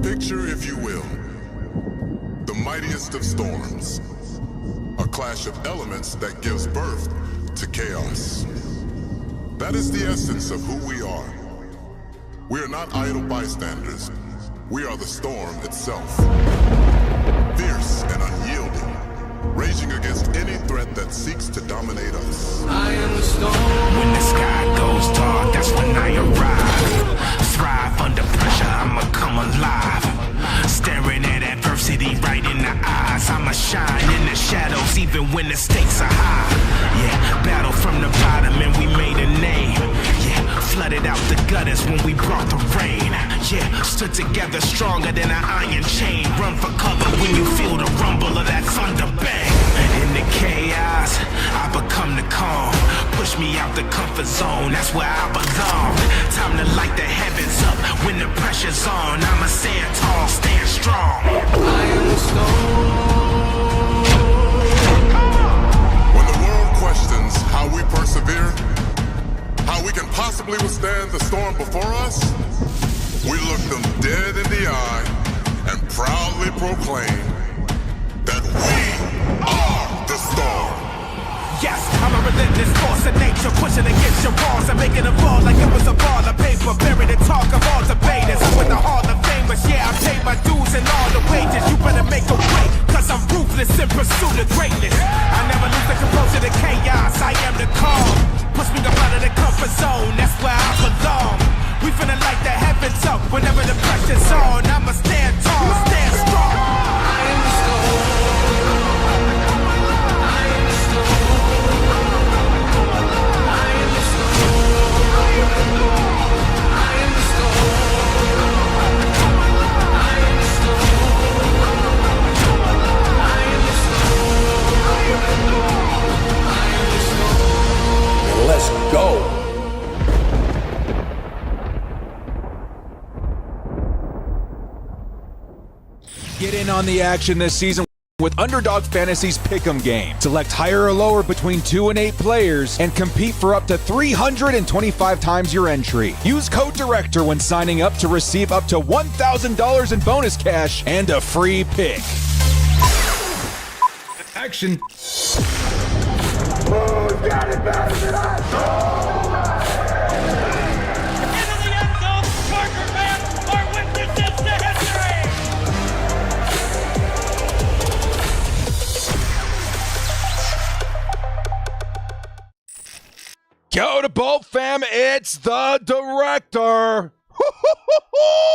Picture, if you will, the mightiest of storms, a clash of elements that gives birth to chaos. That is the essence of who we are. We are not idle bystanders. We are the storm itself. Fierce and unyielding, raging against any threat that seeks to dominate us. I am the storm. When the sky goes dark, that's when I arrive. Thrive under pressure, I'ma come alive. Staring at adversity right in the eyes. I'ma shine in the shadows even when the stakes are high. Yeah, battle from the bottom and we made a name. Yeah, flooded out the gutters when we brought the rain. Yeah, stood together stronger than an iron chain. Run for cover when you feel the rumble of that thunder bang. In the chaos, I become the calm. Push me out the comfort zone, that's where I belong. Time to light the heavens up when the pressure's on. I'ma stand tall, stand strong. I am the storm. When the world questions how we persevere, how we can possibly withstand the storm before us, we look them dead in the eye and proudly proclaim that we are the storm. Yes, I'm a relentless force of nature, pushing against your walls and making them fall like it was a ball of paper. Buried in talk of all debaters. I'm with the Hall of Famers, yeah, I paid my dues and all the wages. You better make a way, cause I'm ruthless in pursuit of greatness. I never lose the composure to chaos, I am the calm. Push me up out of the comfort zone, that's where I belong. We finna light the heavens up whenever the pressure's on. I'ma stand tall, stand strong. I am the storm. Let's go. Get in on the action this season with Underdog Fantasy's Pick'em game. Select higher or lower between 2 and 8 players and compete for up to 325 times your entry. Use code DIRECTOR when signing up to receive up to $1,000 in bonus cash and a free pick. Action. Who's got it better than us? Into the end zone, Charger fans are witnesses to history. Go to Bolt Fam, it's the director.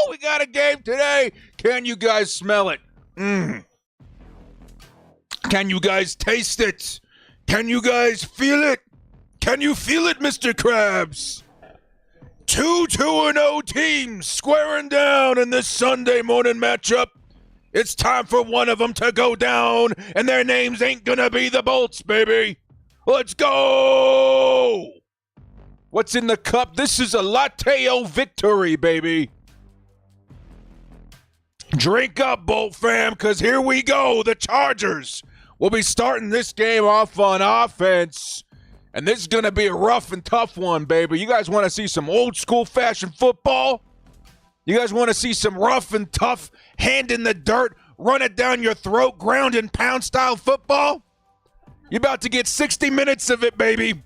We got a game today. Can you guys smell it? Can you guys taste it? Can you guys feel it? Can you feel it, Mr. Krabs? 2-2-0 teams squaring down in this Sunday morning matchup. It's time for one of them to go down, and their names ain't gonna be the Bolts, baby. Let's go! What's in the cup? This is a Latteo victory, baby. Drink up, Bolt fam, because here we go. The Chargers will be starting this game off on offense. And this is going to be a rough and tough one, baby. You guys want to see some old school fashion football? You guys want to see some rough and tough, hand in the dirt, run it down your throat, ground and pound style football? You're about to get 60 minutes of it, baby.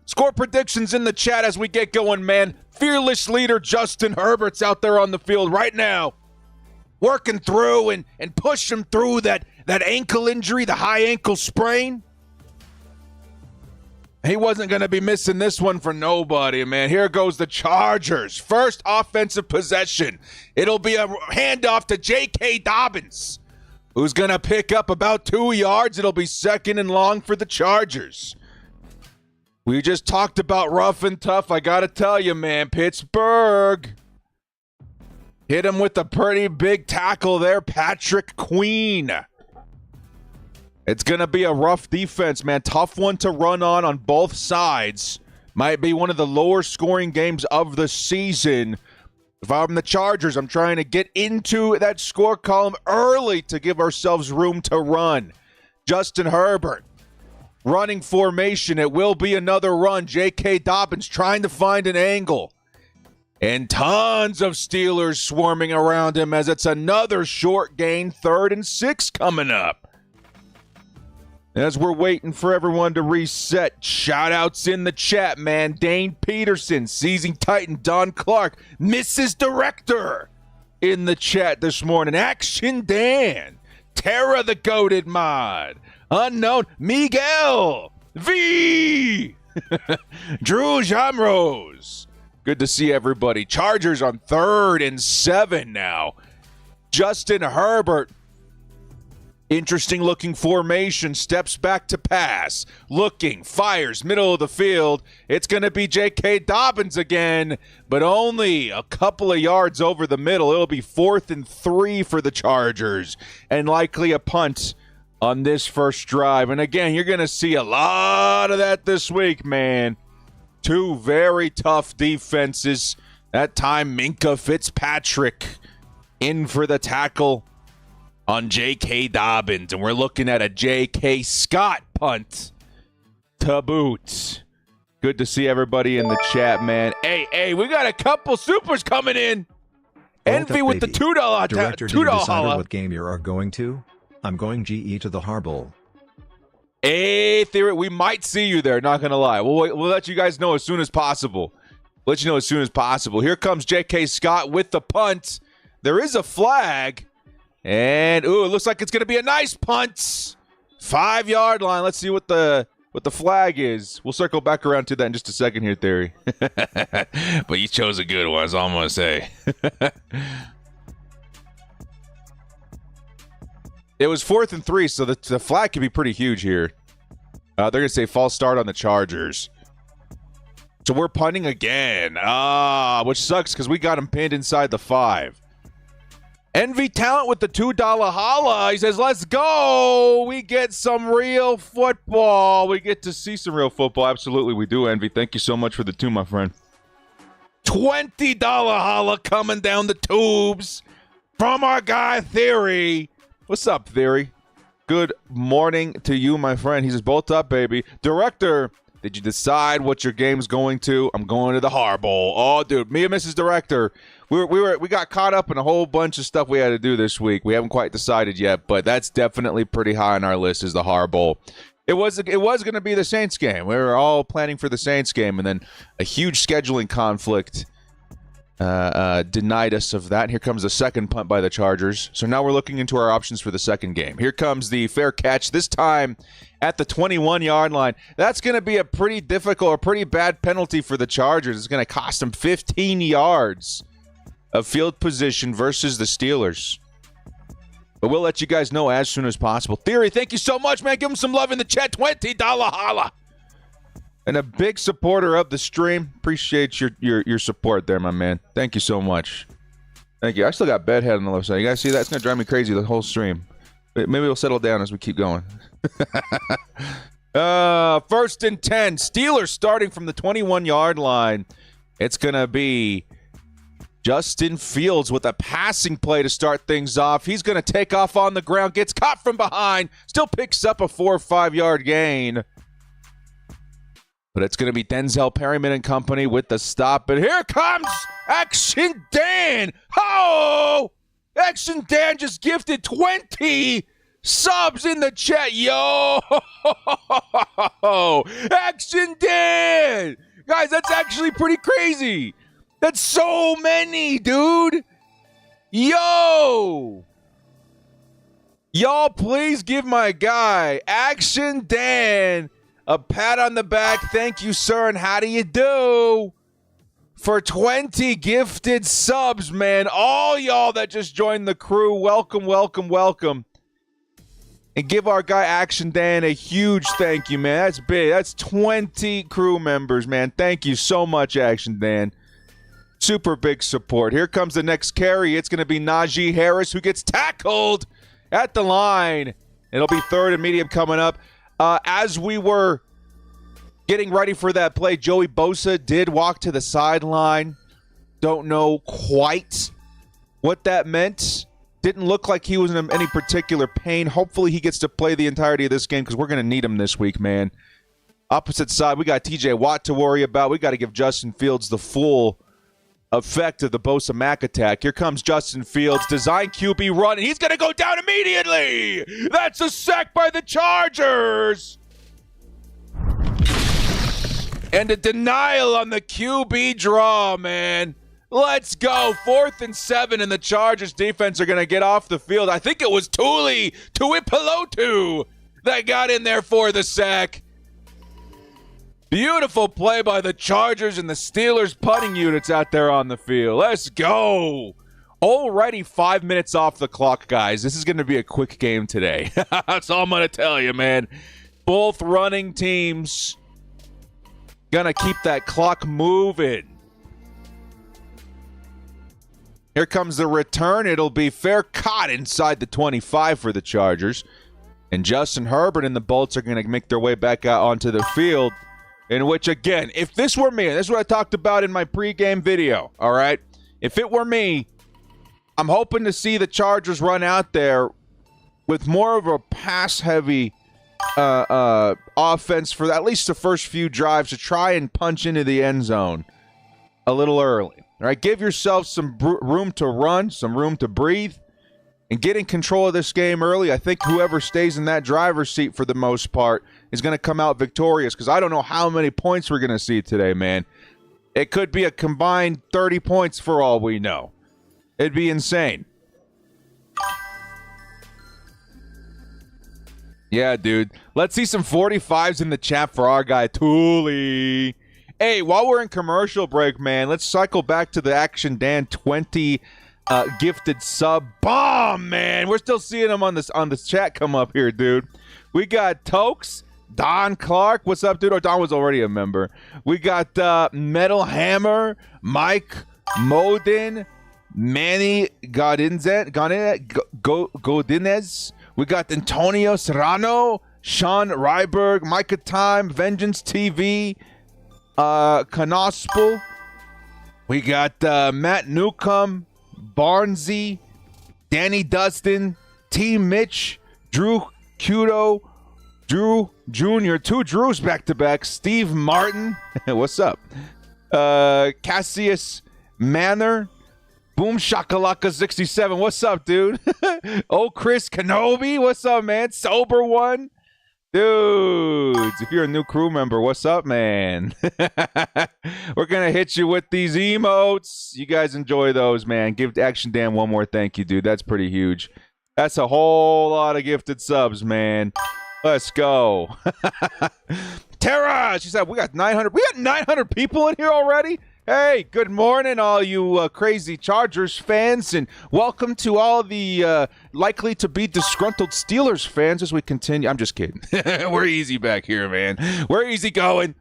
Score predictions in the chat as we get going, man. Fearless leader Justin Herbert's out there on the field right now, working through and pushing through that ankle injury, the high ankle sprain. He wasn't going to be missing this one for nobody, man. Here goes the Chargers. First offensive possession. It'll be a handoff to J.K. Dobbins, who's going to pick up about 2 yards. It'll be second and long for the Chargers. We just talked about rough and tough. I got to tell you, man, Pittsburgh hit him with a pretty big tackle there, Patrick Queen. It's going to be a rough defense, man. Tough one to run on both sides. Might be one of the lower scoring games of the season. If I'm the Chargers, I'm trying to get into that score column early to give ourselves room to run. Justin Herbert, running formation. It will be another run. J.K. Dobbins trying to find an angle. And tons of Steelers swarming around him as it's another short gain, 3rd and 6 coming up. As we're waiting for everyone to reset, shout-outs in the chat, man. Dane Peterson, Seizing Titan, Don Clark, Mrs. Director in the chat this morning. Action Dan, Tara the Goated Mod, Unknown, Miguel, V, Drew Jamrose. Good to see everybody. Chargers on 3rd and 7 now. Justin Herbert. Interesting looking formation, steps back to pass, looking, fires, middle of the field. It's going to be J.K. Dobbins again, but only a couple of yards over the middle. It'll be 4th and 3 for the Chargers, and likely a punt on this first drive. And again, you're going to see a lot of that this week, man. 2 very tough defenses. That time, Minkah Fitzpatrick in for the tackle on J.K. Dobbins, and we're looking at a J.K. Scott punt to boot. Good to see everybody in the chat, man. Hey, we got a couple supers coming in. Envy with the $2 Director, $2 do you decide holla. what game you are going to? I'm going GE to the Har Bowl. Hey, Theory, we might see you there, not going to lie. We'll let you guys know as soon as possible. Here comes J.K. Scott with the punt. There is a flag. And, it looks like it's going to be a nice punt. 5-yard line. Let's see what the flag is. We'll circle back around to that in just a second here, Theory. But you chose a good one, is all I'm going to say. It was 4th and 3, so the flag could be pretty huge here. They're going to say false start on the Chargers. So we're punting again. Which sucks because we got him pinned inside the 5. Envy Talent with the $2 holla. He says, let's go. We get some real football. We get to see some real football. Absolutely, we do, Envy. Thank you so much for the 2, my friend. $20 holla coming down the tubes from our guy, Theory. What's up, Theory? Good morning to you, my friend. He says, bolt up, baby. Director, did you decide what your game's going to? I'm going to the Har Bowl. Oh, dude, me and Mrs. Director, we got caught up in a whole bunch of stuff we had to do this week. We haven't quite decided yet, but that's definitely pretty high on our list is the Har Bowl. It was going to be the Saints game. We were all planning for the Saints game, and then a huge scheduling conflict denied us of that. Here comes the second punt by the Chargers. So now we're looking into our options for the second game. Here comes the fair catch, this time at the 21-yard line. That's going to be a pretty difficult or pretty bad penalty for the Chargers. It's going to cost them 15 yards of field position versus the Steelers. But we'll let you guys know as soon as possible. Theory, thank you so much, man. Give him some love in the chat. $20 holla. And a big supporter of the stream. Appreciate your support there, my man. Thank you so much. Thank you. I still got bedhead on the left side. You guys see that? It's going to drive me crazy the whole stream. Maybe it'll settle down as we keep going. 1st and 10. Steelers starting from the 21-yard line. It's going to be Justin Fields with a passing play to start things off. He's going to take off on the ground. Gets caught from behind. Still picks up a 4 or 5-yard gain. But it's going to be Denzel Perryman and company with the stop. And here comes Action Dan. Oh! Action Dan just gifted 20 subs in the chat. Yo! Action Dan! Guys, that's actually pretty crazy. That's so many, dude. Yo! Y'all, please give my guy, Action Dan, a pat on the back. Thank you, sir, and how do you do? For 20 gifted subs, man. All y'all that just joined the crew, welcome, welcome, welcome. And give our guy Action Dan a huge thank you, man. That's big. That's 20 crew members, man. Thank you so much, Action Dan. Super big support. Here comes the next carry. It's going to be Najee Harris, who gets tackled at the line. It'll be third and medium coming up. As we were getting ready for that play, Joey Bosa did walk to the sideline. Don't know quite what that meant. Didn't look like he was in any particular pain. Hopefully he gets to play the entirety of this game because we're going to need him this week, man. Opposite side, we got TJ Watt to worry about. We got to give Justin Fields the full effect of the Bosa Mac attack. Here comes Justin Fields. Design QB run, and he's going to go down immediately. That's a sack by the Chargers. And a denial on the QB draw, man. Let's go. 4th and 7, and the Chargers defense are going to get off the field. I think it was Tuipulotu that got in there for the sack. Beautiful play by the Chargers and the Steelers punting units out there on the field. Let's go. Already 5 minutes off the clock, guys. This is going to be a quick game today. That's all I'm going to tell you, man. Both running teams going to keep that clock moving. Here comes the return. It'll be fair caught inside the 25 for the Chargers. And Justin Herbert and the Bolts are going to make their way back out onto the field. In which, again, if this were me, and this is what I talked about in my pregame video, all right? If it were me, I'm hoping to see the Chargers run out there with more of a pass-heavy offense for at least the first few drives to try and punch into the end zone a little early. All right, give yourself some room to run, some room to breathe, and get in control of this game early. I think whoever stays in that driver's seat for the most part is going to come out victorious because I don't know how many points we're going to see today, man. It could be a combined 30 points for all we know. It'd be insane. Yeah, dude. Let's see some 45s in the chat for our guy, Tooley. Hey, while we're in commercial break, man, let's cycle back to the Action Dan 20 gifted sub bomb, man. We're still seeing them on this chat come up here, dude. We got Tokes, Don Clark. What's up, dude? Oh, Don was already a member. We got Metal Hammer, Mike Modin, Manny Godinez. We got Antonio Serrano, Sean Ryberg, Micah Time, Vengeance TV, Canospel. We got Matt Newcomb, Barnsey, Danny Dustin, T. Mitch, Drew Cudo, Drew Jr., 2 Drews back-to-back, Steve Martin, what's up? Cassius Manor, Boom Shakalaka 67, what's up, dude? Oh, Chris Kenobi, what's up, man? Sober One. Dudes, if you're a new crew member, what's up, man? We're going to hit you with these emotes. You guys enjoy those, man. Give Action Dan one more thank you, dude. That's pretty huge. That's a whole lot of gifted subs, man. Let's go. Tara, she said, we got 900. We got 900 people in here already? Hey, good morning, all you crazy Chargers fans, and welcome to all the likely to be disgruntled Steelers fans as we continue. I'm just kidding. We're easy back here, man. We're easy going.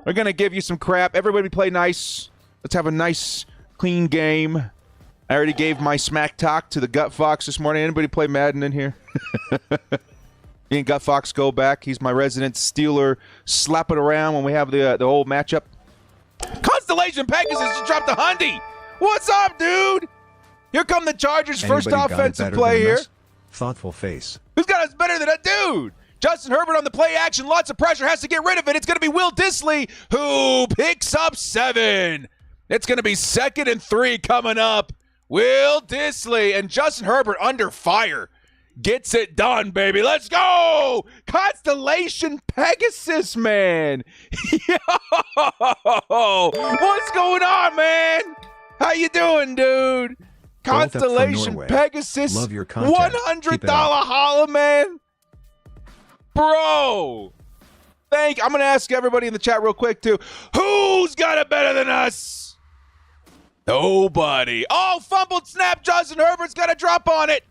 We're going to give you some crap. Everybody play nice. Let's have a nice, clean game. I already gave my smack talk to the Gut Fox this morning. Anybody play Madden in here? Me and Gut Fox go back. He's my resident Steeler. Slap it around when we have the whole matchup. Constellation Pegasus just dropped a Hyundai. What's up, dude? Here come the Chargers' first offensive play here. Thoughtful face. Who's got us better than that dude? Justin Herbert on the play action. Lots of pressure. Has to get rid of it. It's going to be Will Dissly who picks up 7. It's going to be 2nd and 3 coming up. Will Dissly and Justin Herbert under fire. Gets it done, baby. Let's go! Constellation Pegasus, man. Yo! What's going on, man? How you doing, dude? Constellation Pegasus. Love your content. $100 holla, man. Bro. I'm going to ask everybody in the chat real quick, too. Who's got it better than us? Nobody. Oh, fumbled snap. Justin Herbert's got a drop on it.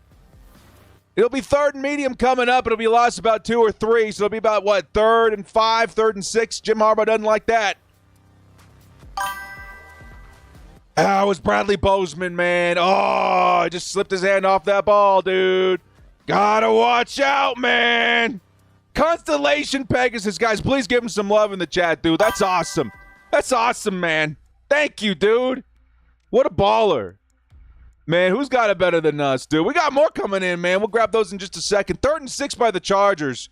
It'll be 3rd and medium coming up. It'll be lost about 2 or 3. So it'll be about, 3rd and 5, 3rd and 6. Jim Harbaugh doesn't like that. Ah, it was Bradley Bozeman, man. Oh, he just slipped his hand off that ball, dude. Gotta watch out, man. Constellation Pegasus, guys, please give him some love in the chat, dude. That's awesome. That's awesome, man. Thank you, dude. What a baller. Man, who's got it better than us, dude? We got more coming in, man. We'll grab those in just a second. 3rd and 6 by the Chargers.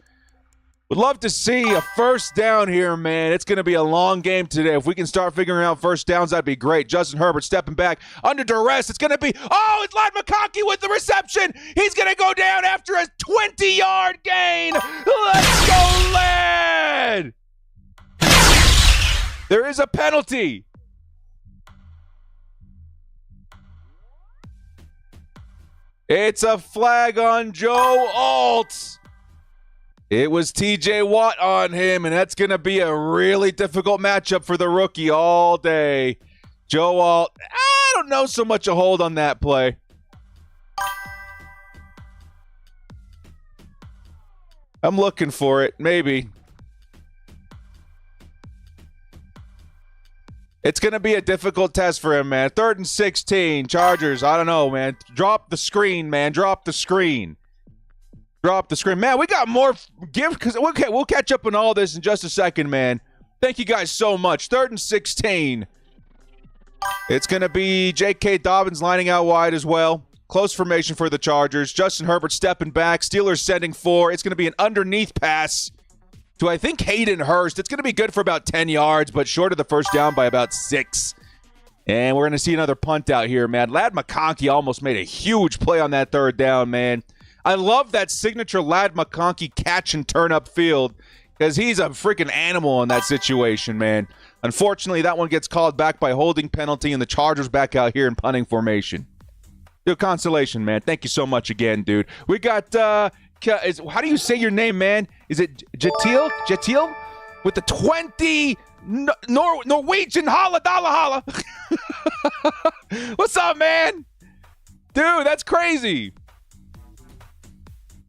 Would love to see a first down here, man. It's going to be a long game today. If we can start figuring out first downs, that'd be great. Justin Herbert stepping back under duress. It's going to be, it's Ladd McConkey with the reception. He's going to go down after a 20-yard gain. Let's go, Ladd. There is a penalty. It's a flag on Joe Alt. It was TJ Watt on him, and that's going to be a really difficult matchup for the rookie all day. Joe Alt, I don't know so much a hold on that play. I'm looking for it, maybe. It's going to be a difficult test for him, man. 3rd and 16, Chargers, I don't know, man. Drop the screen, man. Drop the screen. Drop the screen. Man, we got more gift because okay, we'll catch up on all this in just a second, man. Thank you guys so much. 3rd and 16. It's going to be J.K. Dobbins lining out wide as well. Close formation for the Chargers. Justin Herbert stepping back. Steelers sending 4. It's going to be an underneath pass to, I think, Hayden Hurst. It's going to be good for about 10 yards, but short of the first down by about 6. And we're going to see another punt out here, man. Ladd McConkey almost made a huge play on that 3rd down, man. I love that signature Ladd McConkey catch and turn up field because he's a freaking animal in that situation, man. Unfortunately, that one gets called back by holding penalty, and the Chargers back out here in punting formation. Dude, consolation, man. Thank you so much again, dude. We got, how do you say your name, man? Is it Jatil? Jatil? With the 20 Norwegian holla dollar holla. What's up, man? Dude, that's crazy.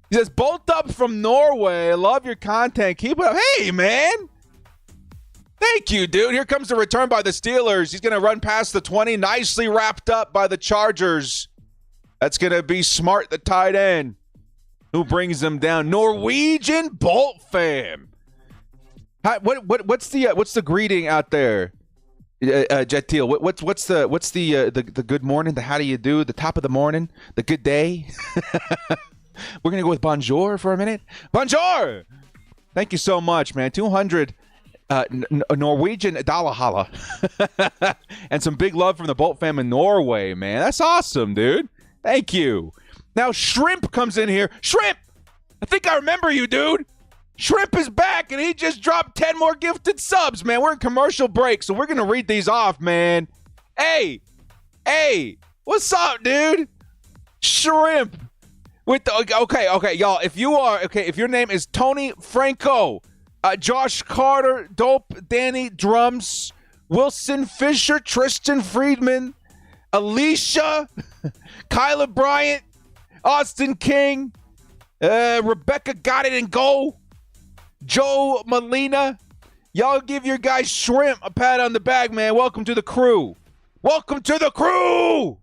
He says, bolt up from Norway. I love your content. Keep it up. Hey, man. Thank you, dude. Here comes the return by the Steelers. He's going to run past the 20. Nicely wrapped up by the Chargers. That's going to be Smart, the tight end, who brings them down. Norwegian Bolt fam. Hi, what's the greeting out there? Jetil, what's the good morning? The how do you do? The top of the morning? The good day? We're going to go with bonjour for a minute. Bonjour! Thank you so much, man. 200 Norwegian dollar holla. And some big love from the Bolt fam in Norway, man. That's awesome, dude. Thank you. Now, Shrimp comes in here. Shrimp! I think I remember you, dude. Shrimp is back, and he just dropped 10 more gifted subs, man. We're in commercial break, so we're going to read these off, man. Hey, what's up, dude? Shrimp. With the, okay, y'all. If your name is Tony Franco, Josh Carter, Dope, Danny Drums, Wilson Fisher, Tristan Friedman, Alicia, Kyla Bryant, Austin King, Rebecca Got It and Go, Joe Molina, y'all give your guy Shrimp a pat on the back, man. Welcome to the crew. Welcome to the crew.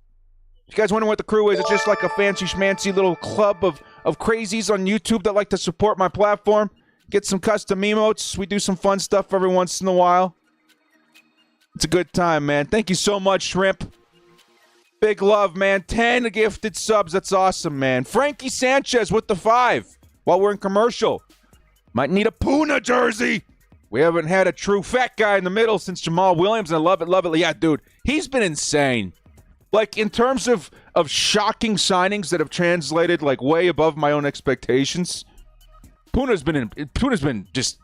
You guys wondering what the crew is? It's just like a fancy schmancy little club of crazies on YouTube that like to support my platform. Get some custom emotes. We do some fun stuff every once in a while. It's a good time, man. Thank you so much, Shrimp. Big love, man. 10 gifted subs. That's awesome, man. Frankie Sanchez with the 5 while we're in commercial. Might need a Puna jersey. We haven't had a true fat guy in the middle since Jamal Williams, and I love it. Yeah, dude, he's been insane. Like, in terms of shocking signings that have translated, like, way above my own expectations, Puna's been just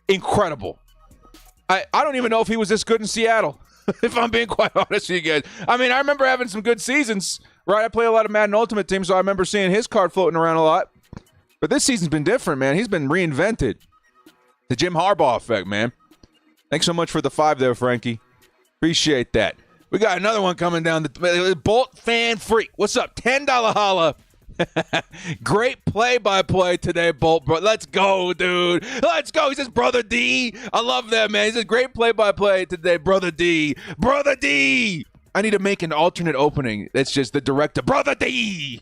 incredible. I don't even know if he was this good in Seattle, if I'm being quite honest with you guys. I mean, I remember having some good seasons, right? I play a lot of Madden Ultimate Team, so I remember seeing his card floating around a lot. But this season's been different, man. He's been reinvented. The Jim Harbaugh effect, man. Thanks so much for the 5 there, Frankie. Appreciate that. We got another one coming down. The Bolt Fan Freak. What's up? $10 holla. Great play-by-play today, Bolt. But let's go, dude. Let's go. He says, Brother D. I love that, man. He says, great play-by-play today, Brother D. Brother D. I need to make an alternate opening. That's just the director. Brother D.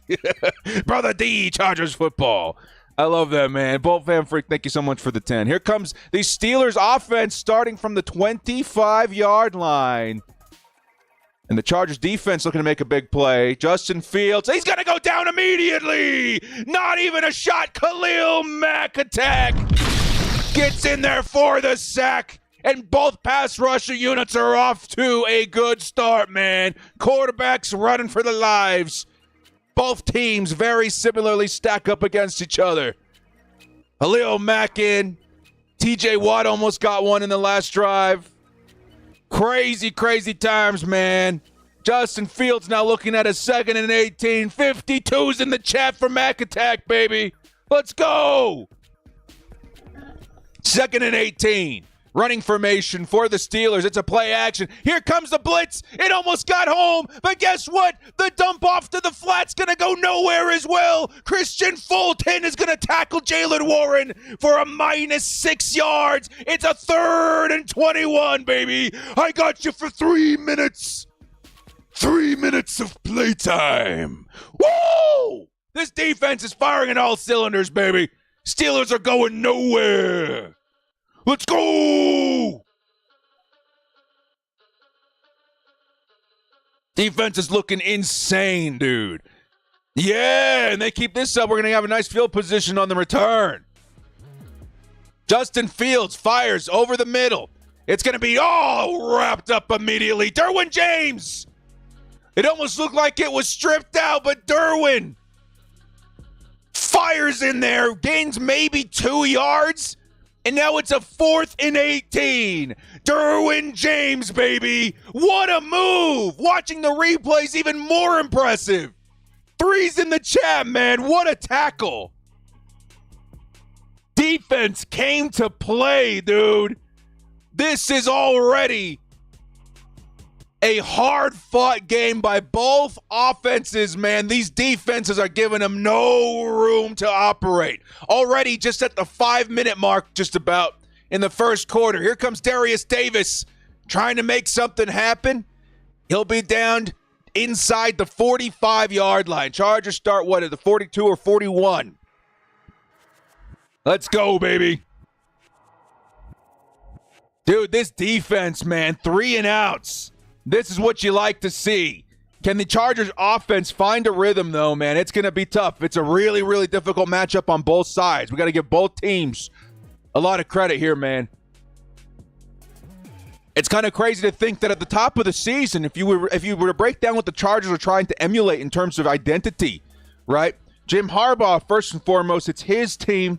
Brother D. Chargers football. I love that, man. Bolt Fan Freak, thank you so much for the 10. Here comes the Steelers offense starting from the 25-yard line. And the Chargers defense looking to make a big play. Justin Fields, he's going to go down immediately. Not even a shot. Khalil Mack attack. Gets in there for the sack. And both pass rusher units are off to a good start, man. Quarterbacks running for their lives. Both teams very similarly stack up against each other. Khalil Mack in. TJ Watt almost got one in the last drive. Crazy, crazy times, man. Justin Fields now looking at a 2nd and 18. 52's in the chat for Mack attack, baby. Let's go. 2nd and 18. Running formation for the Steelers. It's a play action. Here comes the blitz. It almost got home. But guess what? The dump off to the flat's going to go nowhere as well. Christian Fulton is going to tackle Jalen Warren for a -6 yards. It's a 3rd and 21, baby. I got you for 3 minutes. 3 minutes of playtime. Woo! This defense is firing on all cylinders, baby. Steelers are going nowhere. Let's go! Defense is looking insane, dude. Yeah, and they keep this up. We're going to have a nice field position on the return. Justin Fields fires over the middle. It's going to be all wrapped up immediately. Derwin James! It almost looked like it was stripped out, but Derwin fires in there, gains maybe 2 yards. And now it's a 4th and 18. Derwin James, baby. What a move. Watching the replays, even more impressive. 3's in the chat, man. What a tackle. Defense came to play, dude. This is already a hard-fought game by both offenses, man. These defenses are giving them no room to operate. Already just at the 5-minute mark, just about, in the first quarter. Here comes Darius Davis trying to make something happen. He'll be down inside the 45-yard line. Chargers start, what, at the 42 or 41? Let's go, baby. Dude, this defense, man, 3 and outs. This is what you like to see. Can the Chargers offense find a rhythm, though, man? It's going to be tough. It's a really, really difficult matchup on both sides. We got to give both teams a lot of credit here, man. It's kind of crazy to think that at the top of the season, if you were to break down what the Chargers are trying to emulate in terms of identity, right? Jim Harbaugh, first and foremost, it's his team,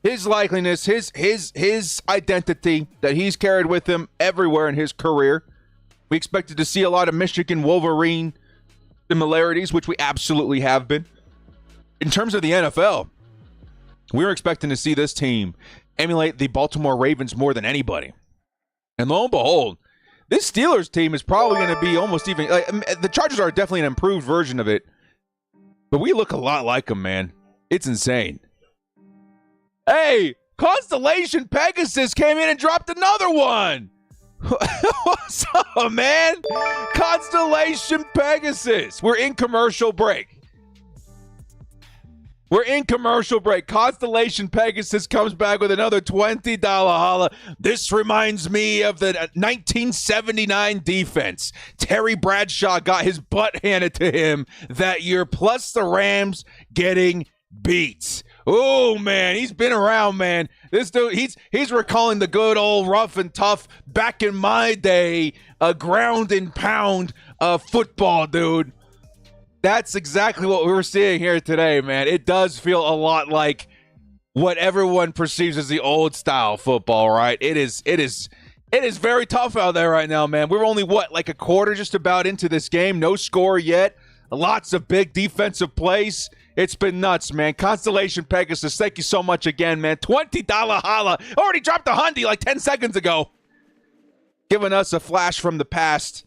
his likeliness, his identity that he's carried with him everywhere in his career. We expected to see a lot of Michigan Wolverine similarities, which we absolutely have been. In terms of the NFL, we were expecting to see this team emulate the Baltimore Ravens more than anybody. And lo and behold, this Steelers team is probably going to be almost even... the Chargers are definitely an improved version of it, but we look a lot like them, man. It's insane. Hey, Constellation Pegasus came in and dropped another one. What's up, man? Constellation Pegasus. We're in commercial break. Constellation Pegasus comes back with another $20 holla. This reminds me of the 1979 defense. Terry Bradshaw got his butt handed to him that year, plus the Rams getting beat. Oh, man, he's been around, man. This dude, he's recalling the good old rough and tough back in my day, ground and pound football, dude. That's exactly what we were seeing here today, man. It does feel a lot like what everyone perceives as the old style football, right? It is very tough out there right now, man. We're only, like a quarter just about into this game. No score yet. Lots of big defensive plays. It's been nuts, man. Constellation Pegasus, thank you so much again, man. $20 holla. Already dropped a hundy like 10 seconds ago. Giving us a flash from the past.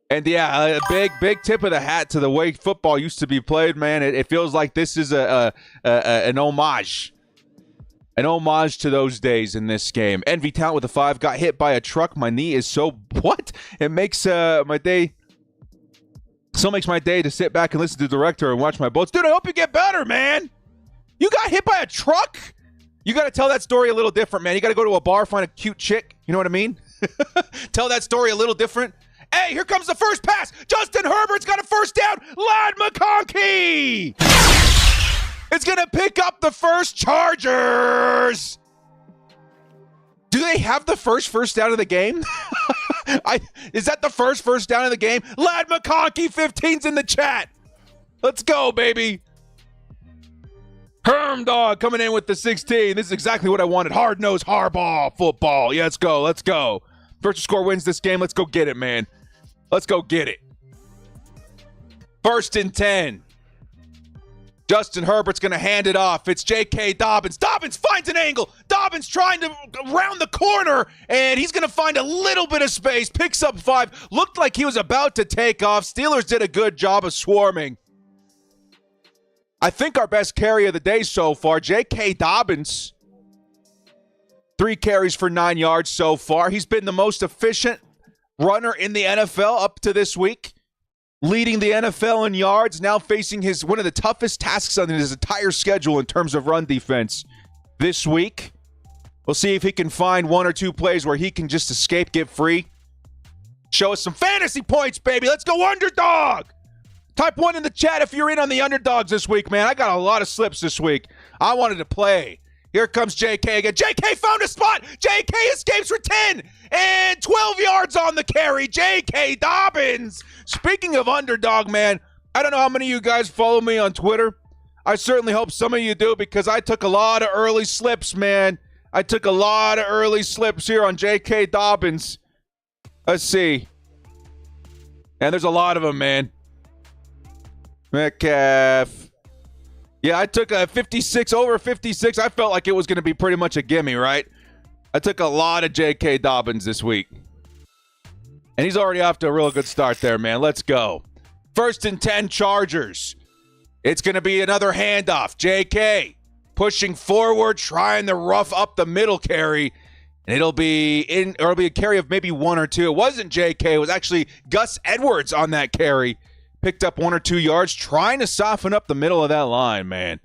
And yeah, a big tip of the hat to the way football used to be played, man. It feels like this is an homage. An homage to those days in this game. Envy Talent with a 5. Got hit by a truck. My knee is so... What? It makes my day... Still makes my day to sit back and listen to the director and watch my boats. Dude, I hope you get better, man. You got hit by a truck? You got to tell that story a little different, man. You got to go to a bar, find a cute chick. You know what I mean? Tell that story a little different. Hey, here comes the first pass. Justin Herbert's got a first down. Ladd McConkey. It's going to pick up the first Chargers. Do they have the first down of the game? Is that the first down of the game? Ladd McConkey, 15's in the chat. Let's go, baby. Herm Dog coming in with the 16. This is exactly what I wanted. Hard-nosed Harbaugh football. Yeah, let's go. Let's go. First to score wins this game. Let's go get it, man. Let's go get it. 1st and 10. Justin Herbert's going to hand it off. It's J.K. Dobbins. Dobbins finds an angle. Dobbins trying to round the corner, and he's going to find a little bit of space. Picks up 5. Looked like he was about to take off. Steelers did a good job of swarming. I think our best carry of the day so far, J.K. Dobbins. 3 carries for 9 yards so far. He's been the most efficient runner in the NFL up to this week. Leading the NFL in yards, now facing one of the toughest tasks on his entire schedule in terms of run defense this week. We'll see if he can find 1 or 2 plays where he can just escape, get free. Show us some fantasy points, baby. Let's go underdog. Type 1 in the chat if you're in on the underdogs this week, man. I got a lot of slips this week. I wanted to play. Here comes JK again. JK found a spot. JK escapes for 10 and 12 yards on the carry. JK Dobbins. Speaking of underdog, man, I don't know how many of you guys follow me on Twitter. I certainly hope some of you do because I took a lot of early slips, man. I took a lot of early slips here on JK Dobbins. Let's see. And there's a lot of them, man. Metcalf. Yeah, I took a 56 over 56. I felt like it was going to be pretty much a gimme, right? I took a lot of J.K. Dobbins this week. And he's already off to a real good start there, man. Let's go. 1st and 10 Chargers. It's going to be another handoff. J.K. pushing forward, trying to rough up the middle carry. And it'll be a carry of maybe 1 or 2. It wasn't J.K. It was actually Gus Edwards on that carry. Picked up 1 or 2 yards, trying to soften up the middle of that line, man.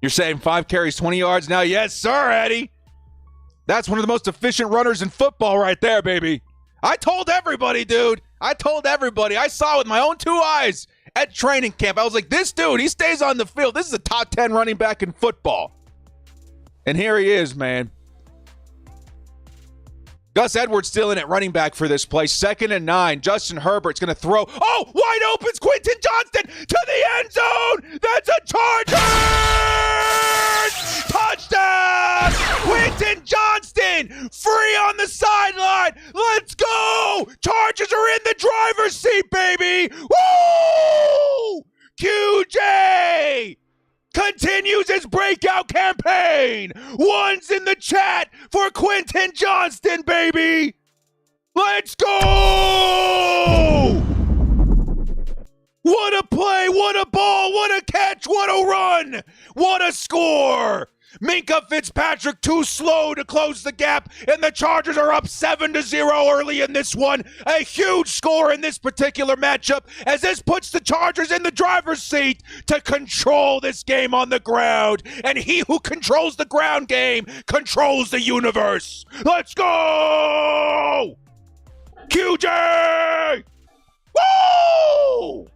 You're saying 5 carries, 20 yards now? Yes, sir, Eddie. That's one of the most efficient runners in football right there, baby. I told everybody, dude. I told everybody. I saw it with my own 2 eyes at training camp. I was like, this dude, he stays on the field. This is a top 10 running back in football. And here he is, man. Gus Edwards still in at running back for this play. 2nd and 9. Justin Herbert's going to throw. Oh, wide open. It's Quentin Johnston to the end zone. That's a Chargers touchdown. Quentin Johnston free on the sideline. Let's go. Chargers are in the driver's seat, baby. Woo! QJ continues his breakout campaign. 1's in the chat for Quentin Johnston, baby. Let's go! What a play, what a ball, what a catch, what a run, what a score. Minkah Fitzpatrick too slow to close the gap, and the Chargers are up 7-0 early in this one. A huge score in this particular matchup, as this puts the Chargers in the driver's seat to control this game on the ground. And he who controls the ground game controls the universe. Let's go! QJ! Woo!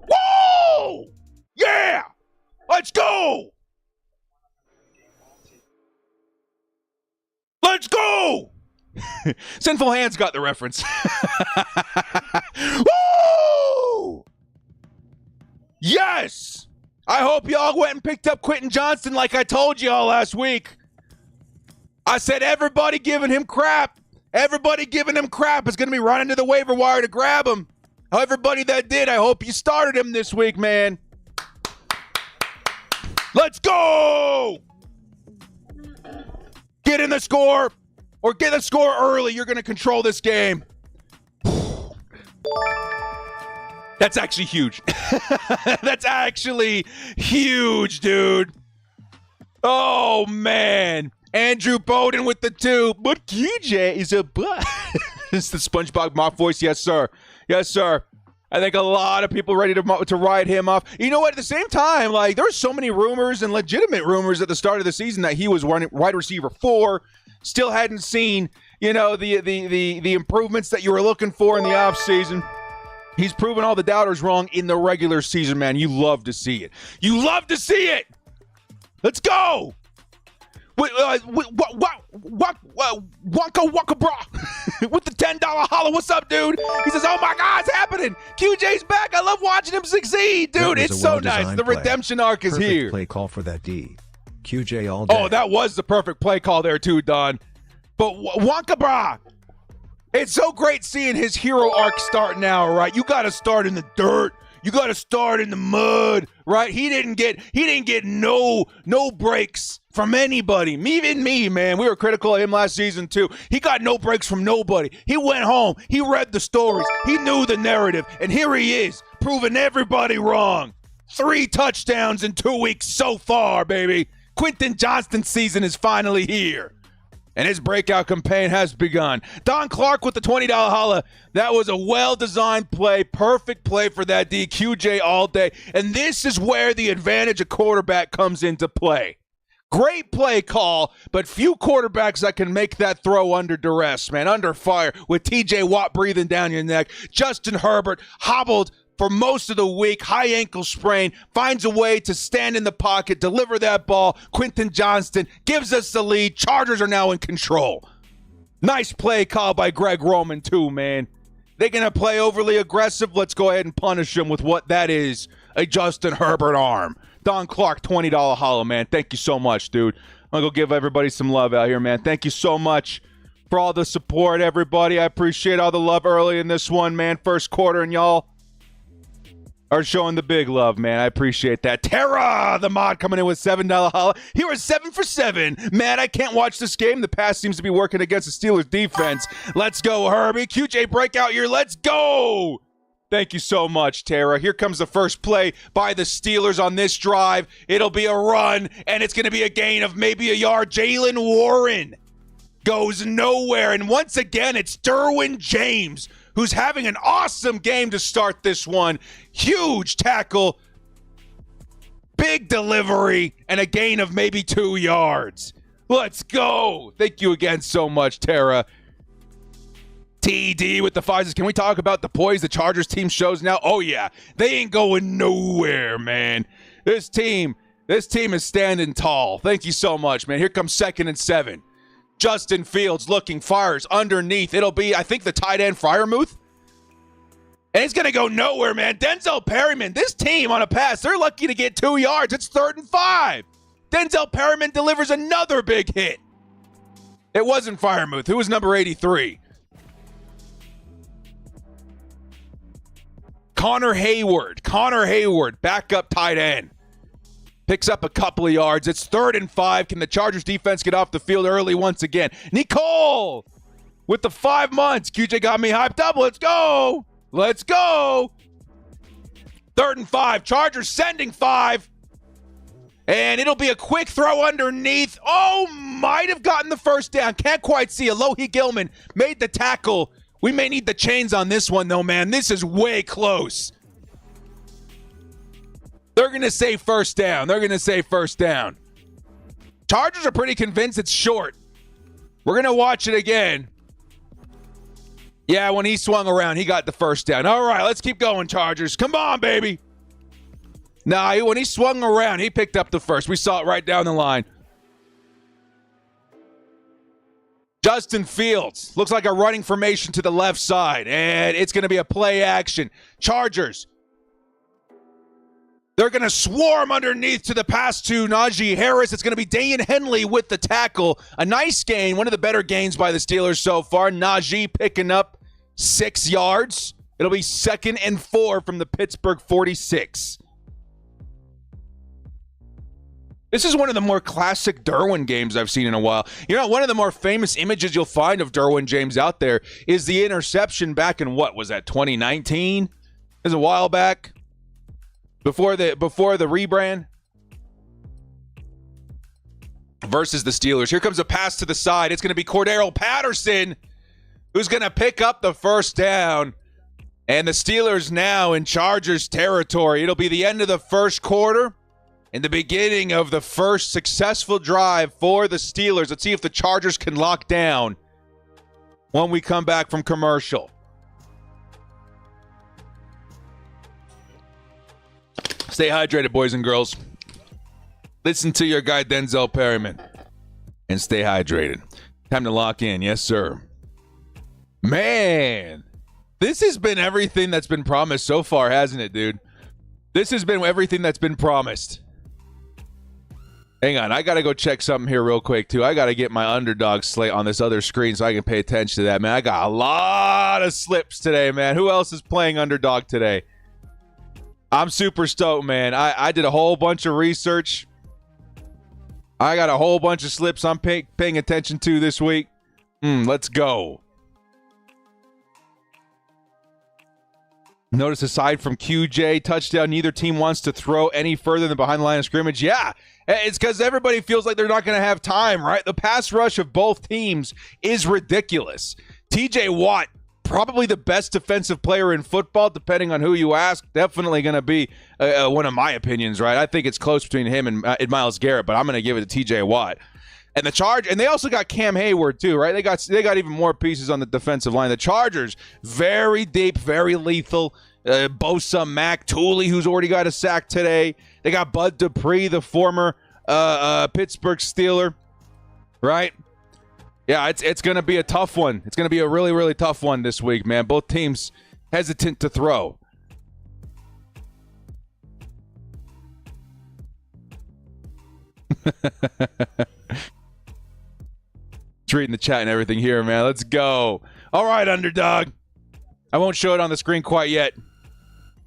Woo! Yeah! Let's go! Let's go! Sinful Hands got the reference. Woo! Yes! I hope y'all went and picked up Quentin Johnston like I told y'all last week. I said everybody giving him crap. Everybody giving him crap is going to be running to the waiver wire to grab him. Everybody that did, I hope you started him this week, man. Let's go! Get in the score or get the score early. You're going to control this game. That's actually huge. That's actually huge, dude. Oh, man. Andrew Bowden with the 2. But QJ is a butt. It's the SpongeBob mock voice. Yes, sir. Yes, sir. I think a lot of people ready to ride him off. You know what? At the same time, like, there were so many rumors and legitimate rumors at the start of the season that he was wide receiver 4. Still hadn't seen, you know, the improvements that you were looking for in the offseason. He's proven all the doubters wrong in the regular season, man. You love to see it. You love to see it. Let's go. Waka bra with the $10 holla. What's up, dude? He says, "Oh my God, it's happening! QJ's back. I love watching him succeed, dude. It's so nice. The redemption arc is Perfect here." Play call for that D. QJ all day. Oh, that was the perfect play call there too, Don. But Wonka bra. It's so great seeing his hero arc start now, right? You got to start in the dirt. You got to start in the mud, right? He didn't get no breaks from anybody. Even me, man. We were critical of him last season too. He got no breaks from nobody. He went home. He read the stories. He knew the narrative. And here he is, proving everybody wrong. 3 touchdowns in 2 weeks so far, baby. Quentin Johnston's season is finally here. And his breakout campaign has begun. Don Clark with the $20 holla. That was a well-designed play. Perfect play for that D. QJ all day. And this is where the advantage of quarterback comes into play. Great play call, but few quarterbacks that can make that throw under duress, man. Under fire with TJ Watt breathing down your neck. Justin Herbert hobbled for most of the week, high ankle sprain, finds a way to stand in the pocket, deliver that ball. Quentin Johnston gives us the lead. Chargers are now in control. Nice play call by Greg Roman too, man. They're going to play overly aggressive. Let's go ahead and punish them with what that is, a Justin Herbert arm. Don Clark, $20 holla, man. Thank you so much, dude. I'm going to go give everybody some love out here, man. Thank you so much for all the support, everybody. I appreciate all the love early in this one, man. First quarter, and y'all are showing the big love, man. I appreciate that. Tara, the mod, coming in with $7 holla. Here is 7 for 7. Man, I can't watch this game. The pass seems to be working against the Steelers defense. Let's go, Herbie. QJ breakout year. Let's go. Thank you so much, Tara. Here comes the first play by the Steelers on this drive. It'll be a run, and it's going to be a gain of maybe a yard. Jalen Warren goes nowhere. And once again, it's Derwin James, who's having an awesome game to start this one. Huge tackle, big delivery, and a gain of maybe 2 yards. Let's go. Thank you again so much, Tara. TD with the 5s. Can we talk about the poise the Chargers team shows now? Oh, yeah. They ain't going nowhere, man. This team is standing tall. Thank you so much, man. Here comes 2nd and 7. Justin Fields looking, fires underneath. It'll be, I think, the tight end, Freiermuth. And it's going to go nowhere, man. Denzel Perryman, this team on a pass, they're lucky to get 2 yards. It's 3rd and 5. Denzel Perryman delivers another big hit. It wasn't Freiermuth. Who was number 83? Connor Hayward, backup tight end. Picks up a couple of yards. It's 3rd and 5. Can the Chargers defense get off the field early once again? Nicole with the 5 months. QJ got me hyped up. Let's go. Let's go. 3rd and 5. Chargers sending 5. And it'll be a quick throw underneath. Oh, might have gotten the first down. Can't quite see. Alohi Gilman made the tackle. We may need the chains on this one, though, man. This is way close. They're going to say first down. Chargers are pretty convinced it's short. We're going to watch it again. Yeah, when he swung around, he got the first down. All right, let's keep going, Chargers. Come on, baby. Nah, when he swung around, he picked up the first. We saw it right down the line. Justin Fields looks like a running formation to the left side, and it's going to be a play action. Chargers, they're going to swarm underneath to the pass to Najee Harris. It's going to be Dane Henley with the tackle. A nice gain, one of the better gains by the Steelers so far. Najee picking up 6 yards. It'll be 2nd and 4 from the Pittsburgh 46. This is one of the more classic Derwin games I've seen in a while. You know, one of the more famous images you'll find of Derwin James out there is the interception back in, what was that, 2019? It was a while back. Before the rebrand. Versus the Steelers. Here comes a pass to the side. It's going to be Cordero Patterson who's going to pick up the first down. And the Steelers now in Chargers territory. It'll be the end of the first quarter and the beginning of the first successful drive for the Steelers. Let's see if the Chargers can lock down when we come back from commercial. Stay hydrated, boys and girls. Listen to your guy, Denzel Perryman. And stay hydrated. Time to lock in. Yes, sir. Man, this has been everything that's been promised so far, hasn't it, dude? This has been everything that's been promised. Hang on, I got to go check something here real quick, too. I got to get my underdog slate on this other screen so I can pay attention to that, man. I got a lot of slips today, man. Who else is playing underdog today? I'm super stoked, man. I did a whole bunch of research. I got a whole bunch of slips I'm paying attention to this week. Let's go. Notice aside from QJ touchdown, neither team wants to throw any further than behind the line of scrimmage. Yeah, it's because everybody feels like they're not going to have time, right? The pass rush of both teams is ridiculous. TJ Watt, probably the best defensive player in football, depending on who you ask. Definitely going to be one of my opinions, right? I think it's close between him and Myles Garrett, but I'm going to give it to TJ Watt. And the Chargers, and they also got Cam Hayward too, right? They got even more pieces on the defensive line. The Chargers, very deep, very lethal. Bosa, Mack, Tooley, who's already got a sack today. They got Bud Dupree, the former Pittsburgh Steeler, right? Yeah, it's going to be a tough one. It's going to be a really, really tough one this week, man. Both teams hesitant to throw. Just reading the chat and everything here, man. Let's go. All right, underdog. I won't show it on the screen quite yet.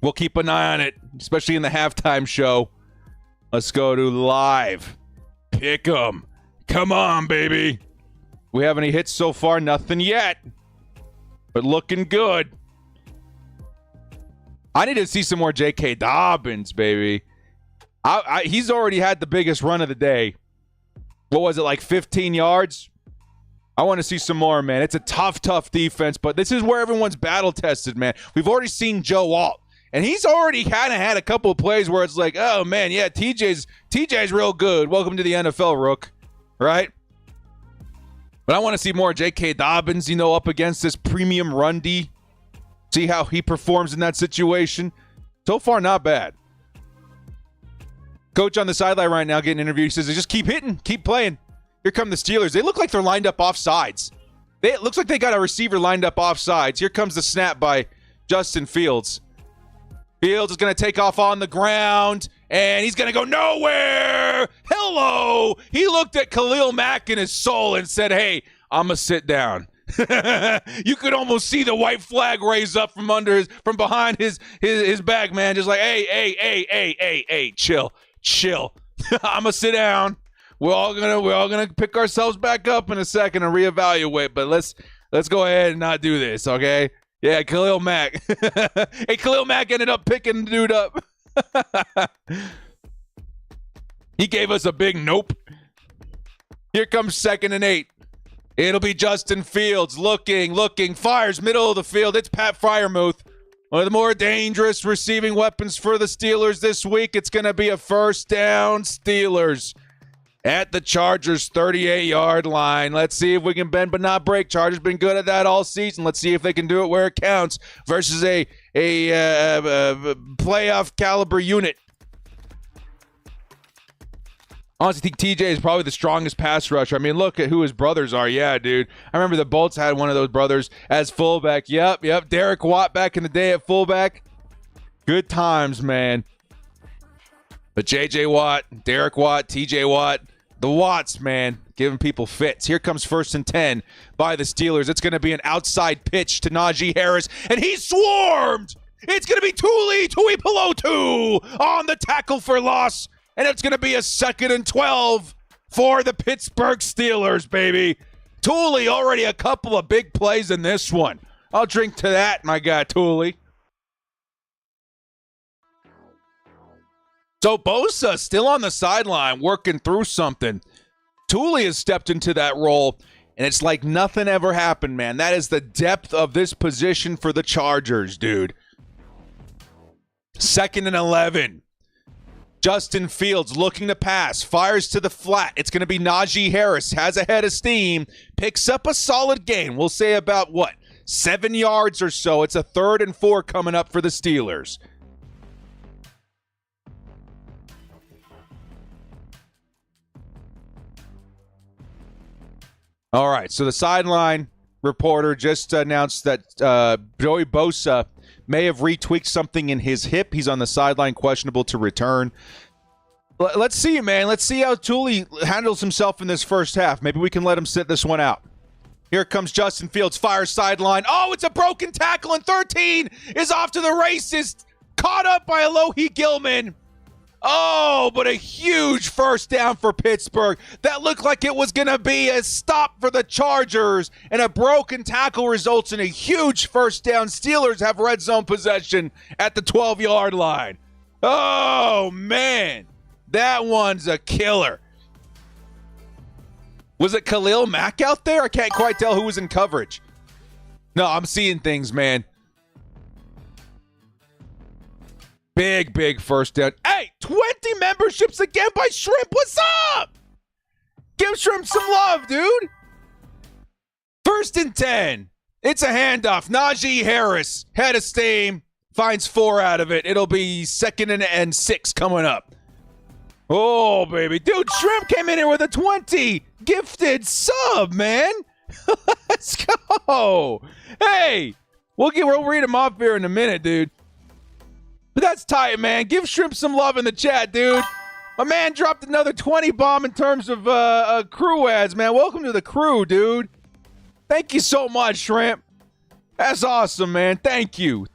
We'll keep an eye on it, especially in the halftime show. Let's go to live. Pick 'em. Come on, baby. We have any hits so far? Nothing yet. But looking good. I need to see some more J.K. Dobbins, baby. He's already had the biggest run of the day. What was it, like 15 yards? I want to see some more, man. It's a tough defense, but this is where everyone's battle-tested, man. We've already seen Joe Alt, and he's already kind of had a couple of plays where it's like, oh, man, yeah, TJ's real good. Welcome to the NFL, Rook, right? But I want to see more J.K. Dobbins, up against this premium run D. See how he performs in that situation. So far, not bad. Coach on the sideline right now getting interviewed. He says, just keep hitting, keep playing. Here come the Steelers. They look like they're lined up off sides. It looks like they got a receiver lined up off sides. Here comes the snap by Justin Fields. Fields is going to take off on the ground, and he's going to go nowhere. Hello. He looked at Khalil Mack in his soul and said, hey, I'm going to sit down. You could almost see the white flag raise up from behind his back, man. Just like, hey, chill. I'm going to sit down. We're all gonna pick ourselves back up in a second and reevaluate, but let's go ahead and not do this, okay? Yeah, Khalil Mack. Hey, Khalil Mack ended up picking the dude up. He gave us a big nope. Here comes 2nd and 8. It'll be Justin Fields looking, fires middle of the field. It's Pat Freiermuth. One of the more dangerous receiving weapons for the Steelers this week. It's going to be a first down, Steelers. At the Chargers' 38-yard line. Let's see if we can bend but not break. Chargers been good at that all season. Let's see if they can do it where it counts versus a playoff caliber unit. Honestly, I think TJ is probably the strongest pass rusher. I mean, look at who his brothers are. Yeah, dude. I remember the Bolts had one of those brothers as fullback. Yep. Derek Watt back in the day at fullback. Good times, man. But J.J. Watt, Derek Watt, T.J. Watt, The Watts, man, giving people fits. Here comes 1st and 10 by the Steelers. It's going to be an outside pitch to Najee Harris, and he's swarmed. It's going to be Tui Pelotu on the tackle for loss, and it's going to be a 2nd and 12 for the Pittsburgh Steelers, baby. Tuli already a couple of big plays in this one. I'll drink to that, my guy Tuli. So Bosa still on the sideline working through something. Tuli has stepped into that role, and it's like nothing ever happened, man. That is the depth of this position for the Chargers, dude. 2nd and 11. Justin Fields looking to pass, fires to the flat. It's going to be Najee Harris, has a head of steam, picks up a solid gain. We'll say about, 7 yards or so. It's a 3rd and 4 coming up for the Steelers. All right, so the sideline reporter just announced that Joey Bosa may have retweaked something in his hip. He's on the sideline, questionable to return. Let's see, man. Let's see how Tuli handles himself in this first half. Maybe we can let him sit this one out. Here comes Justin Fields, fires sideline. Oh, it's a broken tackle, and 13 is off to the races. Caught up by Alohi Gilman. Oh, but a huge first down for Pittsburgh. That looked like it was going to be a stop for the Chargers, and a broken tackle results in a huge first down. Steelers have red zone possession at the 12-yard line. Oh, man. That one's a killer. Was it Khalil Mack out there? I can't quite tell who was in coverage. No, I'm seeing things, man. Big first down. Hey, 20 memberships again by Shrimp. What's up? Give Shrimp some love, dude. 1st and 10. It's a handoff. Najee Harris, head of steam, finds 4 out of it. It'll be 2nd and 6 coming up. Oh, baby. Dude, Shrimp came in here with a 20. Gifted sub, man. Let's go. Hey, we'll read them off here in a minute, dude. But that's tight, man. Give Shrimp some love in the chat, dude. My man dropped another 20 bomb in terms of crew ads, man. Welcome to the crew, dude. Thank you so much, Shrimp. That's awesome, man. Thank you.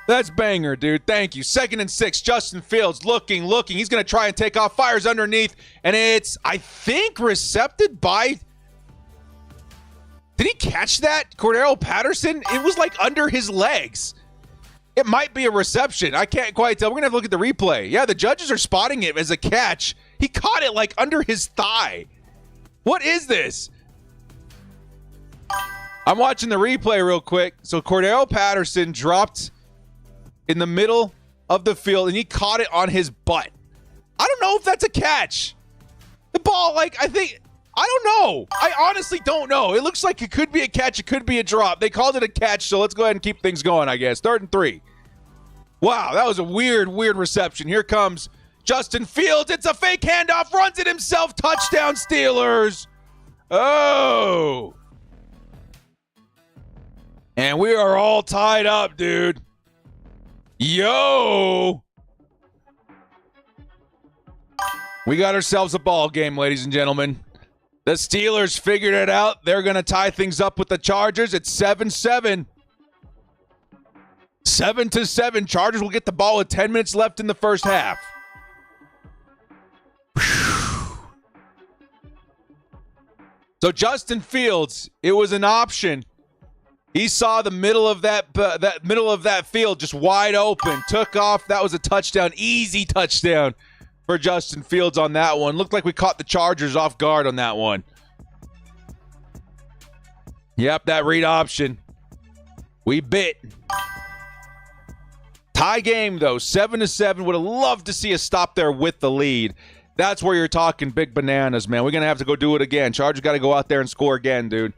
That's banger, dude. Thank you. 2nd and 6. Justin Fields looking. He's going to try and take off. Fires underneath. And it's, I think, recepted by... Did he catch that? Cordero Patterson? It was like under his legs. It might be a reception. I can't quite tell. We're going to have to look at the replay. Yeah, the judges are spotting it as a catch. He caught it like under his thigh. What is this? I'm watching the replay real quick. So Cordero Patterson dropped in the middle of the field, and he caught it on his butt. I don't know if that's a catch. The ball, I don't know. I honestly don't know. It looks like it could be a catch. It could be a drop. They called it a catch, so let's go ahead and keep things going, I guess. 3rd and 3. Wow, that was a weird reception. Here comes Justin Fields. It's a fake handoff. Runs it himself. Touchdown, Steelers. Oh. And we are all tied up, dude. Yo. We got ourselves a ball game, ladies and gentlemen. The Steelers figured it out. They're going to tie things up with the Chargers. It's 7-7. 7-7. Chargers will get the ball with 10 minutes left in the first half. So Justin Fields, it was an option. He saw the middle of that field just wide open. Took off. That was a touchdown. Easy touchdown for Justin Fields on that one. Looked like we caught the Chargers off guard on that one. Yep, that read option. We bit. Tie game, though. 7-7. Would have loved to see us stop there with the lead. That's where you're talking big bananas, man. We're going to have to go do it again. Chargers got to go out there and score again, dude.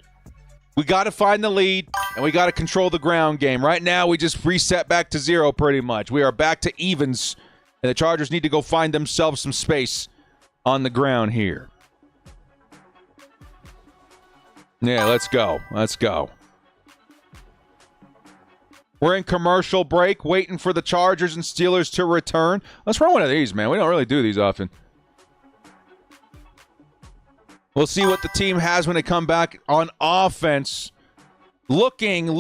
We got to find the lead, and we got to control the ground game. Right now, we just reset back to 0 pretty much. We are back to evens, and the Chargers need to go find themselves some space on the ground here. Yeah, let's go. We're in commercial break, waiting for the Chargers and Steelers to return. Let's run one of these, man. We don't really do these often. We'll see what the team has when they come back on offense. Looking for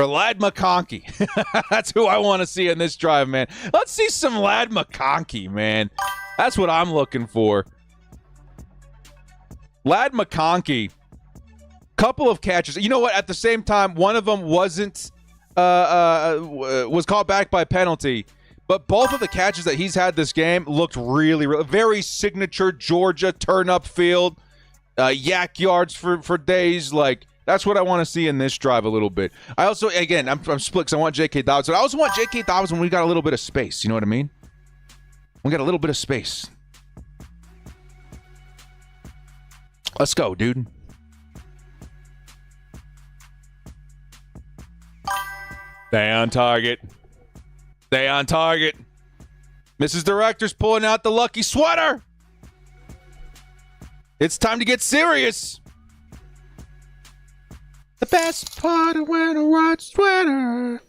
Ladd McConkey. That's who I want to see in this drive, man. Let's see some Ladd McConkey, man. That's what I'm looking for. Ladd McConkey, couple of catches. You know what? At the same time, one of them was called back by penalty. But both of the catches that he's had this game looked really very signature Georgia turn-up field, yak yards for days. Like, that's what I want to see in this drive a little bit. I also, again, I'm split because I want J.K. Dobbins. But I also want J.K. Dobbins when we got a little bit of space. You know what I mean? We got a little bit of space. Let's go, dude. Stay on target. Stay on target. Mrs. Director's pulling out the lucky sweater. It's time to get serious. The best part of wearing a white sweater.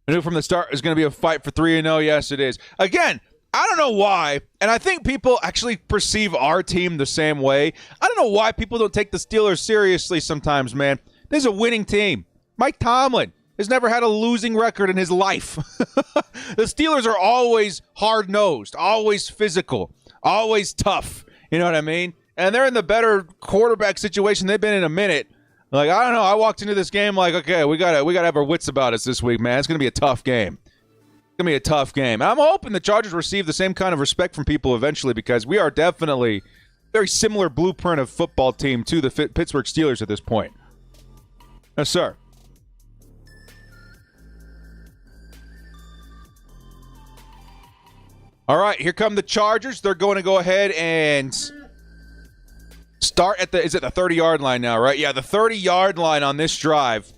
I knew from the start it was going to be a fight for 3-0. Yes, it is. Again, I don't know why, and I think people actually perceive our team the same way. I don't know why people don't take the Steelers seriously sometimes, man. This is a winning team. Mike Tomlin has never had a losing record in his life. The Steelers are always hard-nosed, always physical, always tough. You know what I mean? And they're in the better quarterback situation they've been in a minute. Like, I don't know. I walked into this game like, okay, we gotta have our wits about us this week, man. It's gonna be a tough game. It's gonna be a tough game. And I'm hoping the Chargers receive the same kind of respect from people eventually, because we are definitely a very similar blueprint of football team to the Pittsburgh Steelers at this point. Yes, sir. All right, here come the Chargers. They're going to go ahead and start at the 30-yard line now, right? Yeah, the 30-yard line on this drive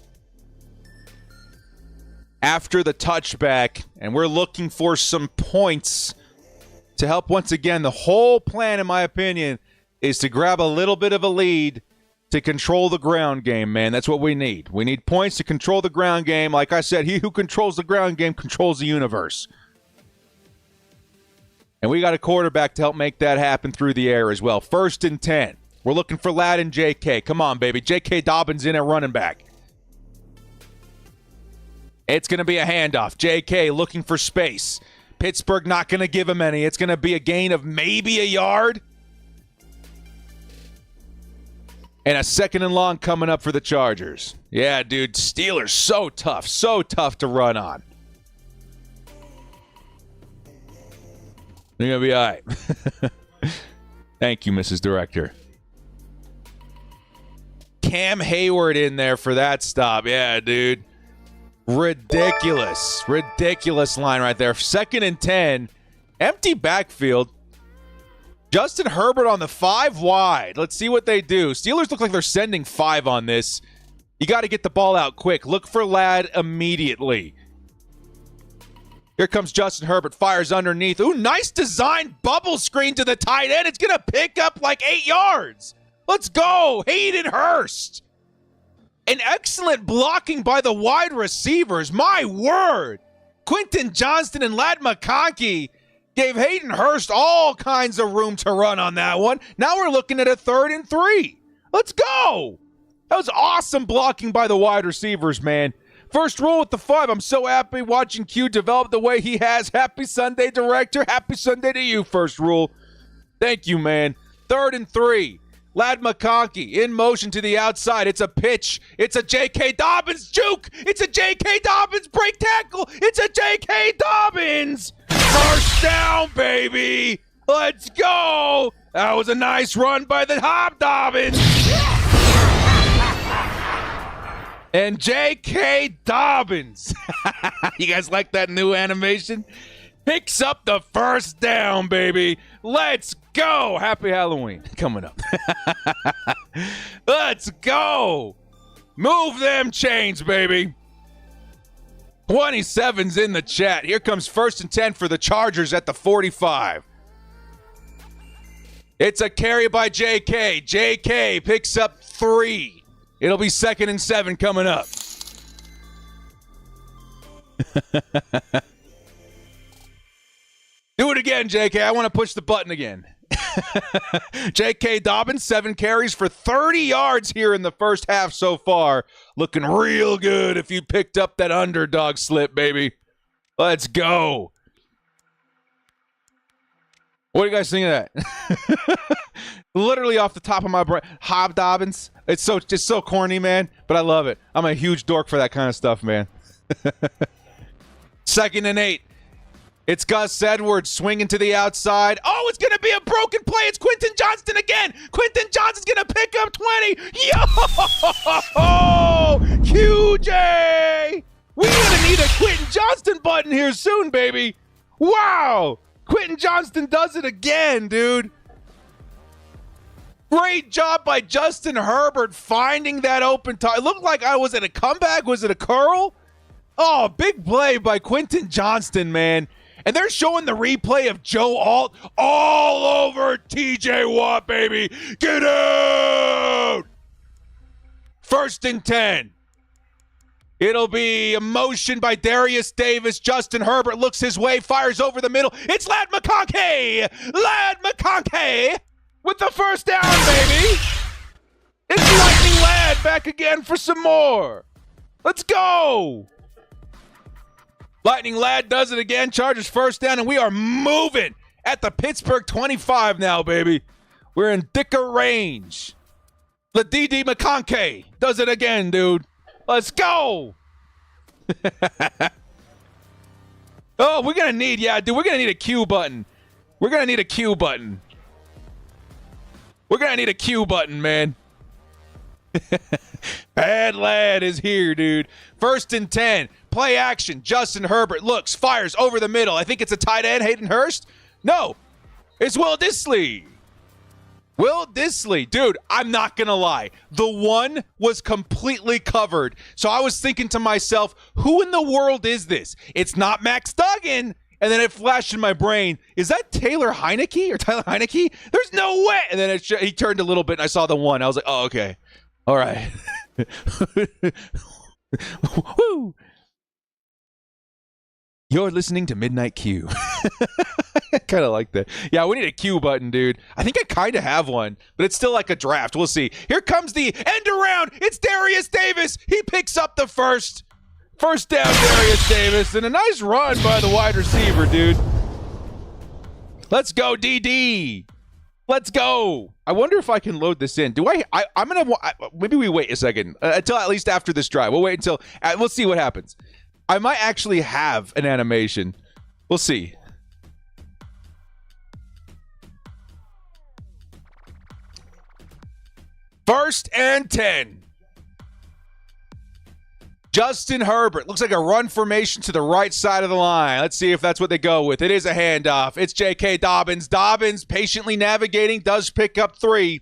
after the touchback, and we're looking for some points to help once again. The whole plan, in my opinion, is to grab a little bit of a lead to control the ground game, man. That's what we need. We need points to control the ground game. Like I said, he who controls the ground game controls the universe. And we got a quarterback to help make that happen through the air as well. 1st and 10. We're looking for Ladd and J.K. Come on, baby. J.K. Dobbins in at running back. It's going to be a handoff. J.K. looking for space. Pittsburgh not going to give him any. It's going to be a gain of maybe a yard. And a 2nd and long coming up for the Chargers. Yeah, dude. Steelers so tough to run on. You're going to be all right. Thank you, Mrs. Director. Cam Hayward in there for that stop. Yeah, dude. Ridiculous line right there. 2nd and 10. Empty backfield. Justin Herbert on the 5 wide. Let's see what they do. Steelers look like they're sending 5 on this. You got to get the ball out quick. Look for Ladd immediately. Here comes Justin Herbert. Fires underneath. Ooh, nice design bubble screen to the tight end. It's going to pick up like 8 yards. Let's go. Hayden Hurst. An excellent blocking by the wide receivers. My word. Quentin Johnston and Ladd McConkey gave Hayden Hurst all kinds of room to run on that one. Now we're looking at a 3rd and 3. Let's go. That was awesome blocking by the wide receivers, man. First rule with the 5. I'm so happy watching Q develop the way he has. Happy Sunday, Director. Happy Sunday to you, First Rule. Thank you, man. 3rd and 3. Ladd McConkey in motion to the outside. It's a pitch. It's a J.K. Dobbins juke. It's a J.K. Dobbins break tackle. It's a J.K. Dobbins. First down, baby. Let's go. That was a nice run by the Hobdobbins. And J.K. Dobbins. You guys like that new animation? Picks up the first down, baby. Let's go. Happy Halloween coming up. Let's go. Move them chains, baby. 27's in the chat. Here comes 1st and 10 for the Chargers at the 45. It's a carry by JK. JK picks up 3. It'll be 2nd and 7 coming up. Do it again, JK. I want to push the button again. J.K. Dobbins, 7 carries for 30 yards here in the first half so far. Looking real good if you picked up that underdog slip, baby. Let's go. What do you guys think of that? Literally off the top of my brain. Dobbins. It's just so corny, man, but I love it. I'm a huge dork for that kind of stuff, man. 2nd and 8. It's Gus Edwards swinging to the outside. Oh, it's going to be a broken play. It's Quentin Johnston again. Quentin Johnston's going to pick up 20. Yo! QJ! We're going to need a Quentin Johnston button here soon, baby. Wow! Quentin Johnston does it again, dude. Great job by Justin Herbert finding that open time. It looked like was it a comeback? Was it a curl? Oh, big play by Quentin Johnston, man. And they're showing the replay of Joe Alt all over TJ Watt, baby. Get out! 1st and 10. It'll be a motion by Darius Davis. Justin Herbert looks his way, fires over the middle. It's Ladd McConkey! Ladd McConkey with the first down, baby! It's Lightning Ladd back again for some more. Let's go! Lightning Ladd does it again. Chargers first down, and we are moving at the Pittsburgh 25 now, baby. We're in thicker range. LaDD McConkey does it again, dude. Let's go. Oh, we're going to need, we're going to need a Q button. We're going to need a Q button. We're going to need a Q button, man. Bad Lad is here, dude. 1st and 10. Play action. Justin Herbert looks, fires over the middle. I think it's a tight end, Hayden Hurst. No, it's Will Dissly. Will Dissly. Dude, I'm not going to lie. The one was completely covered. So I was thinking to myself, who in the world is this? It's not Max Duggan. And then it flashed in my brain, is that Taylor Heinicke or Tyler Heinicke? There's no way. And then he turned a little bit and I saw the one. I was like, oh, okay. All right. Woo. You're listening to Midnight Q. I kind of like that. Yeah, we need a Q button, dude. I think I kind of have one, but it's still like a draft. We'll see. Here comes the end around. It's Darius Davis. He picks up the first down, Darius Davis, and a nice run by the wide receiver, dude. Let's go, DD. Let's go. I wonder if I can load this in. I'm going to, maybe we wait a second until at least after this drive. We'll wait until, we'll see what happens. I might actually have an animation. We'll see. First and 10. Justin Herbert. Looks like a run formation to the right side of the line. Let's see if that's what they go with. It is a handoff. It's J.K. Dobbins. Dobbins patiently navigating, does pick up 3.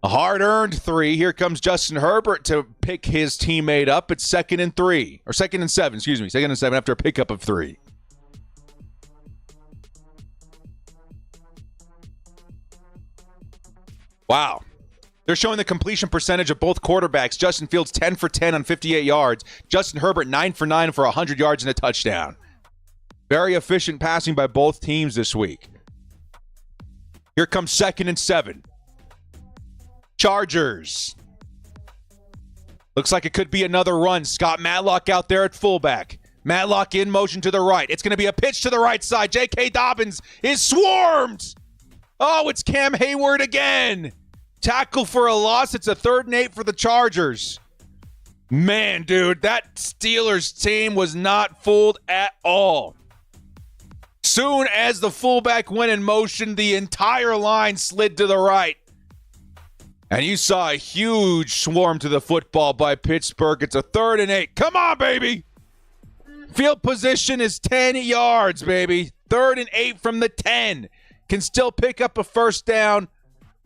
A hard-earned 3. Here comes Justin Herbert to pick his teammate up. It's 2nd and 3. Or 2nd and 7, excuse me. 2nd and 7 after a pickup of 3. Wow. They're showing the completion percentage of both quarterbacks. Justin Fields 10 for 10 on 58 yards. Justin Herbert 9 for 9 for 100 yards and a touchdown. Very efficient passing by both teams this week. Here comes 2nd and 7. Chargers. Looks like it could be another run. Scott Matlock out there at fullback. Matlock in motion to the right. It's going to be a pitch to the right side. J.K. Dobbins is swarmed. Oh, it's Cam Hayward again. Tackle for a loss. It's a 3rd and 8 for the Chargers. Man, dude, that Steelers team was not fooled at all. Soon as the fullback went in motion, the entire line slid to the right. And you saw a huge swarm to the football by Pittsburgh. It's a 3rd and 8. Come on, baby. Field position is 10 yards, baby. 3rd and 8 from the 10. Can still pick up a first down.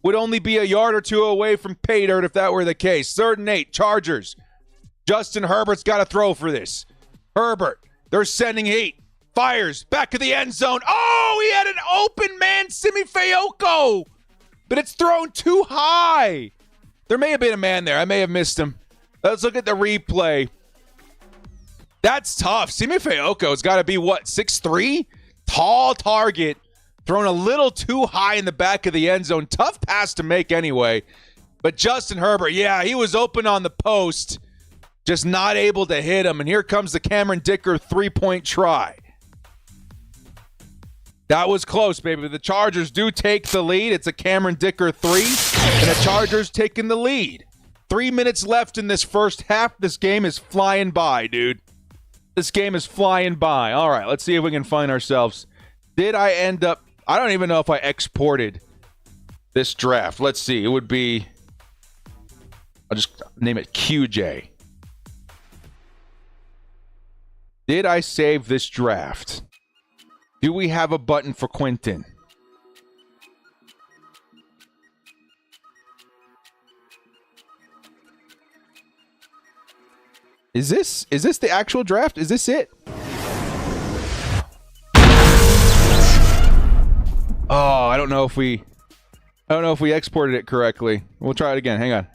Would only be a yard or 2 away from pay dirt if that were the case. 3rd and 8, Chargers. Justin Herbert's got to throw for this. Herbert, they're sending heat. Fires. Back of the end zone. Oh, he had an open man, Simi Fayoko. But it's thrown too high. There may have been a man there. I may have missed him. Let's look at the replay. That's tough. Simi Fayoko's got to be, what, 6'3"? Tall target. Thrown a little too high in the back of the end zone. Tough pass to make anyway. But Justin Herbert, yeah, he was open on the post. Just not able to hit him. And here comes the Cameron Dicker three-point try. That was close, baby. The Chargers do take the lead. It's a Cameron Dicker 3, and the Chargers taking the lead. 3 minutes left in this first half. This game is flying by, dude. This game is flying by. All right, let's see if we can find ourselves. Did I end up... I don't even know if I exported this draft. Let's see. It would be... I'll just name it QJ. Did I save this draft? Do we have a button for Quentin? Is this the actual draft? Is this it? Oh, I don't know if we exported it correctly. We'll try it again. Hang on.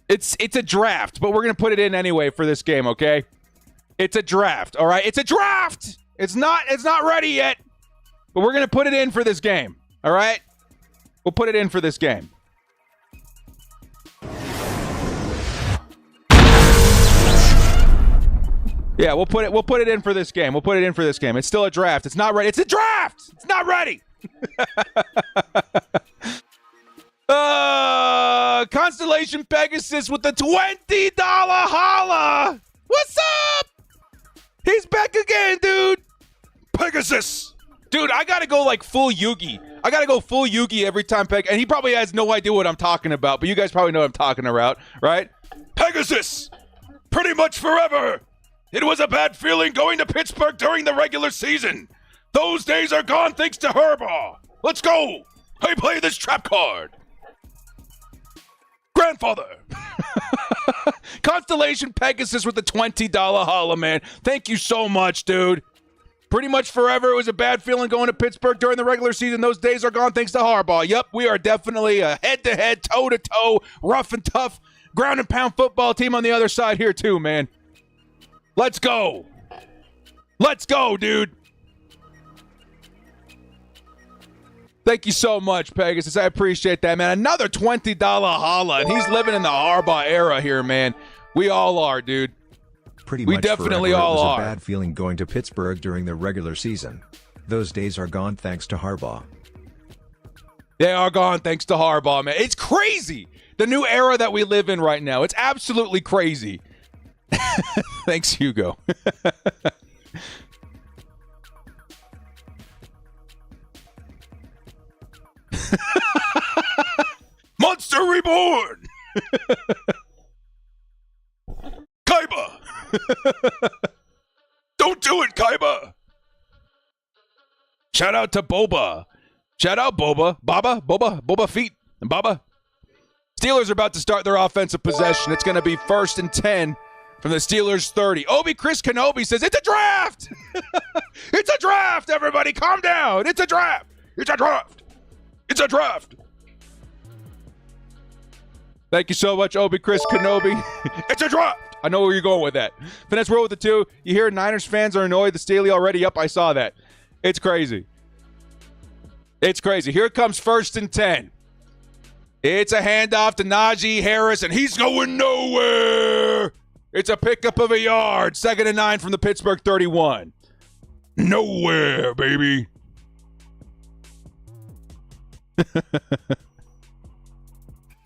It's a draft, but we're going to put it in anyway for this game, okay? It's a draft, all right? It's a draft! It's not ready yet, but we're going to put it in for this game, all right? We'll put it in for this game. Yeah, we'll put it in for this game. We'll put it in for this game. It's still a draft. It's not ready. It's a draft! It's not ready! Constellation Pegasus with the $20 holla. What's up? He's back again, dude. Pegasus. Dude, I gotta go like full Yugi. I gotta go full Yugi every time and he probably has no idea what I'm talking about, but you guys probably know what I'm talking about, right? Pegasus. Pretty much forever. It was a bad feeling going to Pittsburgh during the regular season. Those days are gone thanks to Harbaugh. Let's go. I play this trap card. Grandfather. Constellation Pegasus with the $20 holla, man. Thank you so much, dude. Pretty much forever. It was a bad feeling going to Pittsburgh during the regular season. Those days are gone thanks to Harbaugh. Yep, we are definitely a head-to-head, toe-to-toe, rough and tough, ground and pound football team on the other side here too, man. Let's go. Let's go, dude. Thank you so much, Pegasus. I appreciate that, man. Another $20 holla, and he's living in the Harbaugh era here, man. We all are, dude. Pretty we much definitely forever, all it was are. a bad feeling going to Pittsburgh during the regular season. Those days are gone thanks to Harbaugh. They are gone thanks to Harbaugh, man. It's crazy. The new era that we live in right now. It's absolutely crazy. Thanks, Hugo. Monster Reborn! Kaiba! Don't do it, Kaiba! Shout out to Boba. Shout out Boba. Boba Feet. And Baba. Steelers are about to start their offensive possession. It's going to be 1st and 10 from the Steelers 30. Chris Kenobi says, it's a draft! It's a draft, everybody! Calm down! It's a draft! It's a draft! It's a draft! Thank you so much, Chris Kenobi. It's a draft! I know where you're going with that. Finesse roll with the 2. You hear Niners fans are annoyed. The Steely already. Yep, I saw that. It's crazy. It's crazy. Here comes 1st and 10. It's a handoff to Najee Harris, and he's going nowhere. It's a pickup of a yard. 2nd and 9 from the Pittsburgh 31. Nowhere, baby.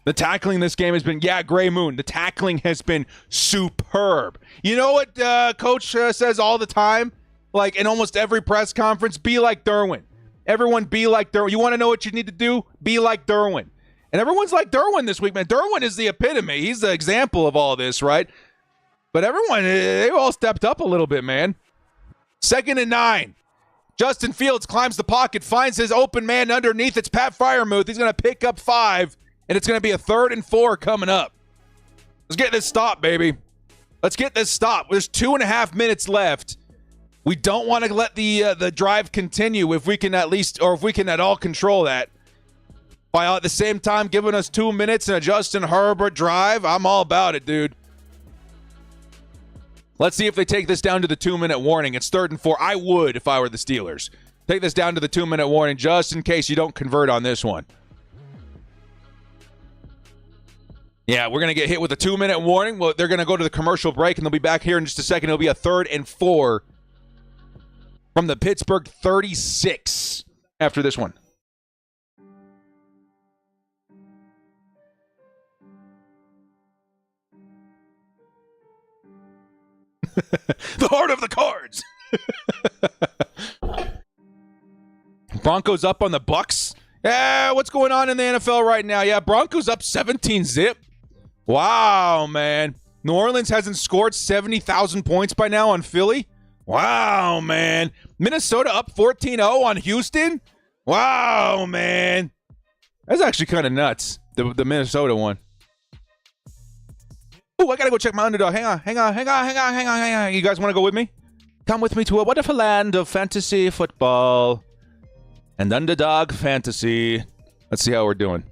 The tackling this game has been, Gray Moon. The tackling has been superb. You know what Coach says all the time? Like in almost every press conference, be like Derwin. Everyone be like Derwin. You want to know what you need to do? Be like Derwin. And everyone's like Derwin this week, man. Derwin is the epitome. He's the example of all this, right? But everyone, they all stepped up a little bit, man. 2nd and 9. Justin Fields climbs the pocket, finds his open man underneath. It's Pat Freiermuth. He's going to pick up 5, and it's going to be a 3rd and 4 coming up. Let's get this stop, baby. Let's get this stop. There's 2.5 minutes left. We don't want to let the drive continue if we can at all control that. By at the same time giving us 2 minutes and a Justin Herbert drive, I'm all about it, dude. Let's see if they take this down to the 2-minute warning. It's 3rd and 4. I would if I were the Steelers. Take this down to the 2-minute warning just in case you don't convert on this one. Yeah, we're going to get hit with a 2-minute warning. Well, they're going to go to the commercial break, and they'll be back here in just a second. It'll be a 3rd and 4 from the Pittsburgh 36 after this one. The heart of the cards. Broncos up on the Bucks. Yeah, what's going on in the NFL right now? Yeah, Broncos up 17-0. Wow, man. New Orleans hasn't scored 70,000 points by now on Philly. Wow, man. Minnesota up 14-0 on Houston. Wow, man. That's actually kind of nuts, the Minnesota one. Oh, I got to go check my underdog. Hang on. You guys want to go with me? Come with me to a wonderful land of fantasy football and underdog fantasy. Let's see how we're doing.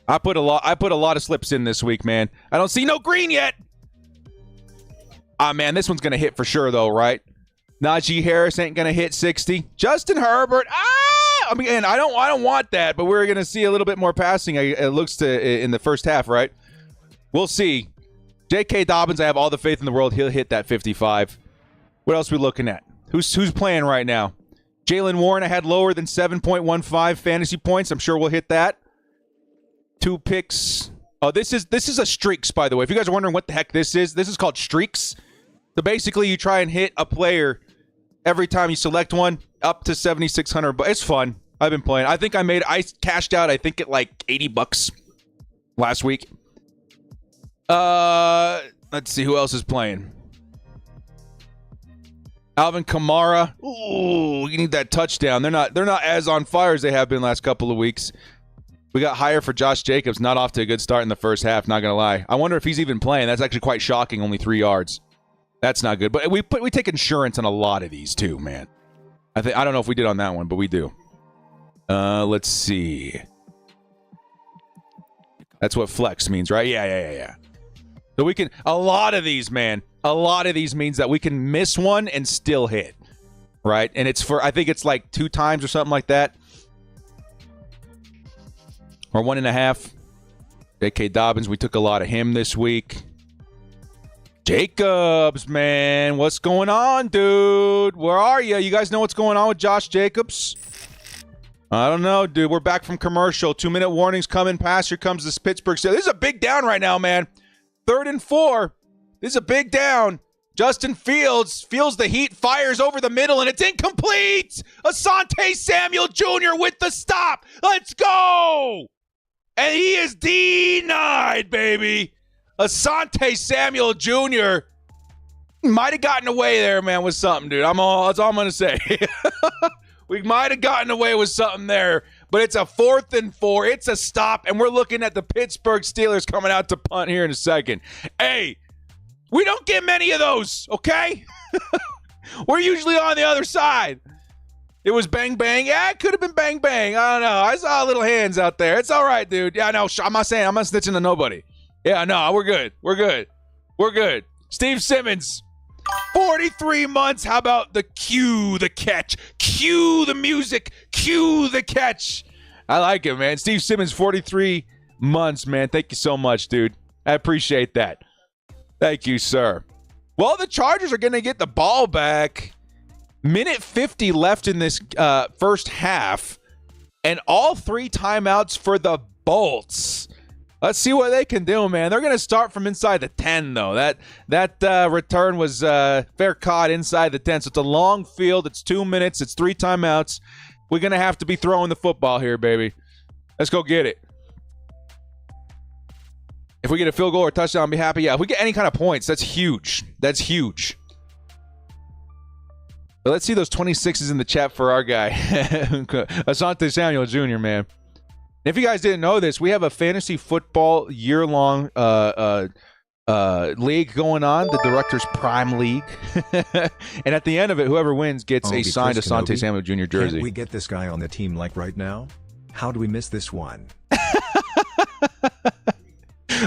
I put a lot of slips in this week, man. I don't see no green yet. Ah, man, this one's going to hit for sure, though, right? Najee Harris ain't going to hit 60. Justin Herbert. I mean, I don't want that, but we're going to see a little bit more passing, it looks to in the first half, right? We'll see. J.K. Dobbins, I have all the faith in the world. He'll hit that 55. What else are we looking at? Who's playing right now? Jalen Warren, I had lower than 7.15 fantasy points. I'm sure we'll hit that. 2 picks. Oh, this is a streaks, by the way. If you guys are wondering what the heck this is called streaks. So basically, you try and hit a player every time you select one up to 7,600. But it's fun. I've been playing. I cashed out, I think, at like $80 last week. Let's see who else is playing. Alvin Kamara. Ooh, you need that touchdown. They're not as on fire as they have been last couple of weeks. We got higher for Josh Jacobs. Not off to a good start in the first half, not going to lie. I wonder if he's even playing. That's actually quite shocking, only 3 yards. That's not good. But we take insurance on a lot of these too, man. I don't know if we did on that one, but we do. Let's see. That's what flex means, right? Yeah. So we can, a lot of these means that we can miss one and still hit, right? And it's I think it's like 2 times or something like that. Or 1.5. J.K. Dobbins, we took a lot of him this week. Jacobs, man, what's going on, dude? Where are you? You guys know what's going on with Josh Jacobs? I don't know, dude. We're back from commercial. 2-minute warnings coming past. Here comes this Pittsburgh Steelers. This is a big down right now, man. 3rd and 4. This is a big down. Justin Fields feels the heat, fires over the middle, and it's incomplete. Asante Samuel Jr. with the stop. Let's go. And he is denied, baby. Asante Samuel Jr. might have gotten away there, man, with something, dude. That's all I'm going to say. We might have gotten away with something there. But it's a 4th and 4. It's a stop, and we're looking at the Pittsburgh Steelers coming out to punt here in a second. Hey, we don't get many of those, okay? We're usually on the other side. It was bang, bang. Yeah, it could have been bang, bang. I don't know. I saw little hands out there. It's all right, dude. Yeah, no, I'm not snitching to nobody. Yeah, no, we're good. Steve Simmons, 43 months. How about the cue the catch? Cue the music. Cue the catch. I like it, man. Steve Simmons, 43 months, man. Thank you so much, dude. I appreciate that. Thank you, sir. Well, the Chargers are going to get the ball back. Minute 50 left in this first half. And all 3 timeouts for the Bolts. Let's see what they can do, man. They're going to start from inside the 10, though. That return was fair caught inside the 10. So it's a long field. It's 2 minutes. It's 3 timeouts. We're going to have to be throwing the football here, baby. Let's go get it. If we get a field goal or a touchdown, I'll be happy. Yeah, if we get any kind of points, that's huge. That's huge. But let's see those 26s in the chat for our guy. Asante Samuel Jr., man. If you guys didn't know this, we have a fantasy football year-long league going on, the Director's Prime League. And at the end of it, whoever wins gets a signed Asante Samuel Jr. jersey. Can't we get this guy on the team like right now? How do we miss this one?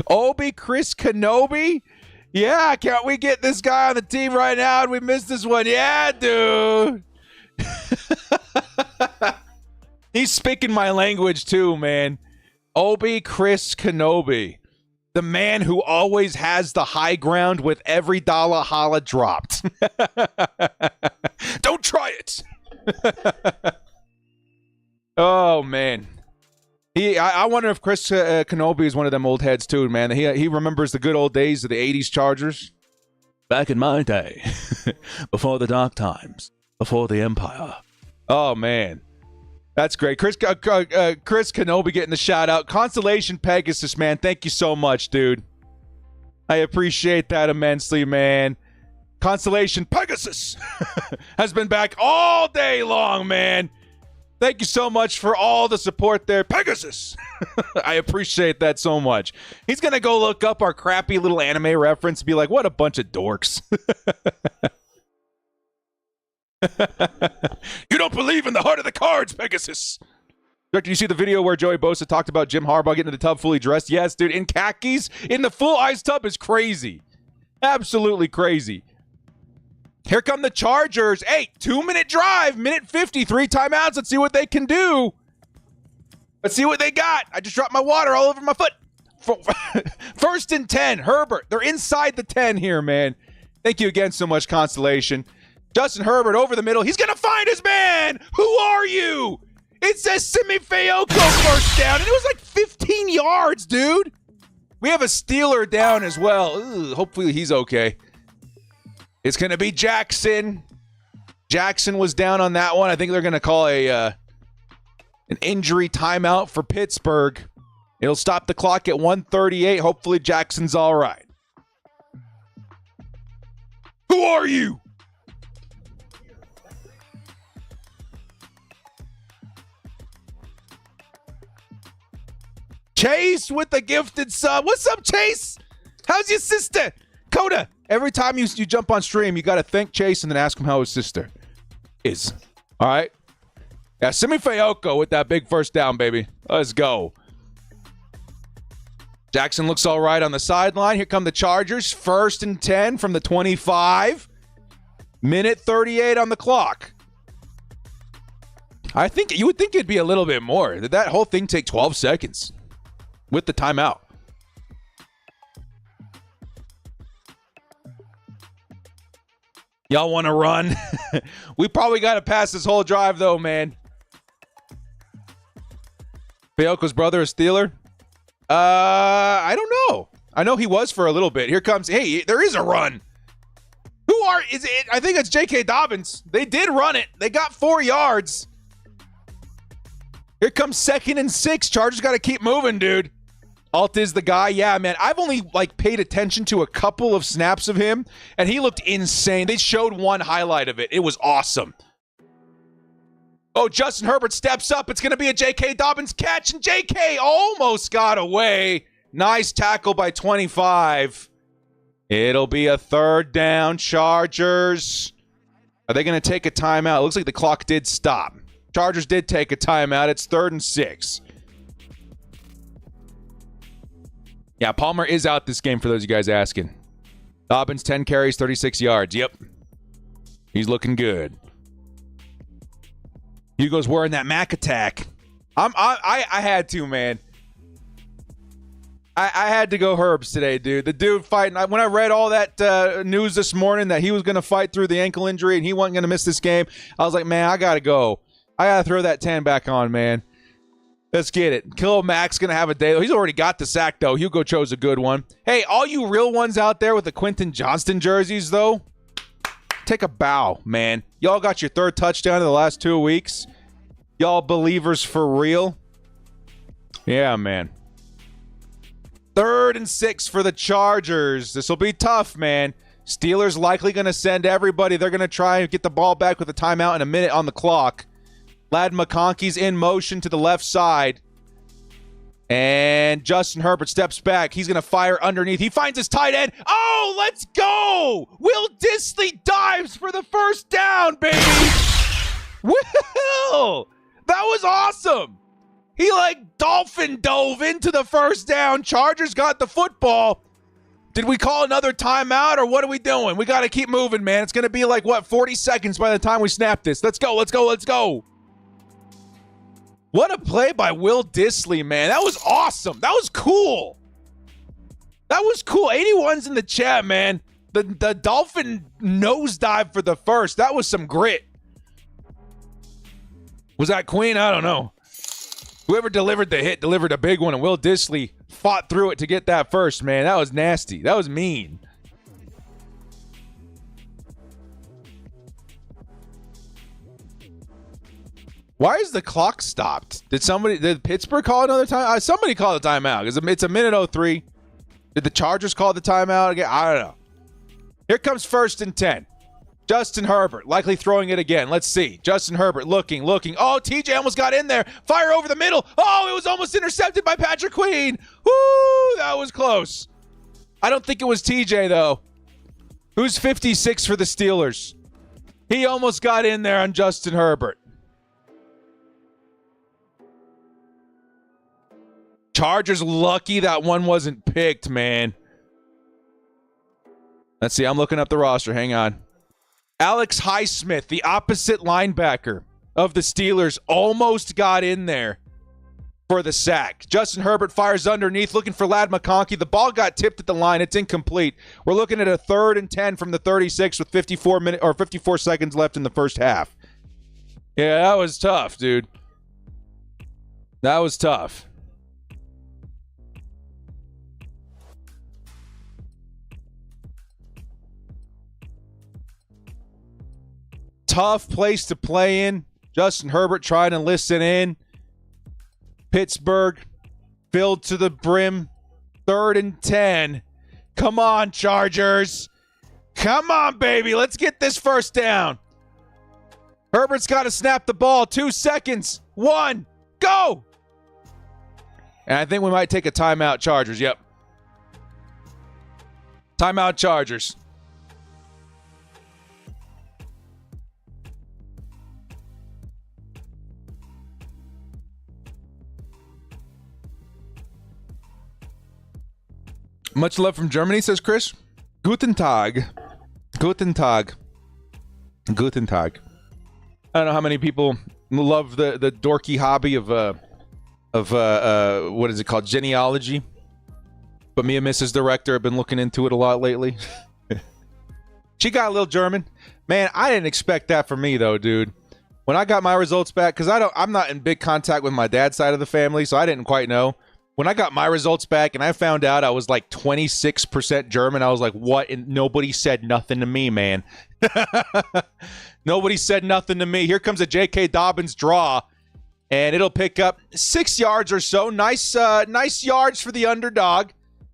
Obi Chris Kenobi? Yeah, can't we get this guy on the team right now and we missed this one? Yeah, dude. He's speaking my language too, man. Obi Chris Kenobi. The man who always has the high ground with every dollar holla dropped. Don't try it. Oh, man. I wonder if Chris Kenobi is one of them old heads too, man. He remembers the good old days of the 80s Chargers. Back in my day, before the dark times, before the Empire. Oh, man. That's great. Chris Kenobi getting the shout out. Constellation Pegasus, man. Thank you so much, dude. I appreciate that immensely, man. Constellation Pegasus has been back all day long, man. Thank you so much for all the support there, Pegasus. I appreciate that so much. He's going to go look up our crappy little anime reference and be like, what a bunch of dorks. You don't believe in the heart of the cards, Pegasus. Did you see the video where Joey Bosa talked about Jim Harbaugh getting in the tub fully dressed? Yes, dude, in khakis, in the full ice tub is crazy. Absolutely crazy. Here come the Chargers. Hey, 2-minute drive, minute 50, 3 timeouts. Let's see what they can do. Let's see what they got. I just dropped my water all over my foot. 1st and 10, Herbert. They're inside the 10 here, man. Thank you again so much, Constellation. Justin Herbert over the middle. He's going to find his man. Who are you? It says Simi Fayoko first down, and it was like 15 yards, dude. We have a Steeler down as well. Ugh, hopefully he's okay. It's going to be Jackson. Jackson was down on that one. I think they're going to call an injury timeout for Pittsburgh. It'll stop the clock at 1:38. Hopefully Jackson's all right. Who are you? Chase with the gifted sub. What's up, Chase? How's your sister? Coda, every time you jump on stream, you got to thank Chase and then ask him how his sister is. All right? Yeah, Simi Fayoko with that big first down, baby. Let's go. Jackson looks all right on the sideline. Here come the Chargers. 1st and 10 from the 25. Minute 38 on the clock. I think you would think it'd be a little bit more. Did that whole thing take 12 seconds with the timeout? Y'all want to run? We probably got to pass this whole drive, though, man. Fayoko's brother is Steeler? I don't know. I know he was for a little bit. Here comes, hey, there is a run. Is it? I think it's J.K. Dobbins. They did run it. They got 4 yards. Here comes 2nd and 6. Chargers got to keep moving, dude. Alt is the guy. Yeah, man. I've only paid attention to a couple of snaps of him, and he looked insane. They showed one highlight of it. It was awesome. Oh, Justin Herbert steps up. It's going to be a J.K. Dobbins catch, and J.K. almost got away. Nice tackle by 25. It'll be a 3rd down. Chargers. Are they going to take a timeout? It looks like the clock did stop. Chargers did take a timeout. It's 3rd and 6. Yeah, Palmer is out this game for those of you guys asking. Dobbins, 10 carries, 36 yards. Yep. He's looking good. Hugo's wearing that Mac attack. I had to, man. I had to go Herbs today, dude. The dude fighting. When I read all that news this morning that he was going to fight through the ankle injury and he wasn't going to miss this game, I was like, man, I got to go. I got to throw that 10 back on, man. Let's get it. Khalil Mack's going to have a day. He's already got the sack, though. Hugo chose a good one. Hey, all you real ones out there with the Quentin Johnston jerseys, though, take a bow, man. Y'all got your 3rd touchdown in the last 2 weeks. Y'all believers for real. Yeah, man. 3rd and 6 for the Chargers. This will be tough, man. Steelers likely going to send everybody. They're going to try and get the ball back with a timeout and a minute on the clock. Lad McConkey's in motion to the left side. And Justin Herbert steps back. He's going to fire underneath. He finds his tight end. Oh, let's go! Will Dissly dives for the first down, baby! Will! That was awesome! He dolphin dove into the first down. Chargers got the football. Did we call another timeout or what are we doing? We got to keep moving, man. It's going to be 40 seconds by the time we snap this. Let's go, let's go, let's go. What a play by Will Dissly, man. That was awesome. That was cool. That was cool. 81's in the chat, man. The Dolphin nosedive for the first. That was some grit. Was that Queen? I don't know. Whoever delivered the hit delivered a big one, and Will Dissly fought through it to get that first, man. That was nasty. That was mean. Why is the clock stopped? Did Pittsburgh call another time? Somebody called a timeout. It's a minute 03. Did the Chargers call the timeout again? I don't know. Here comes 1st and 10. Justin Herbert likely throwing it again. Let's see. Justin Herbert looking. Oh, TJ almost got in there. Fire over the middle. Oh, it was almost intercepted by Patrick Queen. Woo, that was close. I don't think it was TJ, though. Who's 56 for the Steelers? He almost got in there on Justin Herbert. Chargers lucky that one wasn't picked, man. Let's see. I'm looking up the roster. Hang on. Alex Highsmith, the opposite linebacker of the Steelers, almost got in there for the sack. Justin Herbert fires underneath, looking for Ladd McConkey. The ball got tipped at the line. It's incomplete. We're looking at a 3rd and 10 from the 36 with 54 seconds left in the first half. Yeah, that was tough, dude. That was tough. Tough place to play in. Justin Herbert trying to listen in. Pittsburgh filled to the brim. 3rd and 10. Come on, Chargers. Come on, baby. Let's get this first down. Herbert's got to snap the ball. 2 seconds. 1. Go. And I think we might take a timeout, Chargers. Yep. Timeout, Chargers. Much love from Germany, says Chris. Guten Tag. Guten Tag. Guten Tag. I don't know how many people love the dorky hobby of what is it called? Genealogy. But me and Mrs. Director have been looking into it a lot lately. She got a little German. Man, I didn't expect that from me though, dude. When I got my results back, because I'm not in big contact with my dad's side of the family, so I didn't quite know. When I got my results back and I found out I was 26% German, I was like, what? And nobody said nothing to me, man. Nobody said nothing to me. Here comes a J.K. Dobbins draw, and it'll pick up 6 yards or so. Nice yards for the underdog.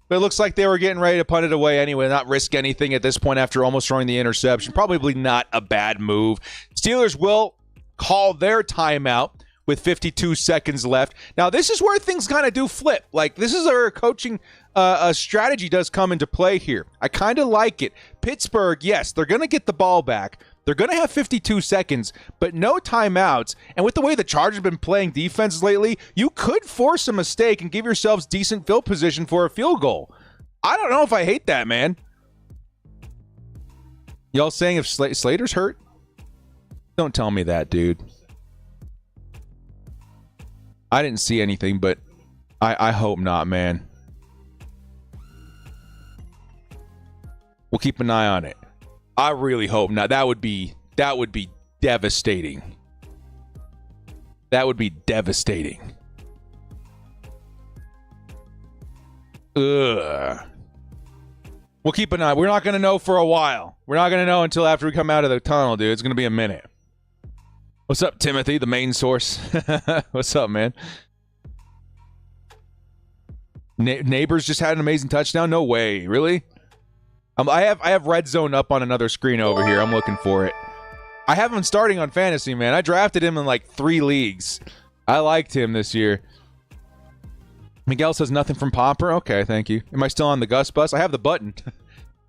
But it looks like they were getting ready to punt it away anyway, not risk anything at this point after almost throwing the interception. Probably not a bad move. Steelers will call their timeout with 52 seconds left. Now, this is where things kind of do flip. This is where coaching strategy does come into play here. I kind of like it. Pittsburgh, yes, they're going to get the ball back. They're going to have 52 seconds, but no timeouts. And with the way the Chargers have been playing defense lately, you could force a mistake and give yourselves decent field position for a field goal. I don't know if I hate that, man. Y'all saying if Slater's hurt? Don't tell me that, dude. I didn't see anything, but I hope not, man. We'll keep an eye on it. I really hope not. That would be devastating. That would be devastating. Ugh. We'll keep an eye. We're not going to know for a while. We're not going to know until after we come out of the tunnel, dude. It's going to be a minute. What's up, Timothy, the main source? What's up, man? Neighbors just had an amazing touchdown? No way. Really? I have Red Zone up on another screen over here. I'm looking for it. I have him starting on fantasy, man. I drafted him in 3 leagues. I liked him this year. Miguel says nothing from Pomper. Okay, thank you. Am I still on the Gus bus? I have the button.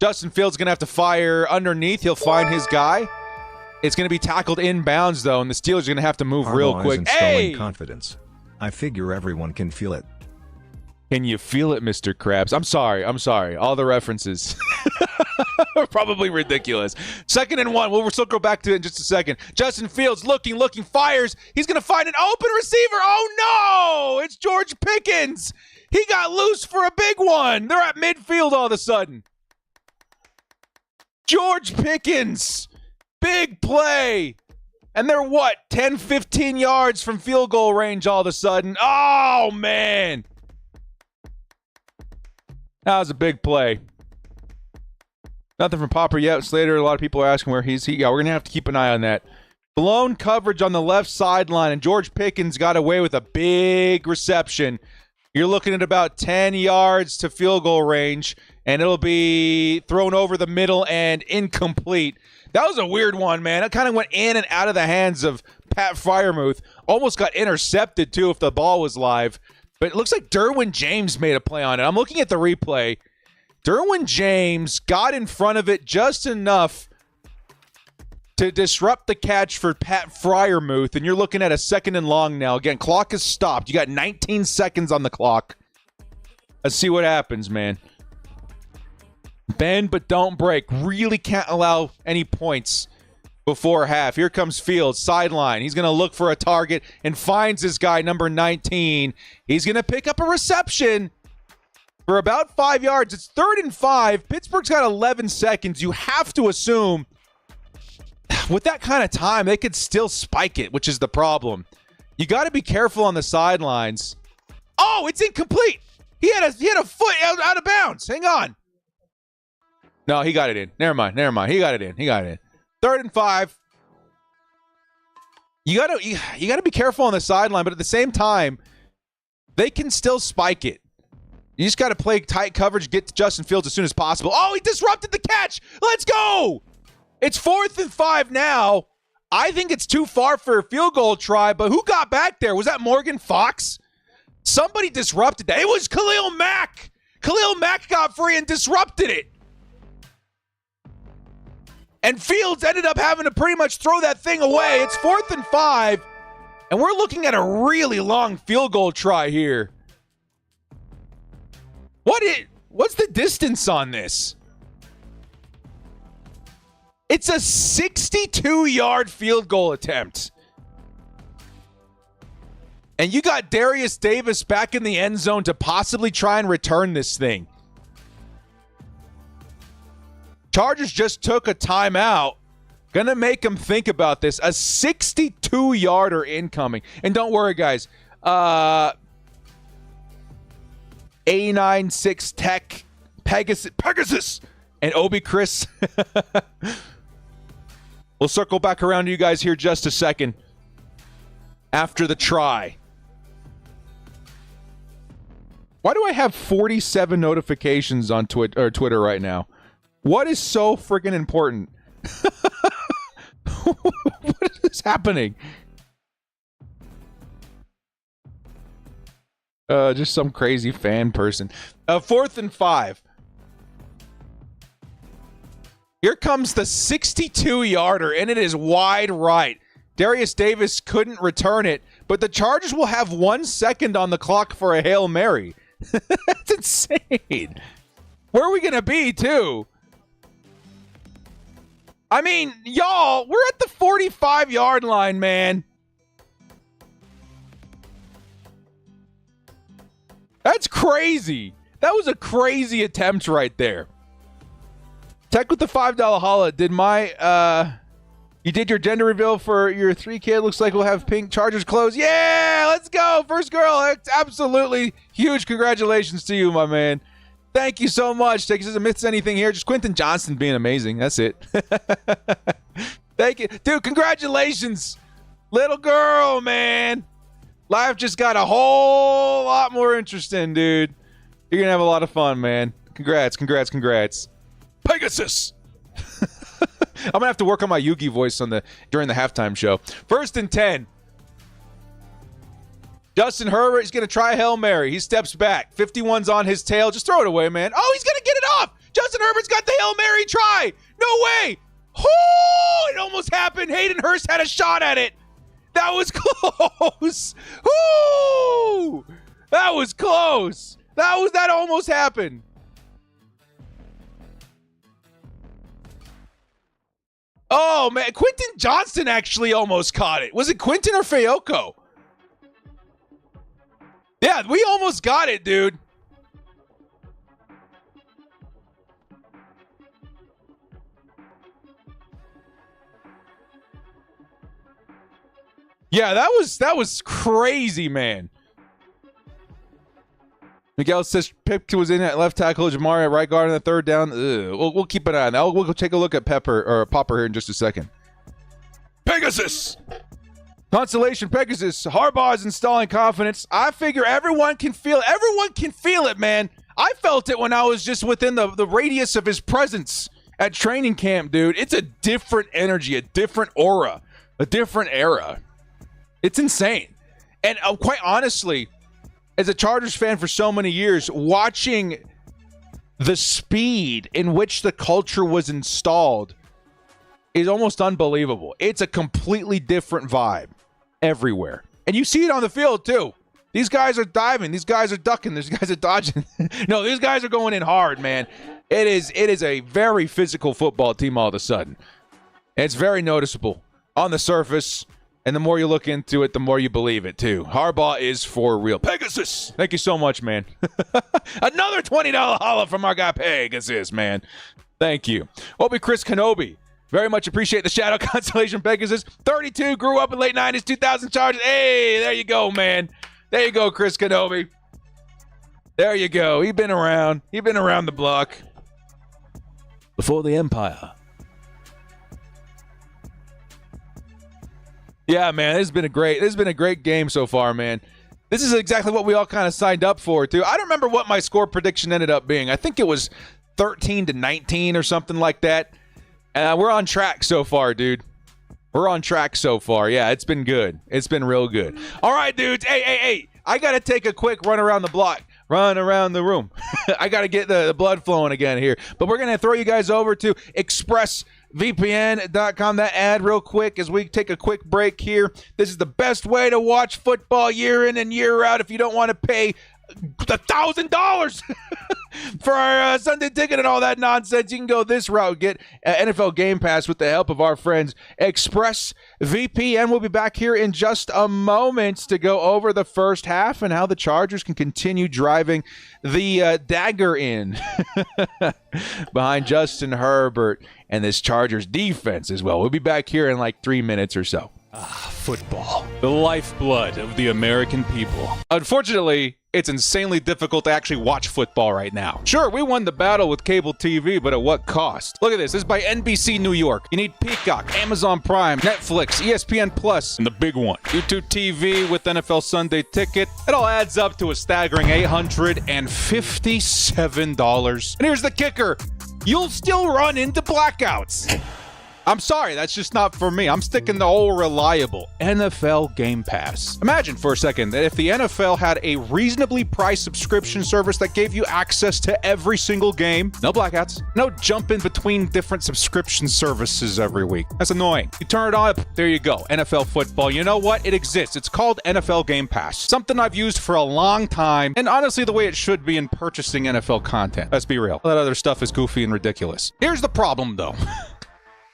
Justin Fields going to have to fire underneath. He'll find his guy. It's going to be tackled inbounds, though, and the Steelers are going to have to move real quick. Installing confidence. I figure everyone can feel it. Can you feel it, Mr. Krabs? I'm sorry. All the references are probably ridiculous. 2nd and 1. We'll still go back to it in just a second. Justin Fields looking, fires. He's going to find an open receiver. Oh, no! It's George Pickens. He got loose for a big one. They're at midfield all of a sudden. George Pickens. Big play. And they're 10, 15 yards from field goal range all of a sudden. Oh, man. That was a big play. Nothing from Popper yet. Slater, a lot of people are asking where he's. Yeah, we're going to have to keep an eye on that. Blown coverage on the left sideline, and George Pickens got away with a big reception. You're looking at about 10 yards to field goal range, and it'll be thrown over the middle and incomplete. That was a weird one, man. It kind of went in and out of the hands of Pat Freiermuth. Almost got intercepted, too, if the ball was live. But it looks like Derwin James made a play on it. I'm looking at the replay. Derwin James got in front of it just enough to disrupt the catch for Pat Freiermuth, and you're looking at a 2nd and long now. Again, clock is stopped. You got 19 seconds on the clock. Let's see what happens, man. Bend but don't break. Really can't allow any points before half. Here comes Fields, sideline. He's going to look for a target and finds his guy, number 19. He's going to pick up a reception for about 5 yards. It's 3rd and 5. Pittsburgh's got 11 seconds. You have to assume with that kind of time, they could still spike it, which is the problem. You got to be careful on the sidelines. Oh, it's incomplete. He had a foot out of bounds. Hang on. No, he got it in. Never mind. He got it in. 3rd and 5. You gotta be careful on the sideline, but at the same time, they can still spike it. You just got to play tight coverage, get to Justin Fields as soon as possible. Oh, he disrupted the catch. Let's go. It's 4th and 5 now. I think it's too far for a field goal try, but who got back there? Was that Morgan Fox? Somebody disrupted that. It was Khalil Mack. Khalil Mack got free and disrupted it. And Fields ended up having to pretty much throw that thing away. It's 4th and 5, and we're looking at a really long field goal try here. What's the distance on this? It's a 62-yard field goal attempt. And you got Darius Davis back in the end zone to possibly try and return this thing. Chargers just took a timeout. Gonna make them think about this. A 62-yarder incoming. And don't worry, guys. 896 Tech, Pegasus, and Obi Chris. We'll circle back around to you guys here just a second after the try. Why do I have 47 notifications on Twitter right now? What is so friggin' important? What is happening? Just some crazy fan person. 4th and 5. Here comes the 62-yarder, and it is wide right. Darius Davis couldn't return it, but the Chargers will have 1 second on the clock for a Hail Mary. That's insane. Where are we going to be, too? I mean, y'all, we're at the 45-yard line, man. That's crazy. That was a crazy attempt right there. Tech with the $5 holla. You did your gender reveal for your 3 kid. Looks like we'll have pink Chargers clothes. Yeah, let's go. First girl. It's absolutely huge. Congratulations to you, my man. Thank you so much. Tech doesn't miss anything here. Just Quentin Johnston being amazing. That's it. Thank you. Dude, congratulations. Little girl, man. Life just got a whole lot more interesting, dude. You're going to have a lot of fun, man. Congrats. Pegasus. I'm going to have to work on my Yugi voice during the halftime show. 1st and 10. Justin Herbert is going to try a Hail Mary. He steps back. 51's on his tail. Just throw it away, man. Oh, he's going to get it off. Justin Herbert's got the Hail Mary try. No way. Oh, it almost happened. Hayden Hurst had a shot at it. That was close. Ooh, that was close. That almost happened. Oh, man. Quentin Johnston actually almost caught it. Was it Quentin or Fayoko? Yeah, we almost got it, dude. Yeah, that was crazy, man. Miguel says Pip was in at left tackle, Jamari at right guard in the third down. We'll keep an eye on that. We'll go take a look at Popper here in just a second. Pegasus! Constellation Pegasus. Harbaugh is installing confidence. I figure everyone can feel it, man. I felt it when I was just within the radius of his presence at training camp, dude. It's a different energy, a different aura, a different era. It's insane. And quite honestly, as a Chargers fan for so many years, watching the speed in which the culture was installed is almost unbelievable. It's a completely different vibe everywhere. And you see it on the field, too. These guys are diving. These guys are ducking. These guys are dodging. No, these guys are going in hard, man. It is a very physical football team all of a sudden. And it's very noticeable on the surface. And the more you look into it, the more you believe it, too. Harbaugh is for real. Pegasus! Thank you so much, man. Another $20 holla from our guy Pegasus, man. Thank you. Obi Chris Kenobi. Very much appreciate the Shadow Constellation Pegasus. 32, grew up in late 90s, 2000 Chargers. Hey, there you go, man. There you go, Chris Kenobi. There you go. He's been around. He's been around the block. Before the Empire. Yeah, man, this has been a great game so far, man. This is exactly what we all kind of signed up for, too. I don't remember what my score prediction ended up being. I think it was 13-19 or something like that. We're on track so far, dude. We're on track so far. Yeah, it's been good. It's been real good. All right, dudes. Hey. I got to take a quick run around the block. Run around the room. I got to get the blood flowing again here. But we're going to throw you guys over to ExpressVPN.com. That ad real quick as we take a quick break here. This is the best way to watch football year in and year out if you don't want to pay $1,000 for our Sunday ticket and all that nonsense. You can go this route. Get NFL Game Pass with the help of our friends ExpressVPN. We'll be back here in just a moment to go over the first half and how the Chargers can continue driving the dagger in behind Justin Herbert and this Chargers defense as well. We'll be back here in like 3 minutes or so. Football, the lifeblood of the American people. Unfortunately, it's insanely difficult to actually watch football right now. Sure, we won the battle with cable TV, but at what cost? Look at this. This is by NBC New York. You need Peacock, Amazon Prime, Netflix, ESPN Plus, and the big one, YouTube TV with NFL Sunday Ticket. It all adds up to a staggering $857. And here's the kicker. You'll still run into blackouts. I'm sorry, that's just not for me. I'm sticking to old reliable NFL Game Pass. Imagine for a second that if the NFL had a reasonably priced subscription service that gave you access to every single game, no blackouts, no jump in between different subscription services every week. That's annoying. You turn it on, there you go. NFL football. You know what? It exists. It's called NFL Game Pass. Something I've used for a long time, and honestly the way it should be in purchasing NFL content. Let's be real. All that other stuff is goofy and ridiculous. Here's the problem, though.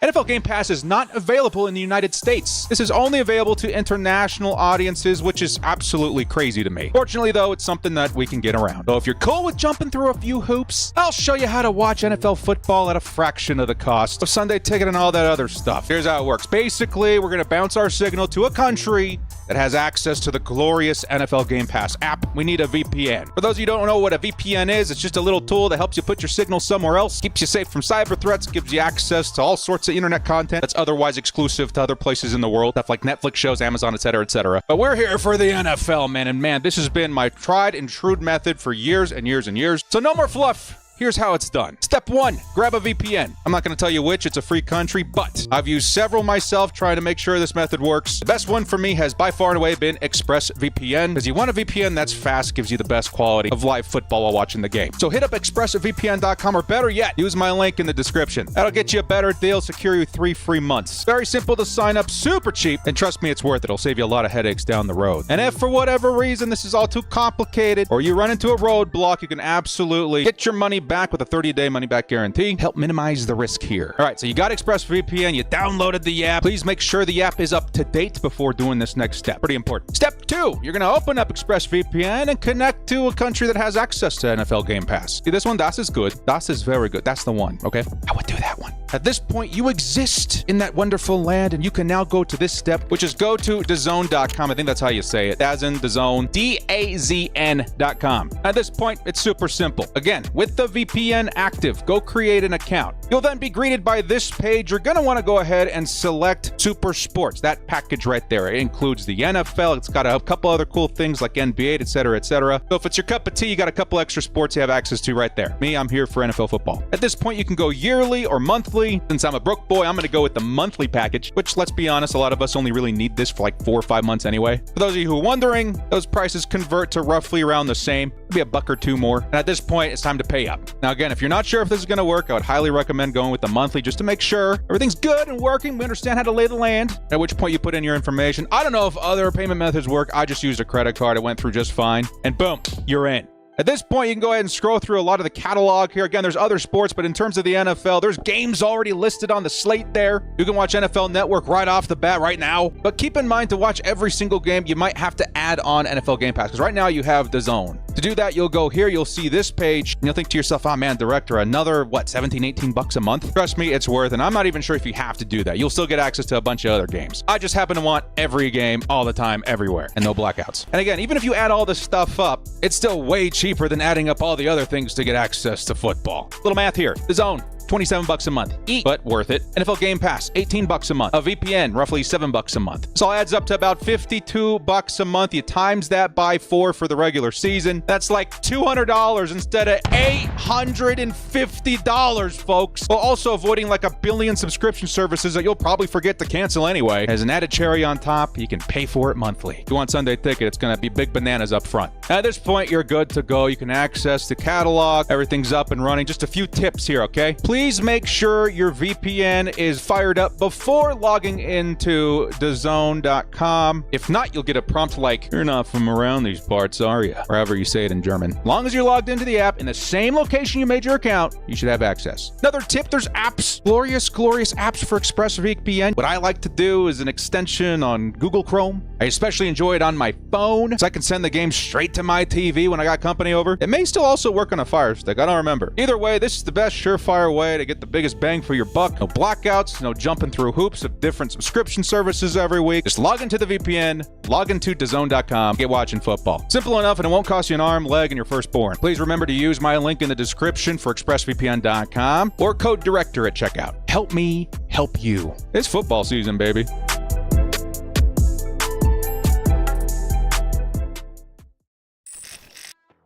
NFL Game Pass is not available in the United States. This is only available to international audiences, which is absolutely crazy to me. Fortunately, though, it's something that we can get around. So if you're cool with jumping through a few hoops, I'll show you how to watch NFL football at a fraction of the cost of Sunday Ticket and all that other stuff. Here's how it works. Basically, we're going to bounce our signal to a country that has access to the glorious NFL Game Pass app. We need a VPN. For those of you who don't know what a VPN is, it's just a little tool that helps you put your signal somewhere else, keeps you safe from cyber threats, gives you access to all sorts of internet content that's otherwise exclusive to other places in the world, stuff like Netflix shows, Amazon, etc., etc. But we're here for the NFL, man, and man, this has been my tried and true method for years and years and years. So no more fluff. here's how it's done. Step 1, grab a VPN. I'm not going to tell you which, it's a free country, but I've used several myself trying to make sure this method works. The best one for me has by far and away been ExpressVPN, because you want a VPN that's fast, gives you the best quality of live football while watching the game. So hit up expressvpn.com, or better yet, use my link in the description. That'll get you a better deal, secure you 3 free months. Very simple to sign up, super cheap, and trust me, it's worth it. It'll save you a lot of headaches down the road. And if for whatever reason this is all too complicated, or you run into a roadblock, you can absolutely get your money back with a 30-day money-back guarantee. Help minimize the risk here. All right, so you got ExpressVPN, you downloaded the app. Please make sure the app is up to date before doing this next step. Pretty important. Step 2, you're going to open up ExpressVPN and connect to a country that has access to NFL Game Pass. See this one? Das is good. Das is very good. That's the one, okay? I would do that one. At this point, you exist in that wonderful land, and you can now go to this step, which is go to DAZN.com. I think that's how you say it. DAZN, DAZN, DAZN.com. At this point, it's super simple. Again, with the VPN active, go create an account. You'll then be greeted by this page. You're going to want to go ahead and select Super Sports, that package right there. It includes the NFL. It's got a couple other cool things like NBA, etc., etc. So if it's your cup of tea, you got a couple extra sports you have access to right there. Me, I'm here for NFL football. At this point, you can go yearly or monthly. Since I'm a broke boy, I'm going to go with the monthly package, which, let's be honest, a lot of us only really need this for like 4 or 5 months anyway. For those of you who are wondering, those prices convert to roughly around the same. Maybe $1 or $2 more. And at this point, it's time to pay up. Now, again, if you're not sure if this is going to work, I would highly recommend going with the monthly just to make sure everything's good and working. We understand how to lay the land, at which point you put in your information. I don't know if other payment methods work. I just used a credit card. It went through just fine. And boom, you're in. At this point, you can go ahead and scroll through a lot of the catalog here. Again, there's other sports, but in terms of the NFL, there's games already listed on the slate there. You can watch NFL Network right off the bat right now. But keep in mind, to watch every single game, you might have to add on NFL Game Pass, because right now you have DAZN. To do that, you'll go here, you'll see this page, and you'll think to yourself, oh man, Director, another, what, 17, 18 bucks a month? Trust me, it's worth it. And I'm not even sure if you have to do that. You'll still get access to a bunch of other games. I just happen to want every game all the time, everywhere, and no blackouts. And again, even if you add all this stuff up, it's still way cheaper than adding up all the other things to get access to football. Little math here. DAZN, 27 bucks a month. But worth it. NFL Game Pass, 18 bucks a month. A VPN, roughly 7 bucks a month. This all adds up to about 52 bucks a month. You times that by 4 for the regular season. That's like $200 instead of $850, folks. While also avoiding like a billion subscription services that you'll probably forget to cancel anyway. As an added cherry on top, you can pay for it monthly. If you want Sunday Ticket, it's going to be big bananas up front. At this point, you're good to go. You can access the catalog. Everything's up and running. Just a few tips here, okay? Please make sure your VPN is fired up before logging into DAZN.com. If not, you'll get a prompt like, "You're not from around these parts, are you?" Or however you say it in German. As long as you're logged into the app in the same location you made your account, you should have access. Another tip, there's apps. Glorious apps for ExpressVPN. What I like to do is an extension on Google Chrome. I especially enjoy it on my phone, so I can send the game straight to my TV when I got company over. It may still also work on a Fire Stick. I don't remember. Either way, this is the best surefire way to get the biggest bang for your buck. No blackouts, no jumping through hoops of different subscription services every week. Just log into the VPN, log into DAZN.com, get watching football. Simple enough, and it won't cost you an arm, leg, and your firstborn. Please remember to use my link in the description for ExpressVPN.com or code DIRECTOR at checkout. Help me help you. It's football season, baby.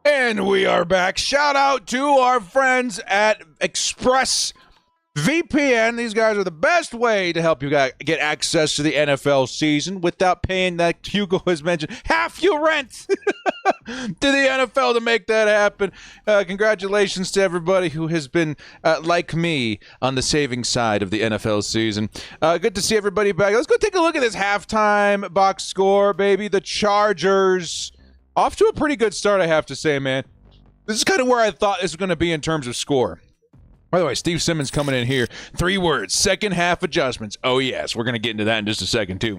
And we are back. Shout out to our friends at ExpressVPN. These guys are the best way to help you get access to the NFL season without paying, that Hugo has mentioned, half your rent to the NFL to make that happen. Congratulations to everybody who has been, like me, on the saving side of the NFL season. Good to see everybody back. Let's go take a look at this halftime box score, baby. The Chargers off to a pretty good start, I have to say, man. This is kind of where I thought this was going to be in terms of score. By the way, Steve Simmons coming in here. 3 words, second half adjustments. Oh, yes, we're going to get into that in just a second, too.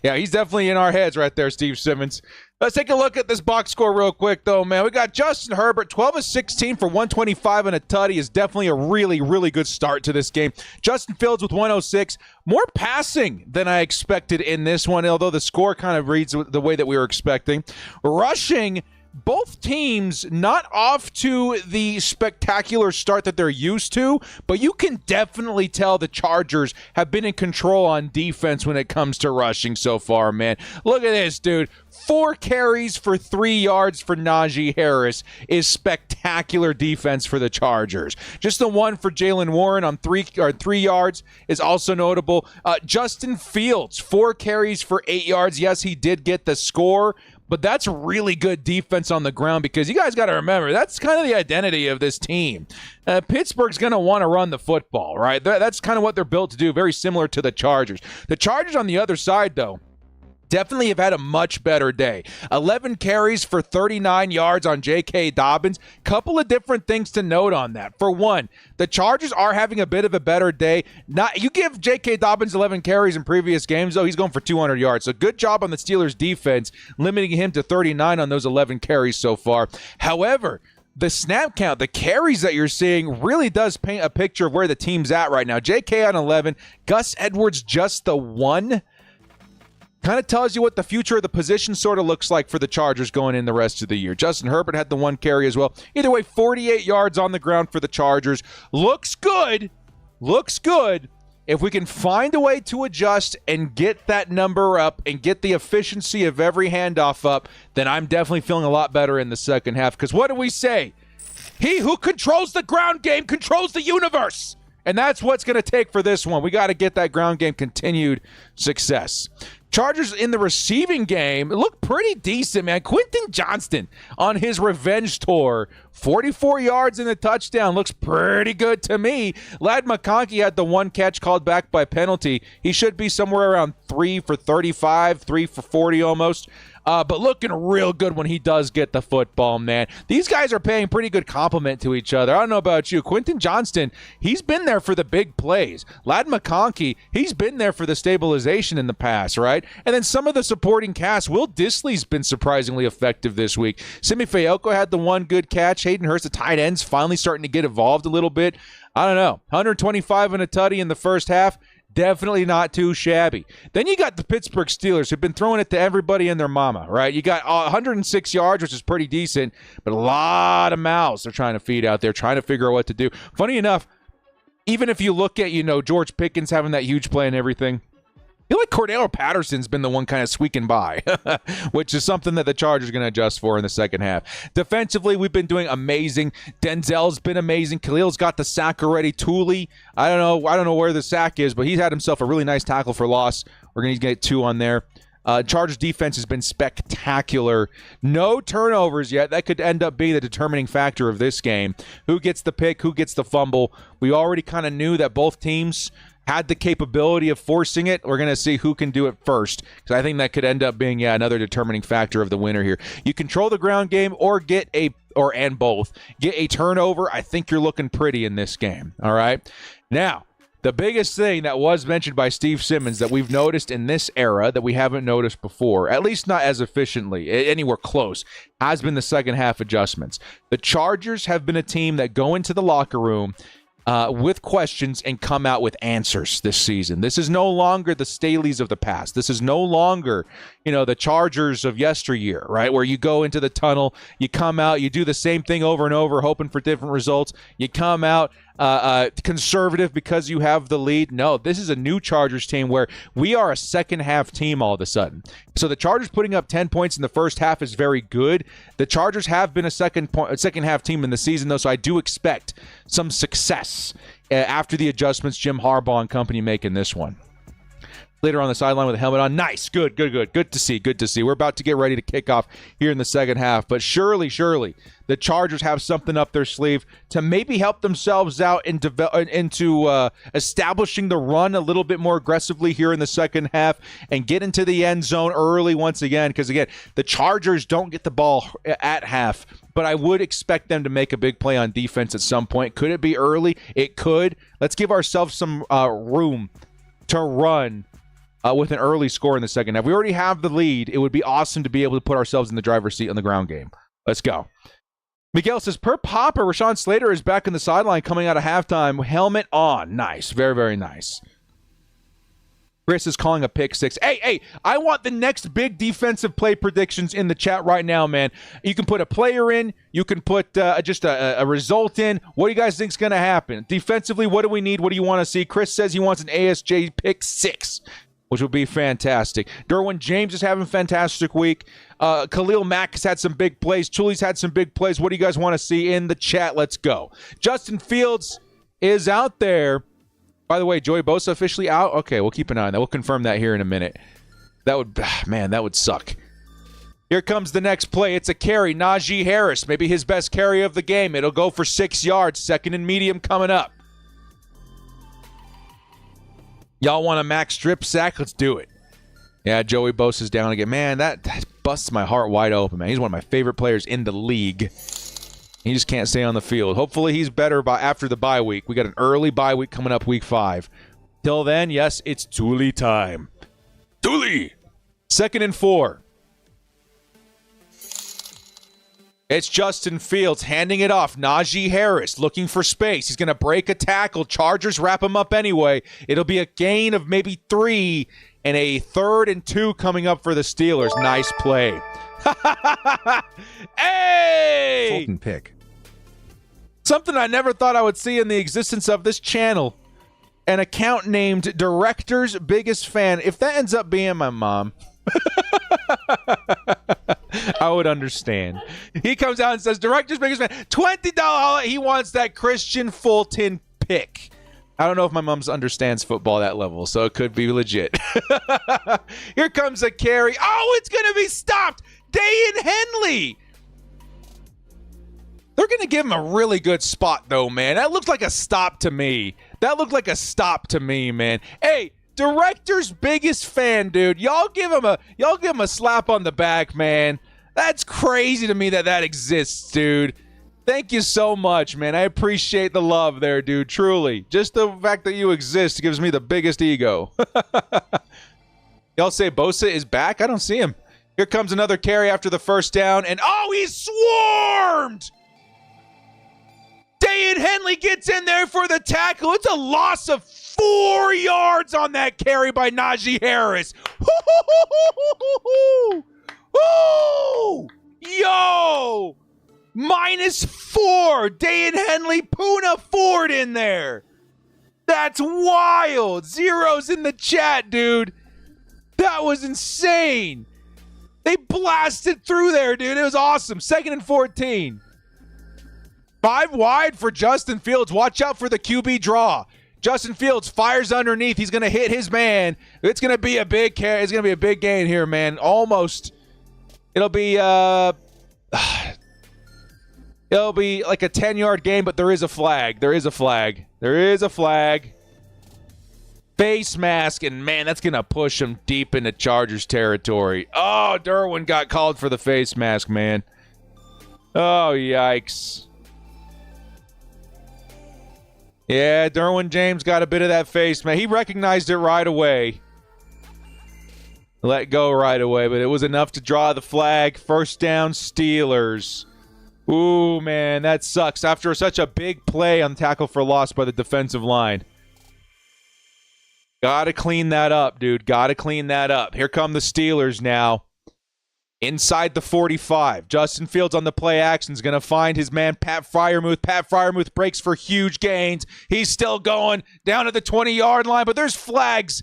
Yeah, he's definitely in our heads right there, Steve Simmons. Let's take a look at this box score real quick, though, man. We got Justin Herbert, 12 of 16 for 125 and a tutty. Is definitely a really, really good start to this game. Justin Fields with 106. More passing than I expected in this one, although the score kind of reads the way that we were expecting. Rushing, both teams not off to the spectacular start that they're used to, but you can definitely tell the Chargers have been in control on defense when it comes to rushing so far, man. Look at this, dude. 4 carries for 3 yards for Najee Harris is spectacular defense for the Chargers. Just the one for Jalen Warren on 3 yards is also notable. Justin Fields, 4 carries for 8 yards. Yes, he did get the score, but that's really good defense on the ground because you guys got to remember, that's kind of the identity of this team. Pittsburgh's going to want to run the football, right? That's kind of what they're built to do, very similar to the Chargers. The Chargers on the other side, though, definitely have had a much better day. 11 carries for 39 yards on J.K. Dobbins. Couple of different things to note on that. For one, the Chargers are having a bit of a better day. You give J.K. Dobbins 11 carries in previous games, though, he's going for 200 yards. So good job on the Steelers' defense, limiting him to 39 on those 11 carries so far. However, the snap count, the carries that you're seeing really does paint a picture of where the team's at right now. J.K. on 11, Gus Edwards just the 1. Kind of tells you what the future of the position sort of looks like for the Chargers going in the rest of the year. Justin Herbert had the 1 carry as well. Either way, 48 yards on the ground for the Chargers. Looks good. Looks good. If we can find a way to adjust and get that number up and get the efficiency of every handoff up, then I'm definitely feeling a lot better in the second half. Because what do we say? He who controls the ground game controls the universe. And that's what's going to take for this one. We got to get that ground game continued success. Chargers in the receiving game look pretty decent, man. Quentin Johnston on his revenge tour, 44 yards and a touchdown. Looks pretty good to me. Ladd McConkey had the 1 catch called back by penalty. He should be somewhere around 3 for 35, 3 for 40 almost. But looking real good when he does get the football, man. These guys are paying pretty good compliment to each other. I don't know about you. Quentin Johnston, he's been there for the big plays. Ladd McConkey, he's been there for the stabilization in the past, right? And then some of the supporting cast. Will Dissly's been surprisingly effective this week. Simi Fayoko had the 1 good catch. Hayden Hurst, the tight end's finally starting to get involved a little bit. I don't know. 125 and a tutty in the first half. Definitely not too shabby. Then you got the Pittsburgh Steelers who've been throwing it to everybody and their mama, right? You got 106 yards, which is pretty decent, but a lot of mouths they're trying to feed out there, trying to figure out what to do. Funny enough, even if you look at, George Pickens having that huge play and everything, I feel like Cordero Patterson's been the one kind of squeaking by, which is something that the Chargers are going to adjust for in the second half. Defensively, we've been doing amazing. Denzel's been amazing. Khalil's got the sack already. Thule, I don't know where the sack is, but he's had himself a really nice tackle for loss. We're going to get 2 on there. Chargers defense has been spectacular. No turnovers yet. That could end up being the determining factor of this game. Who gets the pick? Who gets the fumble? We already kind of knew that both teams had the capability of forcing it. We're going to see who can do it first, because I think that could end up being another determining factor of the winner here. You control the ground game or get a turnover. I think you're looking pretty in this game. All right. Now, the biggest thing that was mentioned by Steve Simmons that we've noticed in this era that we haven't noticed before, at least not as efficiently, anywhere close, has been the second half adjustments. The Chargers have been a team that go into the locker room with questions and come out with answers this season. This is no longer the Staleys of the past. This is no longer, the Chargers of yesteryear, right? Where you go into the tunnel, you come out, you do the same thing over and over, hoping for different results. You come out conservative because you have the lead. No, this is a new Chargers team where we are a second half team all of a sudden. So the Chargers putting up 10 points in the first half is very good. The Chargers have been a second half team in the season, though, so I do expect some success after the adjustments Jim Harbaugh and company make in this one. Later on the sideline with a helmet on. Nice. Good to see. We're about to get ready to kick off here in the second half. But surely, the Chargers have something up their sleeve to maybe help themselves out into establishing the run a little bit more aggressively here in the second half and get into the end zone early once again. Because, again, the Chargers don't get the ball at half, but I would expect them to make a big play on defense at some point. Could it be early? It could. Let's give ourselves some room to run with an early score in the second half. We already have the lead. It would be awesome to be able to put ourselves in the driver's seat on the ground game. Let's go. Miguel says, per Popper, Rashawn Slater is back in the sideline coming out of halftime. Helmet on. Nice. Very, very nice. Chris is calling a pick six. Hey, I want the next big defensive play predictions in the chat right now, man. You can put a player in. You can put just a result in. What do you guys think is going to happen? Defensively, what do we need? What do you want to see? Chris says he wants an ASJ pick six, which would be fantastic. Derwin James is having a fantastic week. Khalil Mack has had some big plays. Chuli's had some big plays. What do you guys want to see in the chat? Let's go. Justin Fields is out there. By the way, Joey Bosa officially out? Okay, we'll keep an eye on that. We'll confirm that here in a minute. That would suck. Here comes the next play. It's a carry. Najee Harris, maybe his best carry of the game. It'll go for 6 yards. Second and medium coming up. Y'all want a max strip sack? Let's do it. Yeah, Joey Bosa's down again. Man, that busts my heart wide open, man. He's one of my favorite players in the league. He just can't stay on the field. Hopefully he's better after the bye week. We got an early bye week coming up week 5. Till then, yes, it's Dooley time. Dooley! 2nd and 4. It's Justin Fields handing it off. Najee Harris looking for space. He's going to break a tackle. Chargers wrap him up anyway. It'll be a gain of maybe 3 and a 3rd and 2 coming up for the Steelers. Nice play. Hey! Fulton pick. Something I never thought I would see in the existence of this channel. An account named Director's Biggest Fan. If that ends up being my mom, I would understand. He comes out and says, Director's Biggest Fan, $20. He wants that Christian Fulton pick. I don't know if my mom understands football at that level, so it could be legit. Here comes a carry. Oh, it's going to be stopped. Dayan Henley. They're going to give him a really good spot, though, man. That looked like a stop to me. Man. Hey, Director's Biggest Fan, dude. Y'all give him a slap on the back, man. That's crazy to me that exists, dude. Thank you so much, man. I appreciate the love there, dude. Truly. Just the fact that you exist gives me the biggest ego. Y'all say Bosa is back? I don't see him. Here comes another carry after the first down, and he's swarmed! Dayan Henley gets in there for the tackle. It's a loss of 4 yards on that carry by Najee Harris. Yo! -4. Dayan Henley, Puna Ford in there. That's wild. Zeros in the chat, dude. That was insane. They blasted through there, dude. It was awesome. 2nd and 14. 5 wide for Justin Fields. Watch out for the QB draw. Justin Fields fires underneath. He's going to hit his man. It's going to be a big carry. It's going to be a big gain here, man. Almost. It'll be like a 10-yard gain, but there is a flag. Face mask, and man, that's going to push him deep into Chargers territory. Oh, Derwin got called for the face mask, man. Oh, yikes. Yeah, Derwin James got a bit of that face, man. He recognized it right away. Let go right away, but it was enough to draw the flag. First down, Steelers. Ooh, man, that sucks. After such a big play on tackle for loss by the defensive line. Gotta clean that up, dude. Gotta clean that up. Here come the Steelers now. Inside the 45. Justin Fields on the play action is going to find his man, Pat Freiermuth. Pat Freiermuth breaks for huge gains. He's still going down at the 20-yard line, but there's flags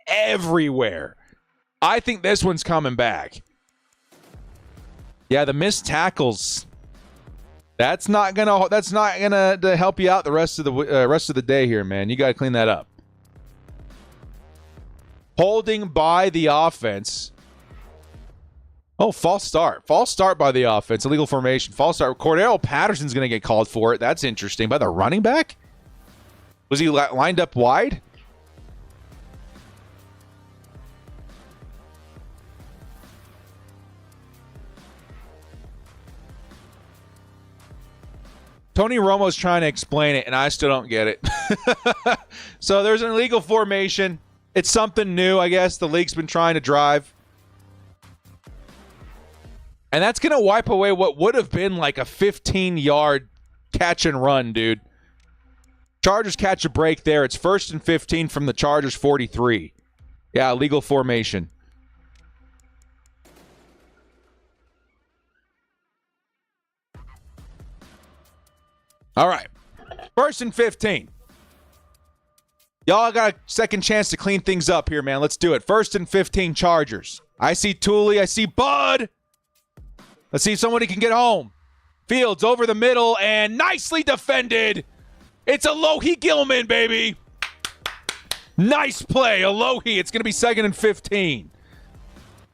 everywhere. I think this one's coming back. Yeah, the missed tackles. That's not gonna to help you out the rest of the day here, man. You got to clean that up. Holding by the offense. Oh, false start. False start by the offense. Illegal formation. False start. Cordero Patterson's going to get called for it. That's interesting. By the running back? Was he lined up wide? Tony Romo's trying to explain it, and I still don't get it. So there's an illegal formation. It's something new, I guess, the league's been trying to drive. And that's going to wipe away what would have been like a 15-yard catch and run, dude. Chargers catch a break there. It's 1st and 15 from the Chargers 43. Yeah, legal formation. All right. 1st and 15. Y'all got a second chance to clean things up here, man. Let's do it. 1st and 15 Chargers. I see Tooley. I see Bud. Let's see if somebody can get home. Fields over the middle and nicely defended. It's Alohi Gilman, baby. Nice play, Alohi. It's going to be 2nd and 15.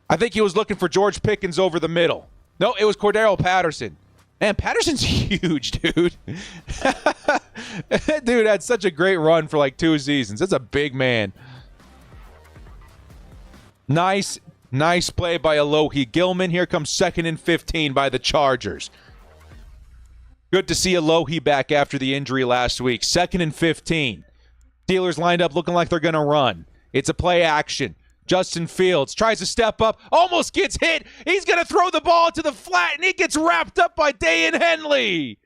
I think he was looking for George Pickens over the middle. No, it was Cordero Patterson. Man, Patterson's huge, dude. Dude had such a great run for like 2 seasons. That's a big man. Nice play by Alohi Gilman. Here comes 2nd and 15 by the Chargers. Good to see Alohi back after the injury last week. 2nd and 15. Steelers lined up looking like they're going to run. It's a play action. Justin Fields tries to step up, almost gets hit. He's going to throw the ball to the flat, and he gets wrapped up by Dayan Henley.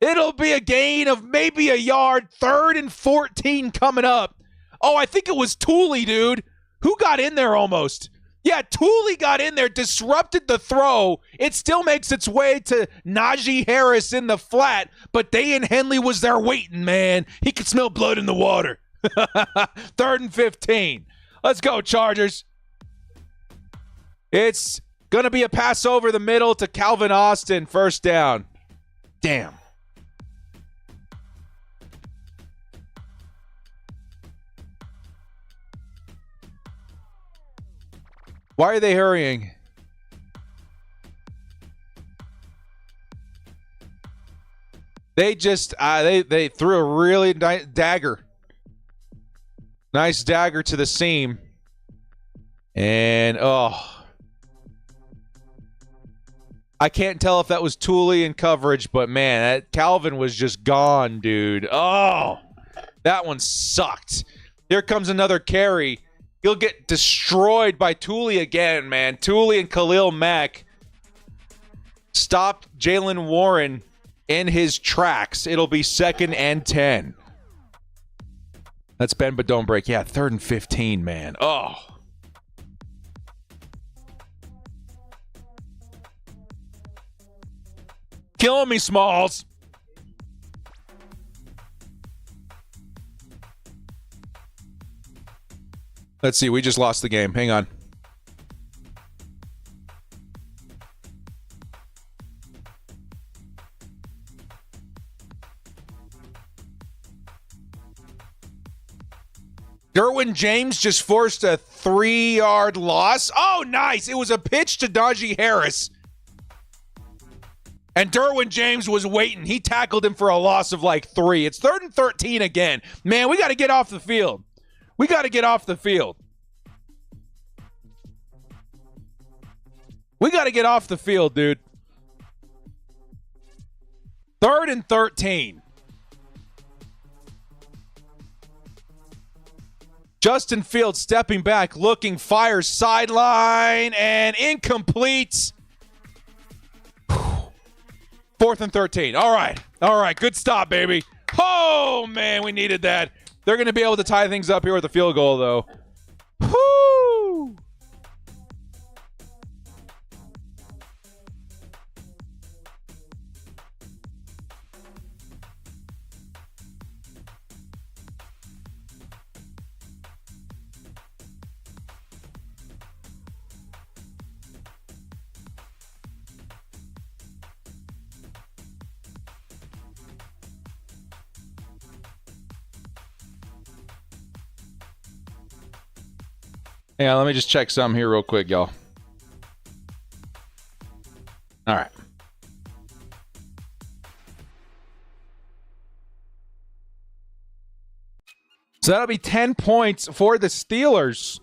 It'll be a gain of maybe a yard. 3rd and 14 coming up. Oh, I think it was Tooley, dude. Who got in there almost? Yeah, Tooley got in there, disrupted the throw. It still makes its way to Najee Harris in the flat, but Dayan Henley was there waiting, man. He could smell blood in the water. 3rd and 15. Let's go, Chargers. It's going to be a pass over the middle to Calvin Austin. 1st down. Damn. Why are they hurrying? They just they threw a really nice dagger. Nice dagger to the seam. And I can't tell if that was Tooley in coverage, but man, that Calvin was just gone, dude. Oh, that one sucked. Here comes another carry. He'll get destroyed by Tooley again, man. Tooley and Khalil Mack stopped Jalen Warren in his tracks. It'll be 2nd and 10. Let's bend but don't break. Yeah, 3rd and 15, man. Oh. Killing me, Smalls. Let's see. We just lost the game. Hang on. Derwin James just forced a 3-yard loss. Oh, nice. It was a pitch to Najee Harris. And Derwin James was waiting. He tackled him for a loss of like 3. It's 3rd and 13 again. Man, we got to get off the field. We got to get off the field. We got to get off the field, dude. 3rd and 13. Justin Fields stepping back, looking, fires sideline, and incomplete. 4th and 13. All right. Good stop, baby. Oh, man, we needed that. They're going to be able to tie things up here with a field goal, though. Woo! Hang on, let me just check some here real quick, y'all. All right. So that'll be 10 points for the Steelers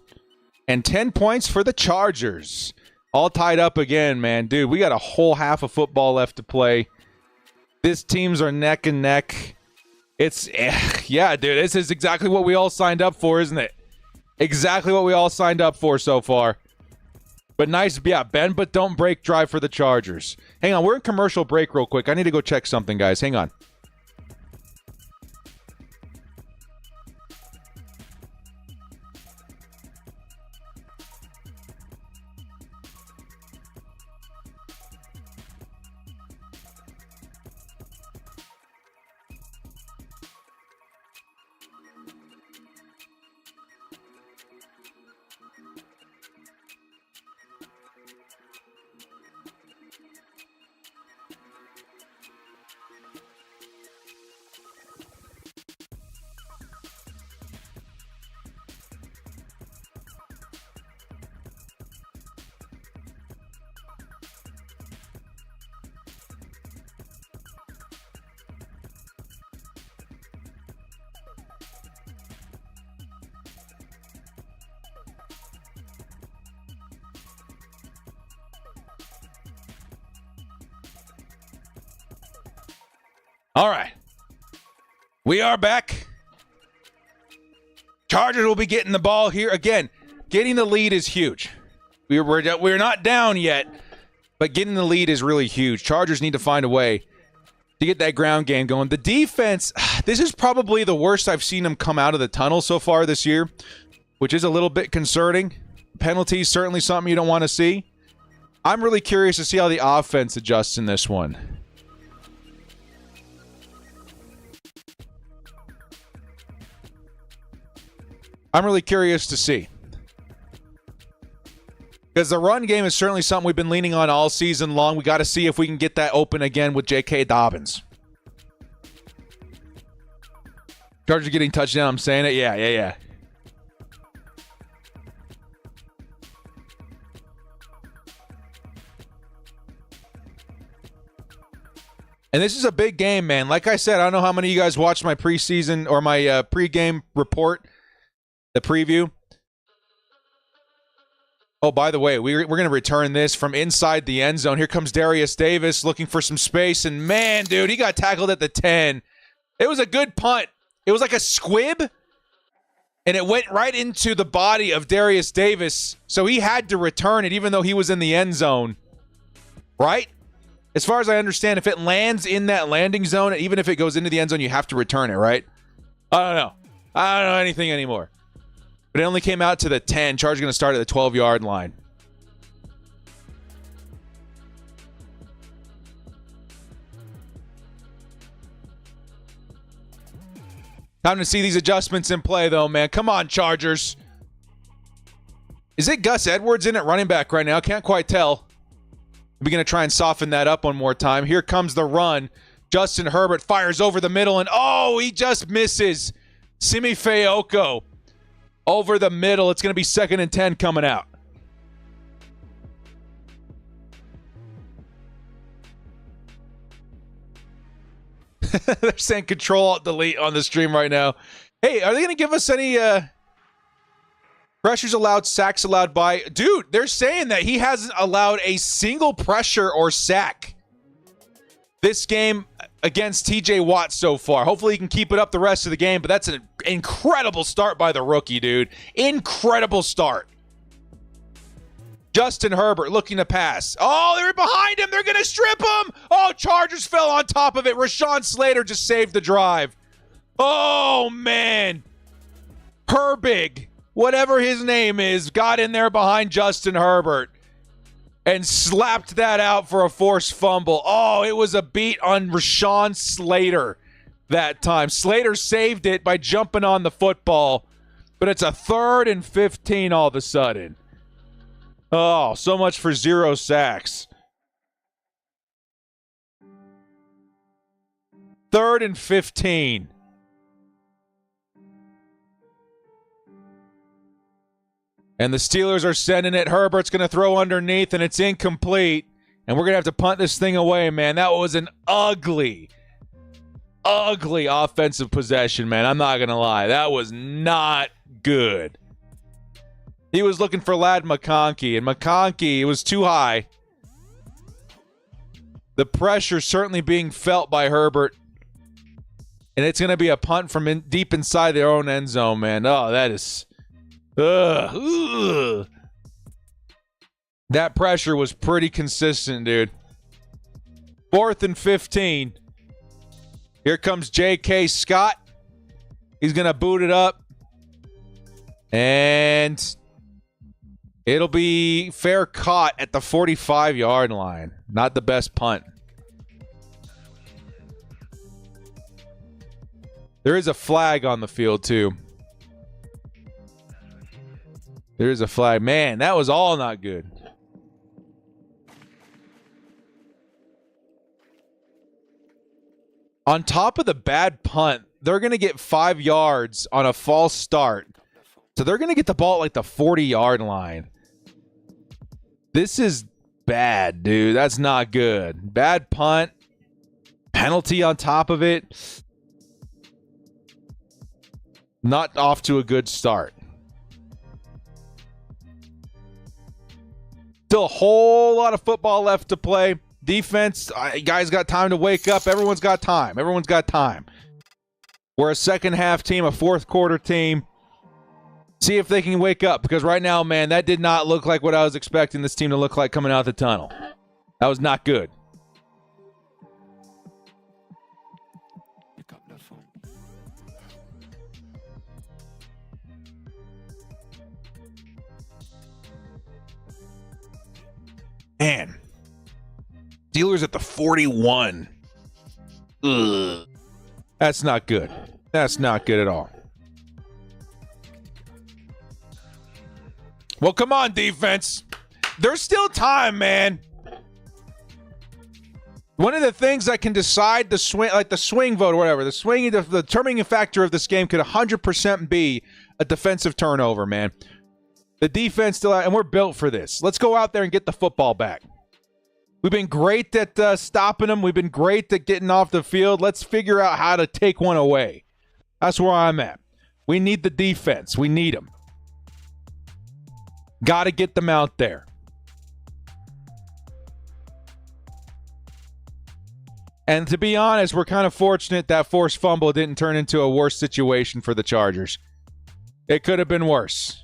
and 10 points for the Chargers. All tied up again, man. Dude, we got a whole half of football left to play. These teams are neck and neck. Yeah, dude, this is exactly what we all signed up for, isn't it? Exactly what we all signed up for so far. But nice, yeah, bend but don't break drive for the Chargers. Hang on, we're in commercial break real quick. I need to go check something, guys. Hang on. All right. We are back. Chargers will be getting the ball here. Again, getting the lead is huge. We're not down yet, but getting the lead is really huge. Chargers need to find a way to get that ground game going. The defense, this is probably the worst I've seen them come out of the tunnel so far this year, which is a little bit concerning. Penalties, certainly something you don't want to see. I'm really curious to see how the offense adjusts in this one. I'm really curious to see. Because the run game is certainly something we've been leaning on all season long. We got to see if we can get that open again with J.K. Dobbins. Chargers getting touchdown. I'm saying it. Yeah. And this is a big game, man. Like I said, I don't know how many of you guys watched my preseason or my pregame report, the preview. Oh, by the way, we're going to return this from inside the end zone. Here comes Darius Davis looking for some space. And, man, dude, he got tackled at the 10. It was a good punt. It was like a squib, and it went right into the body of Darius Davis. So he had to return it even though he was in the end zone. Right? As far as I understand, if it lands in that landing zone, even if it goes into the end zone, you have to return it, right? I don't know anything anymore. But it only came out to the 10. Chargers going to start at the 12-yard line. Time to see these adjustments in play, though, man. Come on, Chargers. Is it Gus Edwards in at running back right now? Can't quite tell. We're going to try and soften that up one more time. Here comes the run. Justin Herbert fires over the middle, and he just misses. Simi Fehoko. Over the middle. It's going to be 2nd and 10 coming out. They're saying Control-Alt-Delete on the stream right now. Hey, are they going to give us any pressures allowed, sacks allowed by? Dude, they're saying that he hasn't allowed a single pressure or sack this game against TJ Watt so far. Hopefully he can keep it up the rest of the game, but that's an incredible start by the rookie, dude. Incredible start. Justin Herbert looking to pass. Oh, they're behind him. They're going to strip him. Oh, Chargers fell on top of it. Rashawn Slater just saved the drive. Oh, man. Herbig, whatever his name is, got in there behind Justin Herbert and slapped that out for a forced fumble. Oh, it was a beat on Rashawn Slater that time. Slater saved it by jumping on the football, but it's a 3rd and 15 all of a sudden. Oh, so much for 0 sacks. 3rd and 15. And the Steelers are sending it. Herbert's going to throw underneath, and it's incomplete. And we're going to have to punt this thing away, man. That was an ugly offensive possession, man. I'm not going to lie. That was not good. He was looking for Ladd McConkey, and McConkey, it was too high. The pressure certainly being felt by Herbert. And it's going to be a punt from deep inside their own end zone, man. Oh, that is... Ugh. That pressure was pretty consistent, dude. 4th and 15. Here comes J.K. Scott. He's going to boot it up. And it'll be fair caught at the 45-yard line. Not the best punt. There is a flag on the field, too. There is a flag. Man, that was all not good. On top of the bad punt, they're going to get 5 yards on a false start. So they're going to get the ball at like the 40-yard line. This is bad, dude. That's not good. Bad punt. Penalty on top of it. Not off to a good start. Still a whole lot of football left to play. Defense, guys got time to wake up. Everyone's got time. Everyone's got time. We're a second-half team, a fourth-quarter team. See if they can wake up, because right now, man, that did not look like what I was expecting this team to look like coming out the tunnel. That was not good. Man. Steelers at the 41. Ugh. That's not good. That's not good at all. Well, come on, defense. There's still time, man. One of the things that can decide the swing, like the swing vote or whatever, the determining factor of this game could 100% be a defensive turnover, man. The defense still, and we're built for this. Let's go out there and get the football back. We've been great at stopping them. We've been great at getting off the field. Let's figure out how to take one away. That's where I'm at. We need the defense. We need them. Got to get them out there. And to be honest, we're kind of fortunate that forced fumble didn't turn into a worse situation for the Chargers. It could have been worse.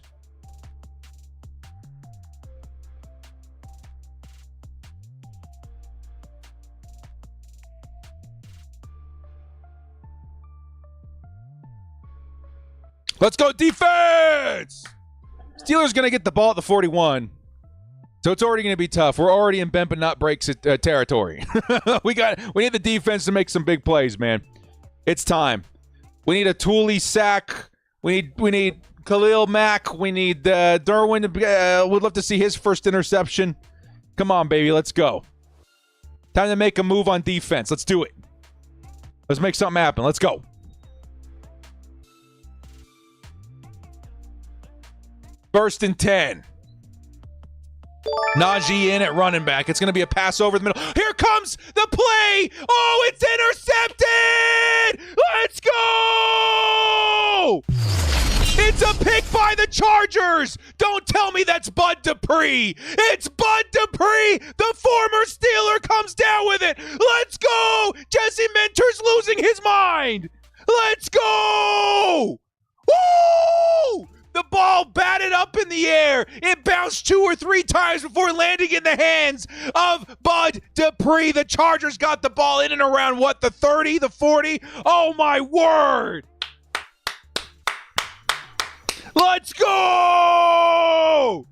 Let's go defense! Steelers going to get the ball at the 41. So it's already going to be tough. We're already in bend but not breaks territory. We need the defense to make some big plays, man. It's time. We need a Thule sack. We need Khalil Mack. We need Derwin. We'd love to see his first interception. Come on, baby. Let's go. Time to make a move on defense. Let's do it. Let's make something happen. Let's go. First and 10. Najee in at running back. It's going to be a pass over the middle. Here comes the play. Oh, it's intercepted. Let's go. It's a pick by the Chargers. Don't tell me that's Bud Dupree. It's Bud Dupree. The former Steeler comes down with it. Let's go. Jesse Minter's losing his mind. Let's go. Woo! The ball batted up in the air. It bounced 2 or 3 times before landing in the hands of Bud Dupree. The Chargers got the ball in and around, the 30, the 40? Oh, my word. Let's go!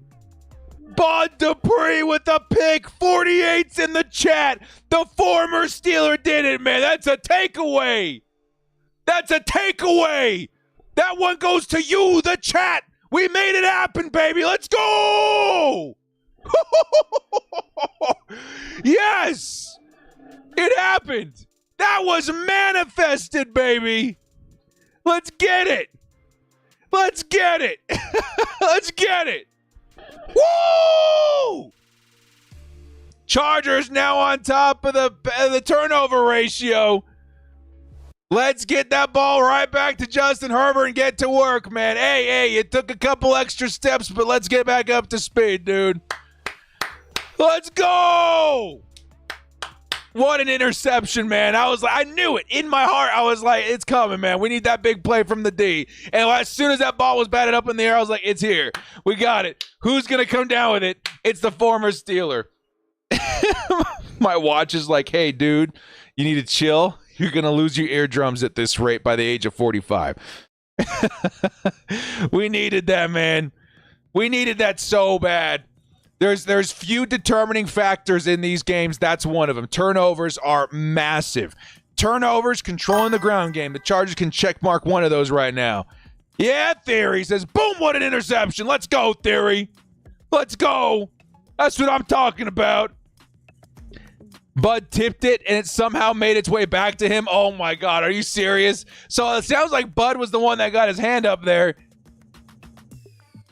Bud Dupree with the pick. 48's in the chat. The former Steeler did it, man. That's a takeaway. That's a takeaway. That one goes to you, the chat. We made it happen, baby. Let's go! Yes! It happened. That was manifested, baby. Let's get it. Let's get it. Let's get it. Woo! Chargers now on top of the turnover ratio. Let's get that ball right back to Justin Herbert and get to work, man. Hey, it took a couple extra steps, but let's get back up to speed, dude. Let's go. What an interception, man. I knew it. In my heart, I was like, it's coming, man. We need that big play from the D. And as soon as that ball was batted up in the air, I was like, it's here. We got it. Who's going to come down with it? It's the former Steeler. My watch is like, hey, dude, you need to chill. You're going to lose your eardrums at this rate by the age of 45. We needed that, man. We needed that so bad. There's few determining factors in these games. That's one of them. Turnovers are massive. Turnovers, controlling the ground game. The Chargers can check mark one of those right now. Yeah, Theory says, boom, what an interception. Let's go, Theory. Let's go. That's what I'm talking about. Bud tipped it, and it somehow made its way back to him. Oh, my God. Are you serious? So it sounds like Bud was the one that got his hand up there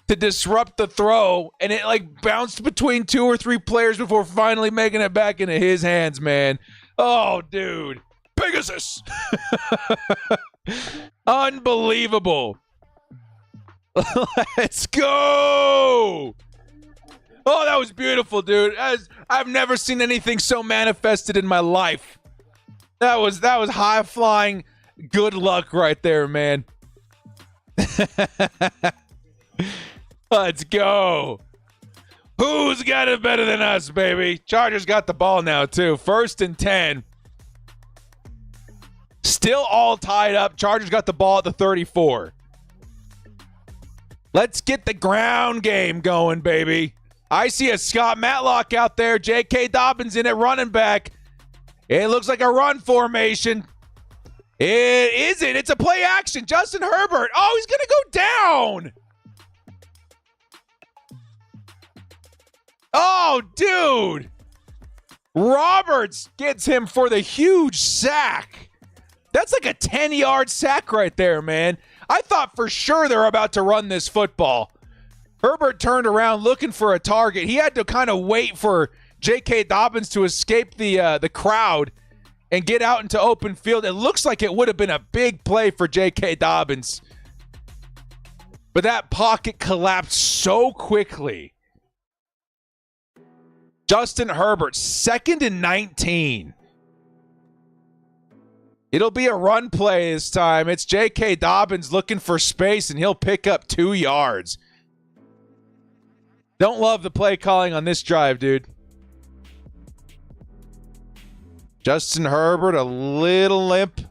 to disrupt the throw, and it, bounced between 2 or 3 players before finally making it back into his hands, man. Oh, dude. Pegasus. Unbelievable. Let's go. Oh, that was beautiful, dude. I've never seen anything so manifested in my life. That was high flying good luck right there, man. Let's go. Who's got it better than us, baby? Chargers got the ball now, too. 1st and 10. Still all tied up. Chargers got the ball at the 34. Let's get the ground game going, baby. I see a Scott Matlock out there. J.K. Dobbins in at running back. It looks like a run formation. It isn't. It's a play action. Justin Herbert. Oh, he's going to go down. Oh, dude. Roberts gets him for the huge sack. That's like a 10-yard sack right there, man. I thought for sure they were about to run this football. Herbert turned around looking for a target. He had to kind of wait for J.K. Dobbins to escape the crowd and get out into open field. It looks like it would have been a big play for J.K. Dobbins. But that pocket collapsed so quickly. Justin Herbert, 2nd and 19. It'll be a run play this time. It's J.K. Dobbins looking for space, and he'll pick up 2 yards. Don't love the play calling on this drive, dude. Justin Herbert, a little limp.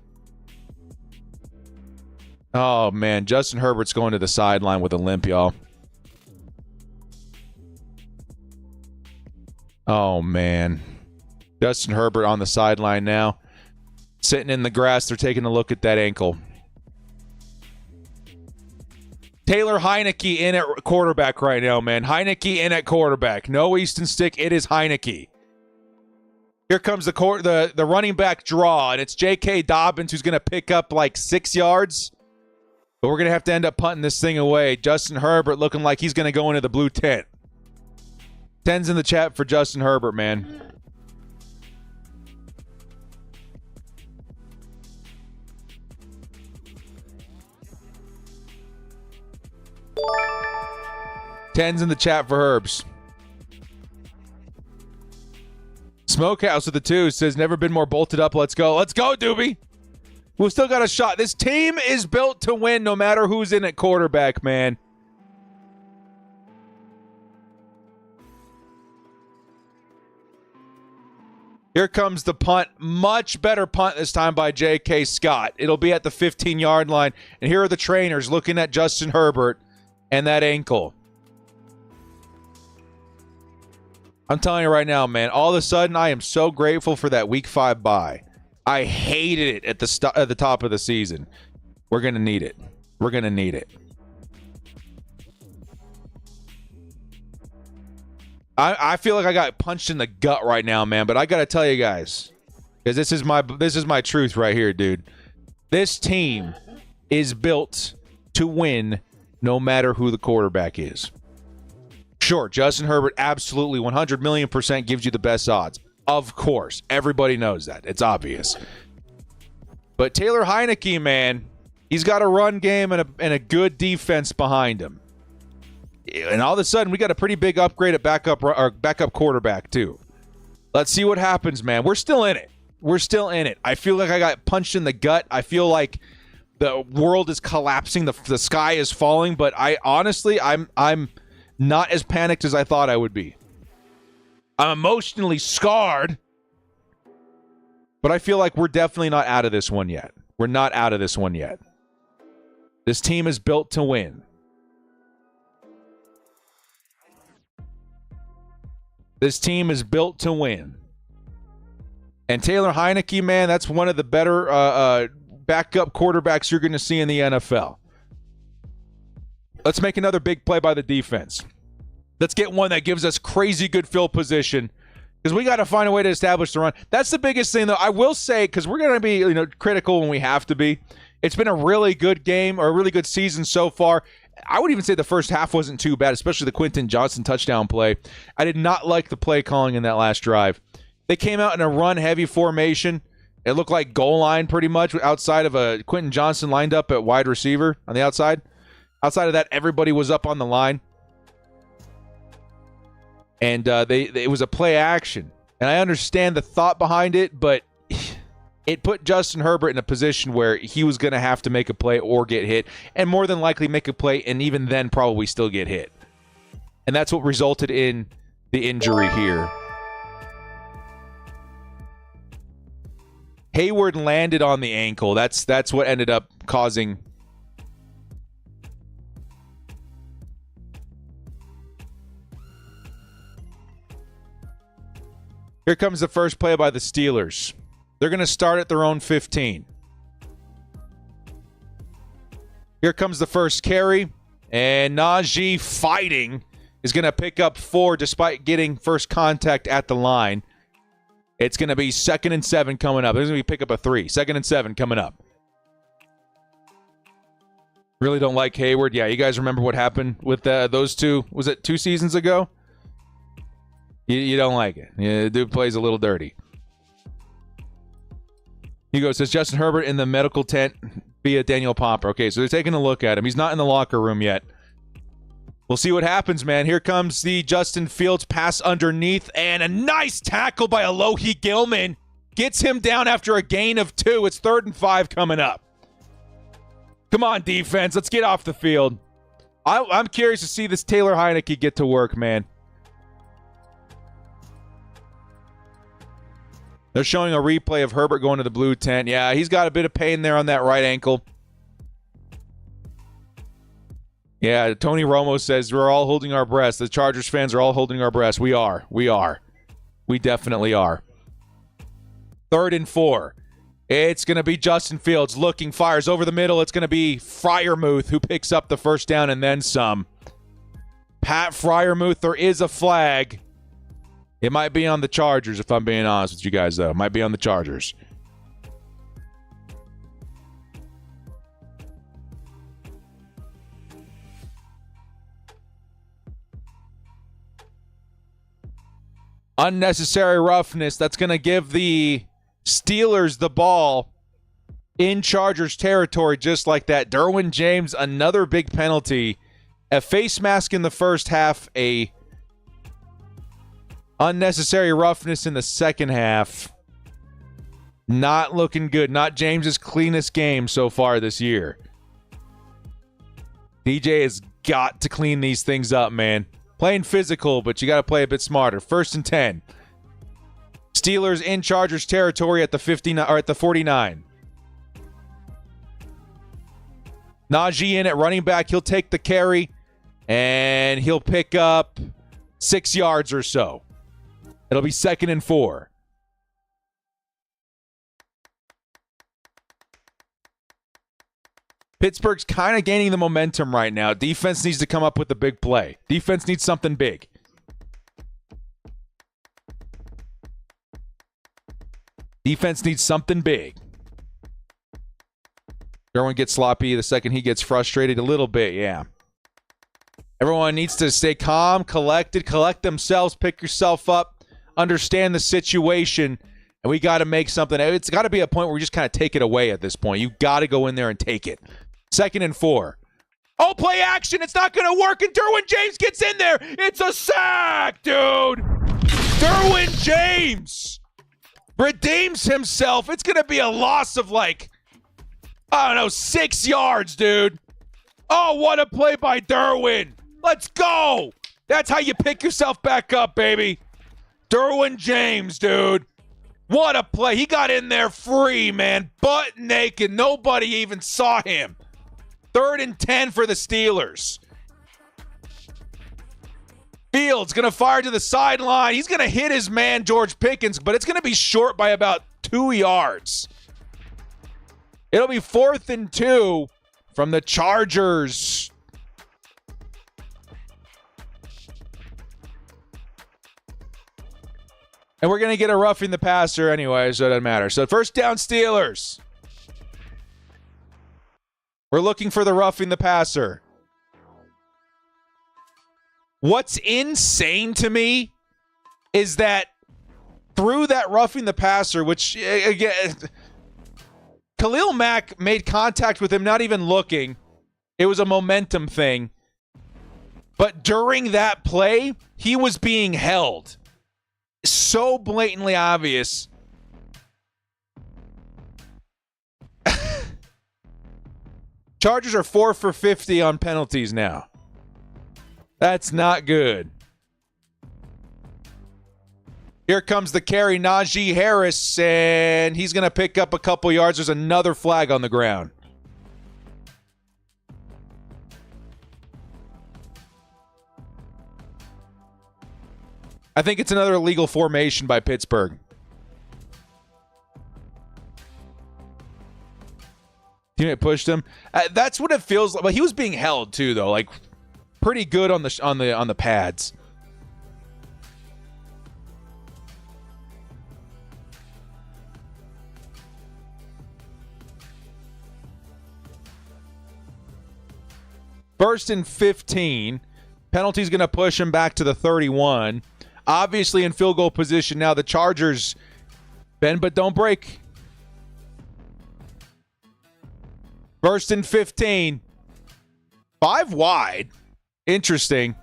Oh, man. Justin Herbert's going to the sideline with a limp, y'all. Oh, man. Justin Herbert on the sideline now. Sitting in the grass. They're taking a look at that ankle. Taylor Heinicke in at quarterback right now, man. Heinicke in at quarterback. No Easton Stick. It is Heinicke. Here comes the running back draw, and it's J.K. Dobbins who's going to pick up like 6 yards. But we're going to have to end up punting this thing away. Justin Herbert looking like he's going to go into the blue tent. 10's in the chat for Justin Herbert, man. Tens in the chat for Herbs. Smokehouse with the 2 says, never been more bolted up. Let's go. Let's go, Doobie. We've still got a shot. This team is built to win no matter who's in at quarterback, man. Here comes the punt. Much better punt this time by J.K. Scott. It'll be at the 15-yard line. And here are the trainers looking at Justin Herbert and that ankle. I'm telling you right now, man, all of a sudden I am so grateful for that Week 5 bye. I hated it at the top of the season. We're going to need it. We're going to need it. I feel like I got punched in the gut right now, man, but I got to tell you guys, because this is my truth right here, dude. This team is built to win no matter who the quarterback is. Sure, Justin Herbert absolutely 100 million % gives you the best odds. Of course. Everybody knows that. It's obvious. But Taylor Heinicke, man, he's got a run game and a good defense behind him. And all of a sudden, we got a pretty big upgrade at backup quarterback, too. Let's see what happens, man. We're still in it. We're still in it. I feel like I got punched in the gut. I feel like the world is collapsing. The sky is falling. But I'm not as panicked as I thought I would be. I'm emotionally scarred. But I feel like we're definitely not out of this one yet. We're not out of this one yet. This team is built to win. This team is built to win. And Taylor Heinicke, man, that's one of the better backup quarterbacks you're going to see in the NFL. Let's make another big play by the defense. Let's get one that gives us crazy good field position, because we got to find a way to establish the run. That's the biggest thing, though. I will say, because we're going to be critical when we have to be. It's been a really good game, or a really good season so far. I would even say the first half wasn't too bad, especially the Quentin Johnson touchdown play. I did not like the play calling in that last drive. They came out in a run-heavy formation. It looked like goal line pretty much, outside of a Quentin Johnson lined up at wide receiver on the outside. Outside of that, everybody was up on the line. And it was a play action. And I understand the thought behind it, but it put Justin Herbert in a position where he was going to have to make a play or get hit, and more than likely make a play, and even then probably still get hit. And that's what resulted in the injury here. Hayward landed on the ankle. That's what ended up causing. Here comes the first play by the Steelers. They're going to start at their own 15. Here comes the first carry, and Najee fighting is going to pick up 4 despite getting first contact at the line. It's going to be 2nd and 7 coming up. It's going to be pick up a 3. 2nd and 7 coming up. Really don't like Hayward. Yeah, you guys remember what happened with those two? Was it 2 seasons ago? You don't like it. Yeah, the dude plays a little dirty. He goes, says Justin Herbert in the medical tent via Daniel Popper. Okay, so they're taking a look at him. He's not in the locker room yet. We'll see what happens, man. Here comes the Justin Fields pass underneath, and a nice tackle by Alohi Gilman. Gets him down after a gain of 2. It's 3rd and 5 coming up. Come on, defense. Let's get off the field. I'm curious to see this Taylor Heinicke get to work, man. They're showing a replay of Herbert going to the blue tent. Yeah, he's got a bit of pain there on that right ankle. Yeah, Tony Romo says we're all holding our breaths. The Chargers fans are all holding our breaths. We are. We definitely are. 3rd and 4. It's going to be Justin Fields looking, fires over the middle. It's going to be Freiermuth who picks up the first down and then some. Pat Freiermuth, there is a flag. It might be on the Chargers, if I'm being honest with you guys, though. It might be on the Chargers. Unnecessary roughness. That's going to give the Steelers the ball in Chargers territory just like that. Derwin James, another big penalty. A face mask in the first half, a unnecessary roughness in the second half. Not looking good. Not James's cleanest game so far this year. DJ has got to clean these things up, man. Playing physical, but you got to play a bit smarter. 1st and 10. Steelers in Chargers territory at the 59 or at the 49. Najee in at running back. He'll take the carry and he'll pick up 6 yards or so. It'll be 2nd and 4. Pittsburgh's kind of gaining the momentum right now. Defense needs to come up with a big play. Defense needs something big. Defense needs something big. Derwin gets sloppy the second he gets frustrated a little bit, yeah. Everyone needs to stay calm, collected, collect themselves, pick yourself up, understand the situation, and we got to make something. It's got to be a point where we just kind of take it away at this point. You got to go in there and take it. 2nd and 4. Oh, play action. It's not going to work, and Derwin James gets in there. It's a sack, dude. Derwin James redeems himself. It's going to be a loss of like, I don't know, 6 yards, dude. Oh, what a play by Derwin. Let's go. That's how you pick yourself back up, baby. Derwin James, dude. What a play. He got in there free, man. Butt naked. Nobody even saw him. 3rd and 10 for the Steelers. Fields going to fire to the sideline. He's going to hit his man, George Pickens, but it's going to be short by about 2 yards. It'll be 4th and 2 from the Chargers. And we're going to get a roughing the passer anyway, so it doesn't matter. So 1st down, Steelers. We're looking for the roughing the passer. What's insane to me is that through that roughing the passer, which, again, Khalil Mack made contact with him, not even looking. It was a momentum thing. But during that play, he was being held. So blatantly obvious. Chargers are 4 for 50 on penalties now. That's not good. Here comes the carry, Najee Harris, and he's going to pick up a couple yards. There's another flag on the ground. I think it's another illegal formation by Pittsburgh. Teammate pushed him. That's what it feels like. But he was being held too, though. Like pretty good on the pads. First and 15. Penalty's going to push him back to the 31. Obviously in field goal position now. The Chargers bend but don't break. First and 15. 5 wide. Interesting.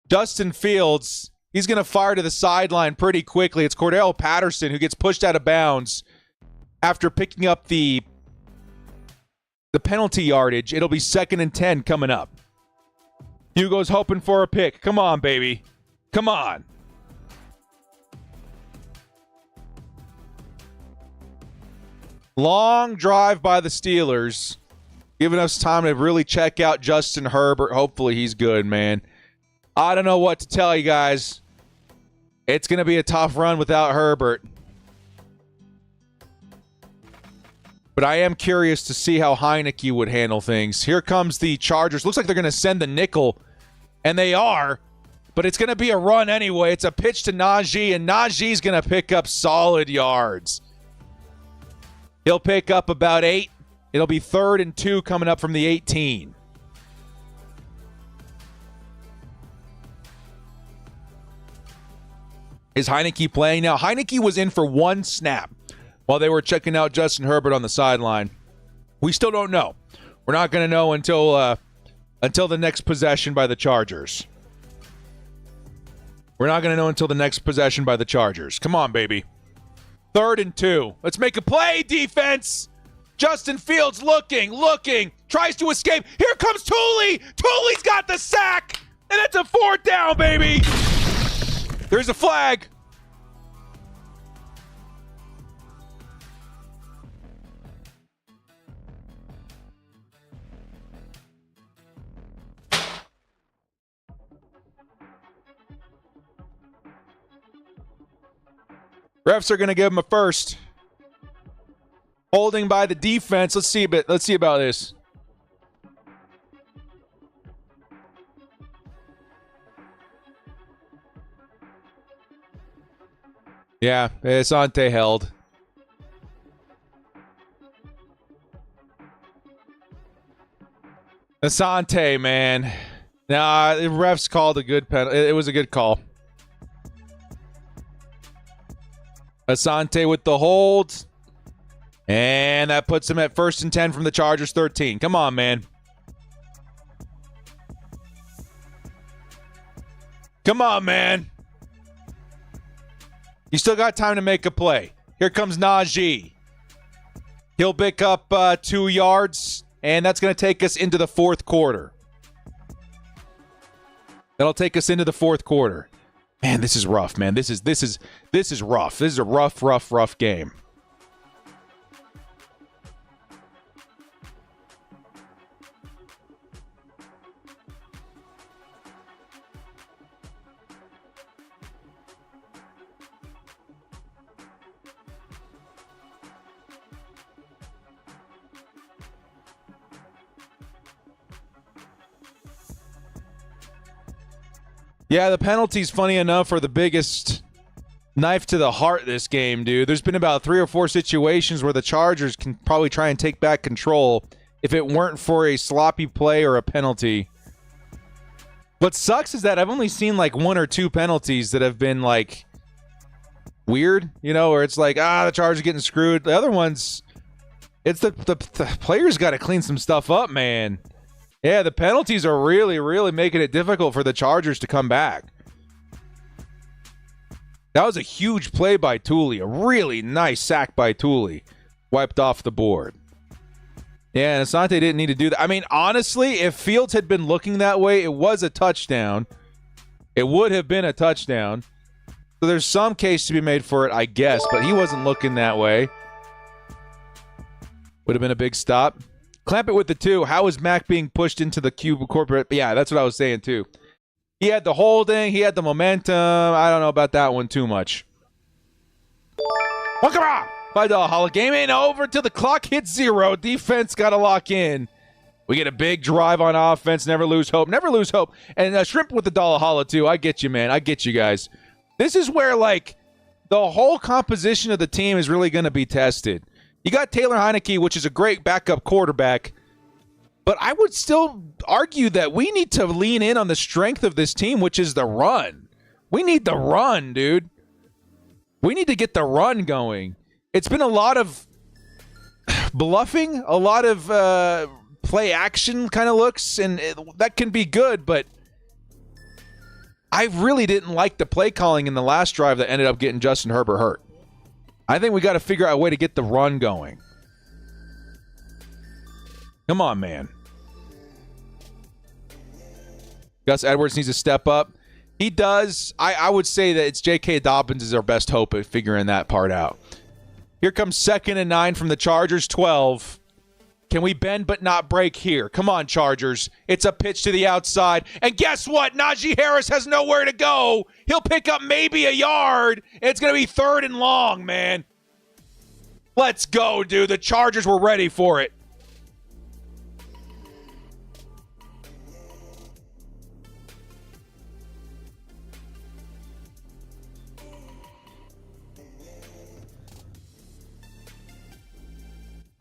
Justin Fields, he's going to fire to the sideline pretty quickly. It's Cordell Patterson who gets pushed out of bounds after picking up the penalty yardage. It'll be 2nd and 10 coming up. Hugo's hoping for a pick. Come on, baby. Come on. Long drive by the Steelers, giving us time to really check out Justin Herbert. Hopefully he's good, man. I don't know what to tell you guys. It's going to be a tough run without Herbert. But I am curious to see how Heinicke would handle things. Here comes the Chargers. Looks like they're going to send the nickel, and they are. But it's going to be a run anyway. It's a pitch to Najee, and Najee's going to pick up solid yards. He'll pick up about 8. It'll be 3rd and 2 coming up from the 18. Is Heinicke playing now? Heinicke was in for 1 snap while they were checking out Justin Herbert on the sideline. We still don't know. We're not going to know until the next possession by the Chargers. We're not going to know until the next possession by the Chargers. Come on, baby. 3rd and 2. Let's make a play, defense. Justin Fields looking, tries to escape. Here comes Tooley. Tooley's got the sack, and it's a 4th down, baby. There's a flag. Refs are going to give him a first. Holding by the defense. Let's see about this. Yeah, Asante held. Asante, man. Nah, the refs called a good penalty. It was a good call. Asante with the hold. And that puts him at 1st and 10 from the Chargers 13. Come on, man. Come on, man. You still got time to make a play. Here comes Najee. He'll pick up 2 yards, and that's going to take us into the 4th quarter. That'll take us into the 4th quarter. Man, this is rough, man. This is rough. This is a rough game. Yeah, the penalties, funny enough, are the biggest knife to the heart this game, dude. There's been about 3 or 4 situations where the Chargers can probably try and take back control if it weren't for a sloppy play or a penalty. What sucks is that I've only seen like 1 or 2 penalties that have been like weird, you know, where it's like, the Chargers are getting screwed. The other ones, it's the players got to clean some stuff up, man. Yeah, the penalties are really, really making it difficult for the Chargers to come back. That was a huge play by Tooley. A really nice sack by Tooley. Wiped off the board. Yeah, and Asante didn't need to do that. I mean, honestly, if Fields had been looking that way, it was a touchdown. It would have been a touchdown. So there's some case to be made for it, I guess, but he wasn't looking that way. Would have been a big stop. Clamp it with the 2. How is Mac being pushed into the cube corporate? Yeah, that's what I was saying too. He had the holding. He had the momentum. I don't know about that one too much. Welcome on! $5 game ain't over till the clock hits 0. Defense got to lock in. We get a big drive on offense. Never lose hope. Never lose hope. And shrimp with the dollar holla too. I get you, man. I get you guys. This is where, like, the whole composition of the team is really going to be tested. You got Taylor Heinicke, which is a great backup quarterback. But I would still argue that we need to lean in on the strength of this team, which is the run. We need the run, dude. We need to get the run going. It's been a lot of bluffing, a lot of play action kind of looks, and that can be good, but I really didn't like the play calling in the last drive that ended up getting Justin Herbert hurt. I think we got to figure out a way to get the run going. Come on, man. Gus Edwards needs to step up. He does. I would say that it's J.K. Dobbins is our best hope at figuring that part out. Here comes 2nd and 9 from the Chargers, 12. Can we bend but not break here? Come on, Chargers. It's a pitch to the outside. And guess what? Najee Harris has nowhere to go. He'll pick up maybe a yard. It's going to be 3rd and long, man. Let's go, dude. The Chargers were ready for it.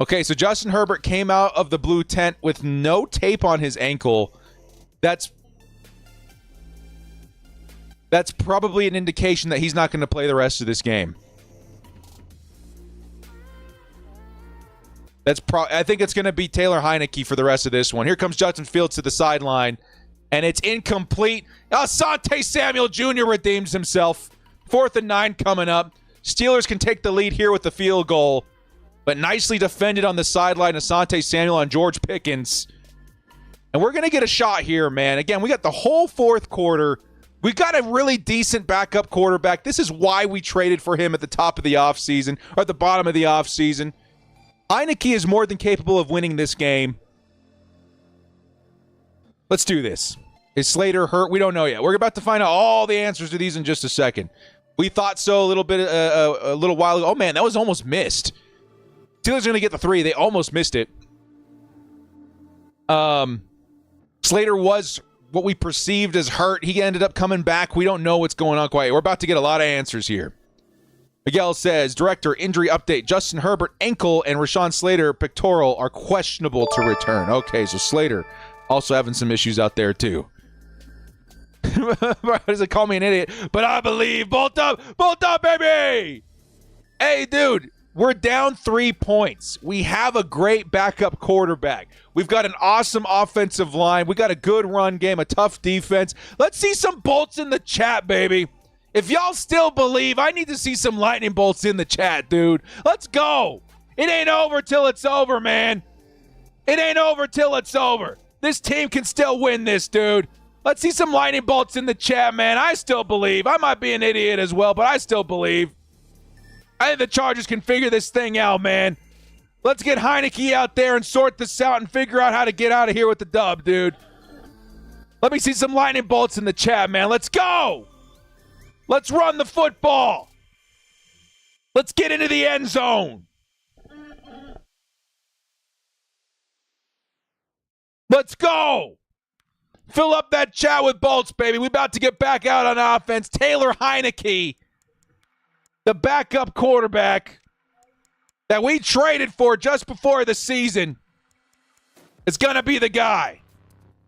Okay, so Justin Herbert came out of the blue tent with no tape on his ankle. That's probably an indication that he's not going to play the rest of this game. I think it's going to be Taylor Heinicke for the rest of this one. Here comes Justin Fields to the sideline, and it's incomplete. Asante Samuel Jr. redeems himself. 4th and 9 coming up. Steelers can take the lead here with the field goal. But nicely defended on the sideline, Asante Samuel on George Pickens. And we're going to get a shot here, man. Again, we got the whole 4th quarter. We got a really decent backup quarterback. This is why we traded for him at the top of the offseason, or at the bottom of the offseason. Heinicke is more than capable of winning this game. Let's do this. Is Slater hurt? We don't know yet. We're about to find out all the answers to these in just a second. We thought so a little while ago. Oh, man, that was almost missed. Steelers are going to get the 3. They almost missed it. Slater was what we perceived as hurt. He ended up coming back. We don't know what's going on quite. We're about to get a lot of answers here. Miguel says, Director, injury update. Justin Herbert, ankle, and Rashawn Slater, pectoral, are questionable to return. Okay, so Slater also having some issues out there, too. Does it call me an idiot? But I believe. Bolt up, baby! Hey, dude. We're down 3 points. We have a great backup quarterback. We've got an awesome offensive line. We got a good run game, a tough defense. Let's see some bolts in the chat, baby. If y'all still believe, I need to see some lightning bolts in the chat, dude. Let's go. It ain't over till it's over, man. It ain't over till it's over. This team can still win this, dude. Let's see some lightning bolts in the chat, man. I still believe. I might be an idiot as well, but I still believe. I think the Chargers can figure this thing out, man. Let's get Heinicke out there and sort this out and figure out how to get out of here with the dub, dude. Let me see some lightning bolts in the chat, man. Let's go. Let's run the football. Let's get into the end zone. Let's go. Fill up that chat with bolts, baby. We about to get back out on offense. Taylor Heinicke, the backup quarterback that we traded for just before the season, is going to be the guy.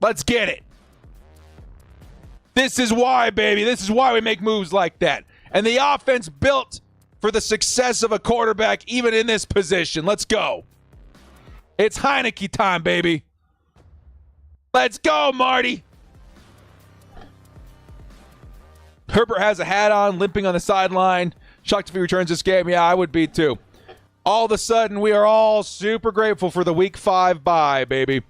Let's get it. This is why, baby. This is why we make moves like that. And the offense built for the success of a quarterback even in this position. Let's go. It's Heinicke time, baby. Let's go, Marty. Herbert has a hat on, limping on the sideline. Shocked if he returns this game. Yeah, I would be too. All of a sudden, we are all super grateful for the Week 5 bye, baby.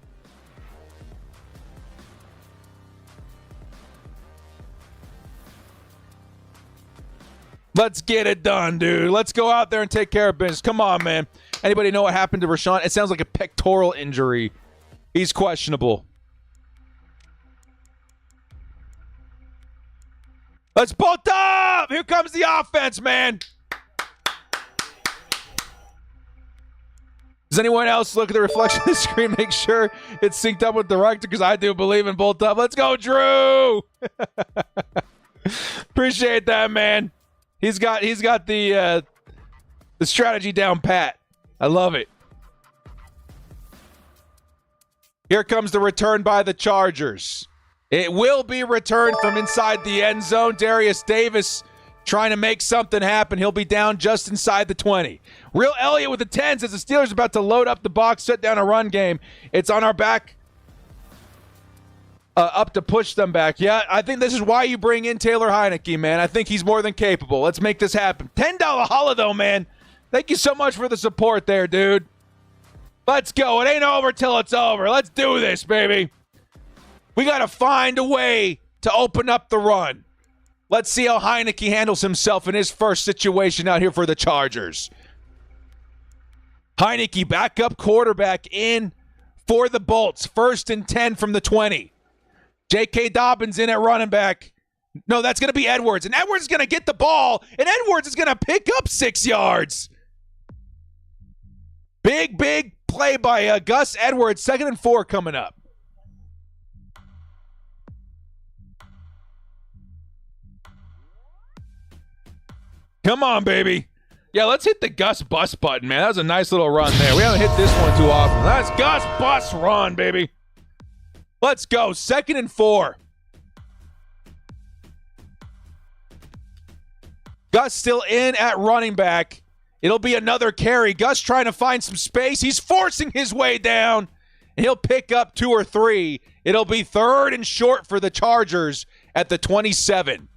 Let's get it done, dude. Let's go out there and take care of business. Come on, man. Anybody know what happened to Rashawn? It sounds like a pectoral injury. He's questionable. Let's bolt up! Here comes the offense, man. Does anyone else look at the reflection of the screen, make sure it's synced up with the director? Because I do believe in bolt up. Let's go, Drew! Appreciate that, man. He's got the strategy down pat. I love it. Here comes the return by the Chargers. It will be returned from inside the end zone. Darius Davis trying to make something happen. He'll be down just inside the 20. Real Elliott with the 10s as the Steelers are about to load up the box, shut down a run game. It's on our back. Up to push them back. Yeah, I think this is why you bring in Taylor Heinicke, man. I think he's more than capable. Let's make this happen. $10 holla, though, man. Thank you so much for the support there, dude. Let's go. It ain't over till it's over. Let's do this, baby. We got to find a way to open up the run. Let's see how Heinicke handles himself in his first situation out here for the Chargers. Heinicke, backup quarterback in for the Bolts. 1st and 10 from the 20. J.K. Dobbins in at running back. No, that's going to be Edwards. And Edwards is going to get the ball. And Edwards is going to pick up 6 yards. Big play by Gus Edwards. 2nd and 4 coming up. Come on, baby. Yeah, let's hit the Gus bus button, man. That was a nice little run there. We haven't hit this one too often. That's Gus bus run, baby. Let's go. 2nd and 4. Gus still in at running back. It'll be another carry. Gus trying to find some space. He's forcing his way down. And he'll pick up 2 or 3. It'll be 3rd and short for the Chargers at the 27.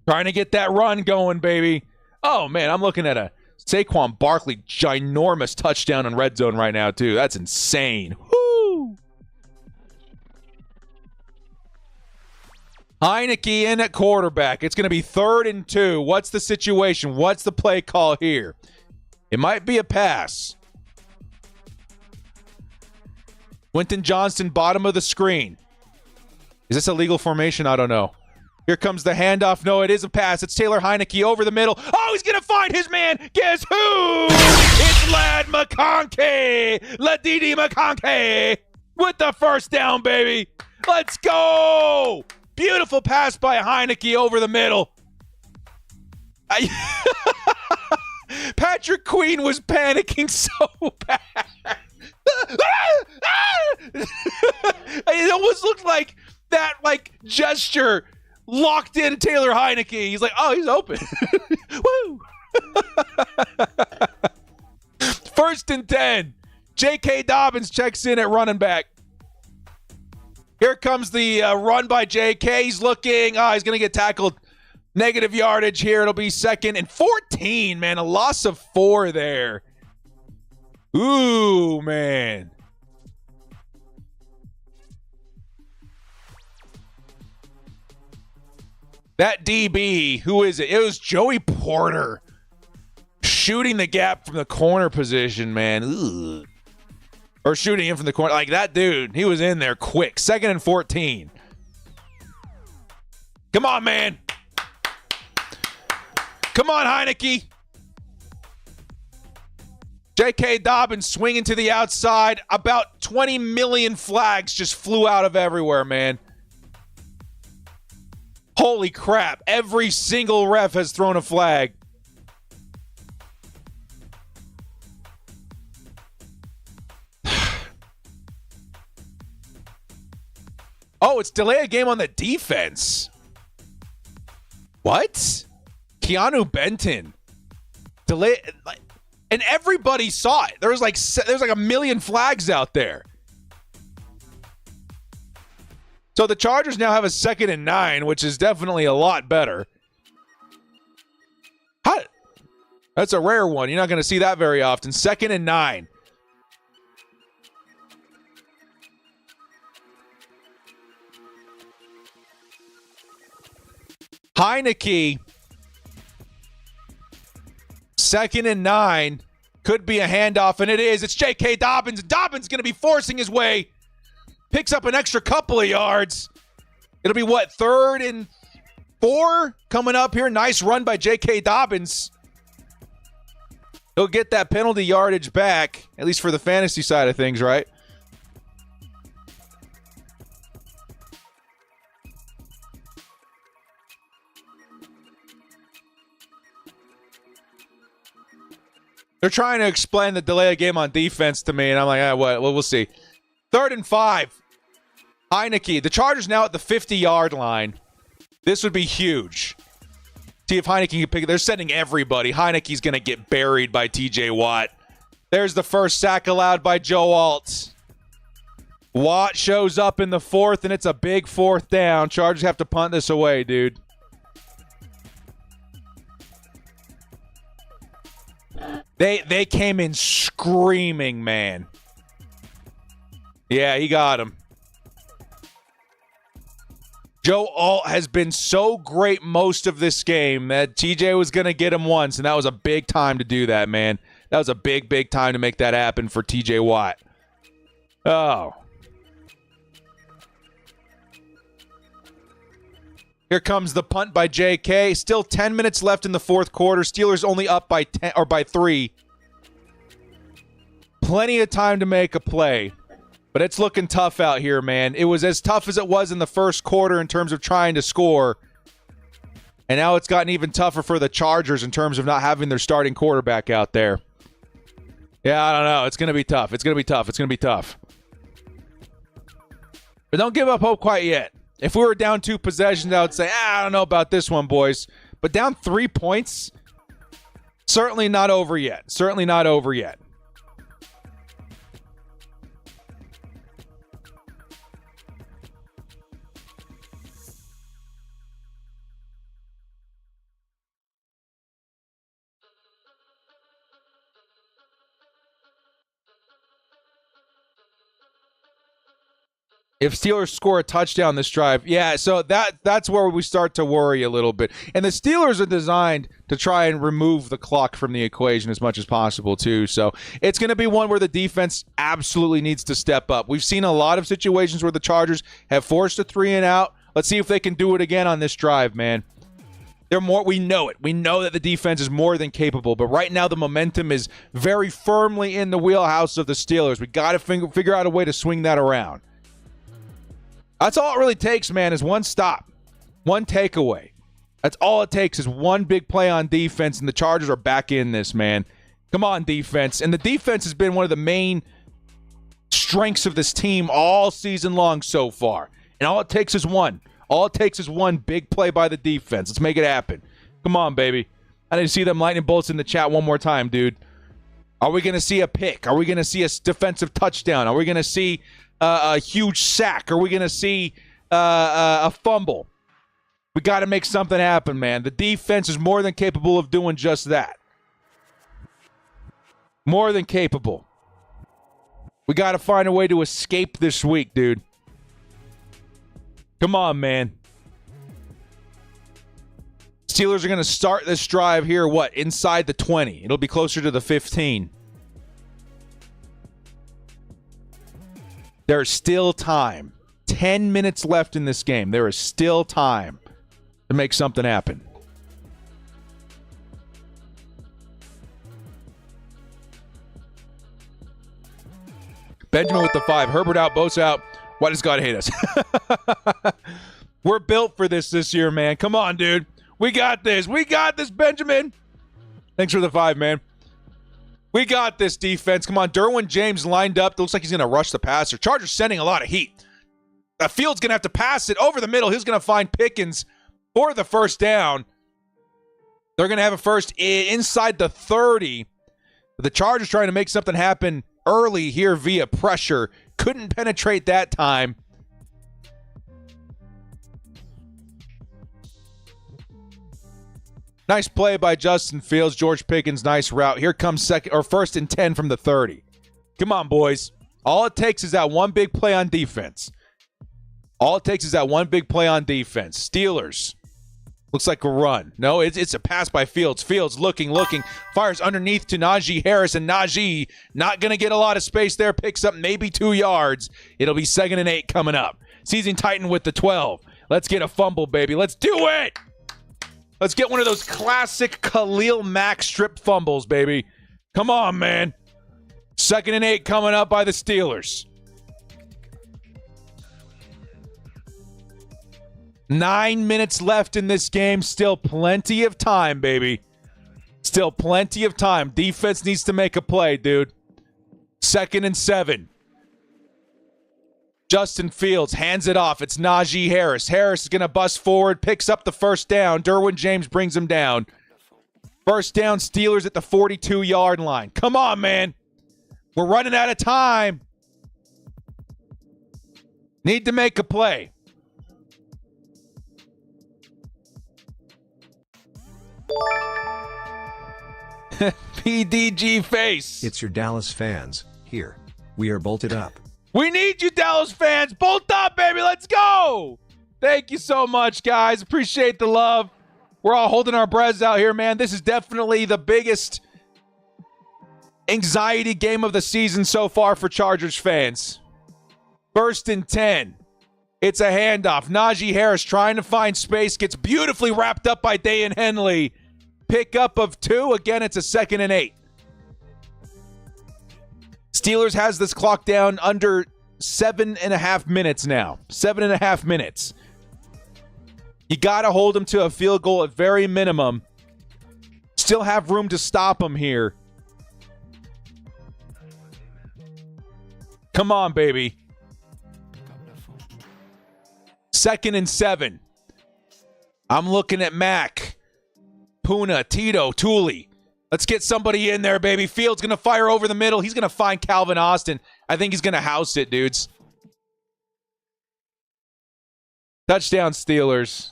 Trying to get that run going, baby. Oh, man, I'm looking at a Saquon Barkley ginormous touchdown in red zone right now, too. That's insane. Woo! Heinicke in at quarterback. It's going to be 3rd and 2. What's the situation? What's the play call here? It might be a pass. Quentin Johnston, bottom of the screen. Is this a legal formation? I don't know. Here comes the handoff. No, it is a pass. It's Taylor Heinicke over the middle. Oh, he's going to find his man. Guess who? It's Lad McConkey. Ladidi McConkey with the 1st down, baby. Let's go. Beautiful pass by Heinicke over the middle. Patrick Queen was panicking so bad. It almost looked like that gesture locked in Taylor Heinicke. He's like, oh, he's open. Woo! 1st and 10. J.K. Dobbins checks in at running back. Here comes the run by J.K. He's looking. He's going to get tackled. Negative yardage here. It'll be 2nd and 14, man. A loss of 4 there. Ooh, man. That DB, who is it? It was Joey Porter shooting the gap from the corner position, man. Ugh. Or shooting in from the corner. Like that dude, he was in there quick. 2nd and 14. Come on, man. Come on, Heinicke. J.K. Dobbins swinging to the outside. About 20 million flags just flew out of everywhere, man. Holy crap. Every single ref has thrown a flag. Oh, it's delay a game on the defense. What? Keanu Benton. Delay, and everybody saw it. There was like a million flags out there. So the Chargers now have a 2nd and 9, which is definitely a lot better. That's a rare one. You're not going to see that very often. 2nd and 9. Heinicke, 2nd and 9. Could be a handoff, and it is. It's J.K. Dobbins. Dobbins going to be forcing his way. Picks up an extra couple of yards. It'll be what, 3rd and 4 coming up here. Nice run by J.K. Dobbins. He'll get that penalty yardage back, at least for the fantasy side of things, right? They're trying to explain the delay of game on defense to me, and I'm like, what? Well, we'll see. 3rd and 5. Heinicke. The Chargers now at the 50-yard line. This would be huge. See if Heinicke can pick it. They're sending everybody. Heinicke's going to get buried by T.J. Watt. There's the first sack allowed by Joe Alt. Watt shows up in the 4th, and it's a big 4th down. Chargers have to punt this away, dude. They came in screaming, man. Yeah, he got him. Joe Alt has been so great most of this game that TJ was going to get him once, and that was a big time to do that, man. That was a big, big time to make that happen for TJ Watt. Oh. Here comes the punt by JK. Still 10 minutes left in the 4th quarter. Steelers only up by 10 or by 3. Plenty of time to make a play. But it's looking tough out here, man. It was as tough as it was in the 1st quarter in terms of trying to score. And now it's gotten even tougher for the Chargers in terms of not having their starting quarterback out there. Yeah, I don't know. It's going to be tough. It's going to be tough. It's going to be tough. But don't give up hope quite yet. If we were down 2 possessions, I would say, I don't know about this one, boys. But down 3 points, certainly not over yet. Certainly not over yet. If Steelers score a touchdown this drive, yeah, so that's where we start to worry a little bit. And the Steelers are designed to try and remove the clock from the equation as much as possible, too. So it's going to be one where the defense absolutely needs to step up. We've seen a lot of situations where the Chargers have forced a 3-and-out. Let's see if they can do it again on this drive, man. We know it. We know that the defense is more than capable, but right now the momentum is very firmly in the wheelhouse of the Steelers. We got to figure out a way to swing that around. That's all it really takes, man, is one stop, one takeaway. That's all it takes is one big play on defense, and the Chargers are back in this, man. Come on, defense. And the defense has been one of the main strengths of this team all season long so far. And all it takes is one. All it takes is one big play by the defense. Let's make it happen. Come on, baby. I didn't see them lightning bolts in the chat one more time, dude. Are we going to see a pick? Are we going to see a defensive touchdown? Are we going to see a huge sack? Are we going to see a fumble? We got to make something happen, man. The defense is more than capable of doing just that. More than capable. We got to find a way to escape this week, dude. Come on, man. Steelers are going to start this drive here, inside the 20. It'll be closer to the 15. There's still time. 10 minutes left in this game. There is still time to make something happen. Benjamin with the 5. Herbert out, Bosa out. Why does God hate us? We're built for this year, man. Come on, dude. We got this. We got this, Benjamin. Thanks for the 5, man. We got this defense. Come on, Derwin James lined up. Looks like he's going to rush the passer. Chargers sending a lot of heat. Field's going to have to pass it over the middle. He's going to find Pickens for the first down. They're going to have a first inside the 30. The Chargers trying to make something happen early here via pressure. Couldn't penetrate that time. Nice play by Justin Fields. George Pickens, nice route. Here comes first and 10 from the 30. Come on, boys. All it takes is that one big play on defense. Steelers. Looks like a run. No, it's a pass by Fields. Fields looking, fires underneath to Najee Harris, and Najee not going to get a lot of space there. Picks up maybe 2 yards. It'll be 2nd and 8 coming up. Seizing Titan with the 12. Let's get a fumble, baby. Let's do it. Let's get one of those classic Khalil Mack strip fumbles, baby. Come on, man. 2nd and 8 coming up by the Steelers. 9 minutes left in this game. Still plenty of time, baby. Still plenty of time. Defense needs to make a play, dude. 2nd and 7. Justin Fields hands it off. It's Najee Harris. Harris is going to bust forward, picks up the first down. Derwin James brings him down. First down, Steelers at the 42-yard line. Come on, man. We're running out of time. Need to make a play. PDG face. It's your Dallas fans. Here. We are bolted up. We need you, Dallas fans. Bolt up, baby. Let's go. Thank you so much, guys. Appreciate the love. We're all holding our breaths out here, man. This is definitely the biggest anxiety game of the season so far for Chargers fans. 1st and 10. It's a handoff. Najee Harris trying to find space. Gets beautifully wrapped up by Dayan Henley. Pickup of 2. Again, it's a 2nd and 8. Steelers has this clock down under 7.5 minutes now. 7.5 minutes. You got to hold them to a field goal at very minimum. Still have room to stop them here. Come on, baby. 2nd and 7. I'm looking at Mack, Puna, Tito, Tooley. Let's get somebody in there, baby. Fields going to fire over the middle. He's going to find Calvin Austin. I think he's going to house it, dudes. Touchdown, Steelers.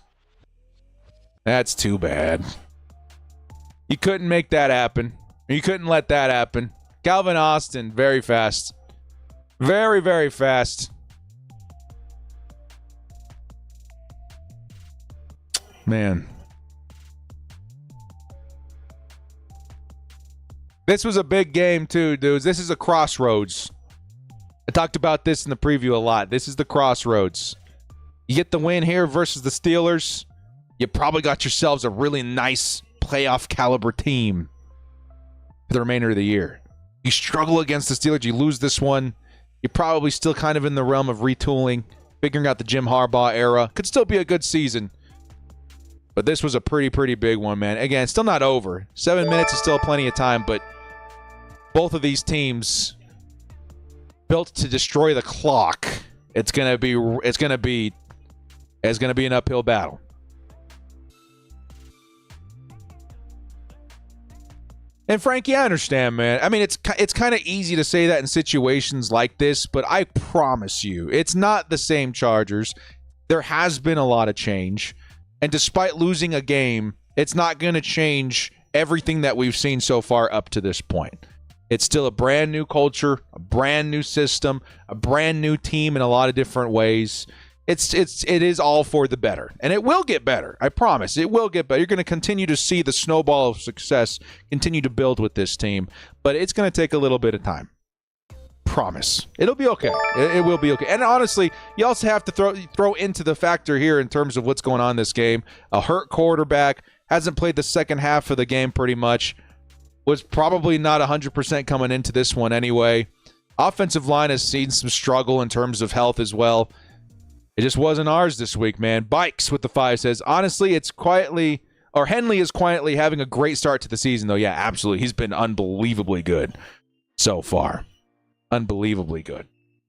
That's too bad. You couldn't make that happen. You couldn't let that happen. Calvin Austin, very fast. Very, very fast. Man. This was a big game, too, dudes. This is a crossroads. I talked about this in the preview a lot. This is the crossroads. You get the win here versus the Steelers, you probably got yourselves a really nice playoff caliber team for the remainder of the year. You struggle against the Steelers, you lose this one, you're probably still kind of in the realm of retooling, figuring out the Jim Harbaugh era. Could still be a good season. But this was a pretty big one, man. Again, still not over. 7 minutes is still plenty of time, but both of these teams built to destroy the clock. It's gonna be an uphill battle. And Frankie, I understand, man. I mean, it's kind of easy to say that in situations like this, but I promise you, it's not the same Chargers. There has been a lot of change. And despite losing a game, it's not going to change everything that we've seen so far up to this point. It's still a brand new culture, a brand new system, a brand new team in a lot of different ways. It is all for the better. And it will get better. I promise. It will get better. You're going to continue to see the snowball of success continue to build with this team. But it's going to take a little bit of time. Promise. It'll be okay. It will be okay. And honestly, you also have to throw into the factor here in terms of what's going on in this game. A hurt quarterback, hasn't played the second half of the game pretty much, was probably not 100% coming into this one anyway. Offensive line has seen some struggle in terms of health as well. It just wasn't ours this week, man. Bikes with the 5 says, honestly, Henley is quietly having a great start to the season, though. Yeah, absolutely. He's been unbelievably good so far. Unbelievably good.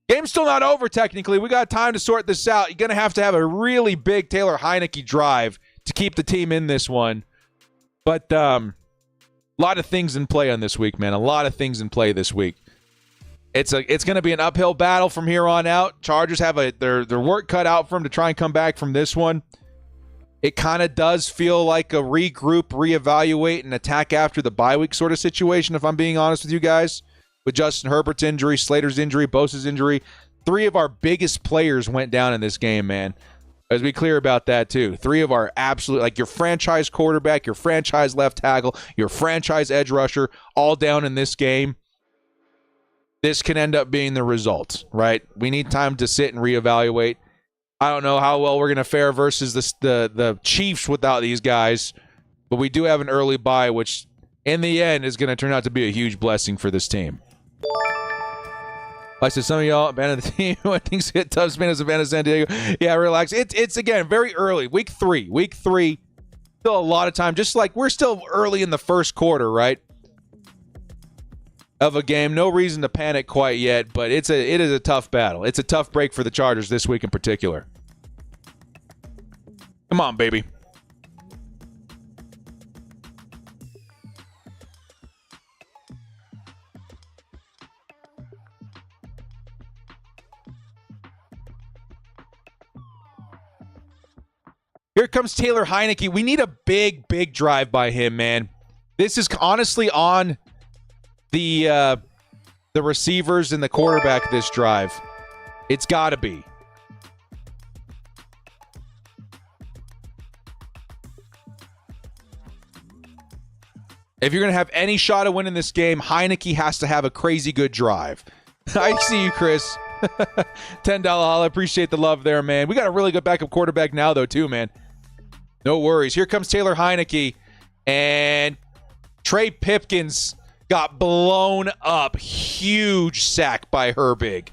Game's still not over, technically. We got time to sort this out. You're going to have a really big Taylor Heinicke drive to keep the team in this one. But a lot of things in play on this week, man. A lot of things in play this week. It's going to be an uphill battle from here on out. Chargers have their work cut out for them to try and come back from this one. it kind of does feel like a regroup, reevaluate, and attack after the bye week sort of situation, if I'm being honest with you guys. With Justin Herbert's injury, Slater's injury, Bosa's injury. 3 of our biggest players went down in this game, man. Let's be clear about that, too. 3 of our absolute, like your franchise quarterback, your franchise left tackle, your franchise edge rusher, all down in this game. This can end up being the result, right? We need time to sit and reevaluate. I don't know how well we're going to fare versus the Chiefs without these guys, but we do have an early bye, which in the end is going to turn out to be a huge blessing for this team. Like I said, some of y'all abandoned the team when things get tough. Spain abandoned San Diego. Yeah, relax. It's again very early. Week 3. Still a lot of time. Just like we're still early in the first quarter, right? Of a game. No reason to panic quite yet, but it is a tough battle. It's a tough break for the Chargers this week in particular. Come on, baby. Here comes Taylor Heinicke. We need a big, big drive by him, man. This is honestly on the receivers and the quarterback this drive. It's got to be. If you're going to have any shot of winning this game, Heinicke has to have a crazy good drive. I see you, Chris. $10 holla. Appreciate the love there, man. We got a really good backup quarterback now, though, too, man. No worries. Here comes Taylor Heinicke, and Trey Pipkins got blown up. Huge sack by Herbig.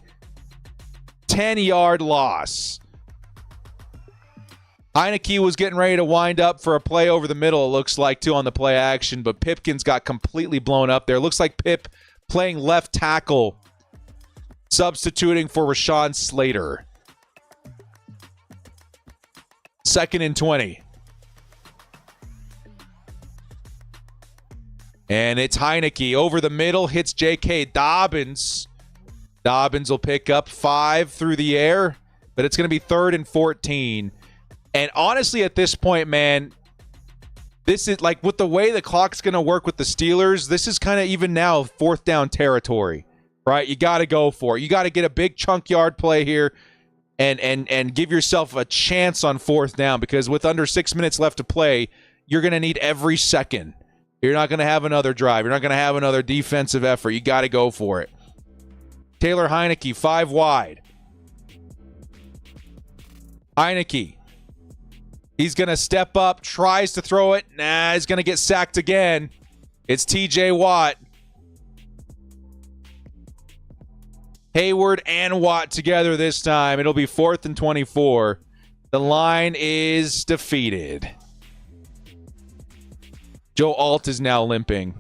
10-yard loss. Heinicke was getting ready to wind up for a play over the middle, it looks like, too, on the play action, but Pipkins got completely blown up there. It looks like Pip playing left tackle, substituting for Rashawn Slater. 2nd and 20. And it's Heinicke over the middle, hits J.K. Dobbins. Dobbins will pick up 5 through the air, but it's going to be 3rd and 14. And honestly, at this point, man, this is like with the way the clock's going to work with the Steelers, this is kind of even now 4th down territory, right? You got to go for it. You got to get a big chunk yard play here and give yourself a chance on 4th down, because with under 6 minutes left to play, you're going to need every second. You're not going to have another drive. You're not going to have another defensive effort. You got to go for it. Taylor Heinicke, 5 wide. Heinicke. He's going to step up, tries to throw it. Nah, he's going to get sacked again. It's TJ Watt. Hayward and Watt together this time. It'll be 4th and 24. The line is defeated. Joe Alt is now limping.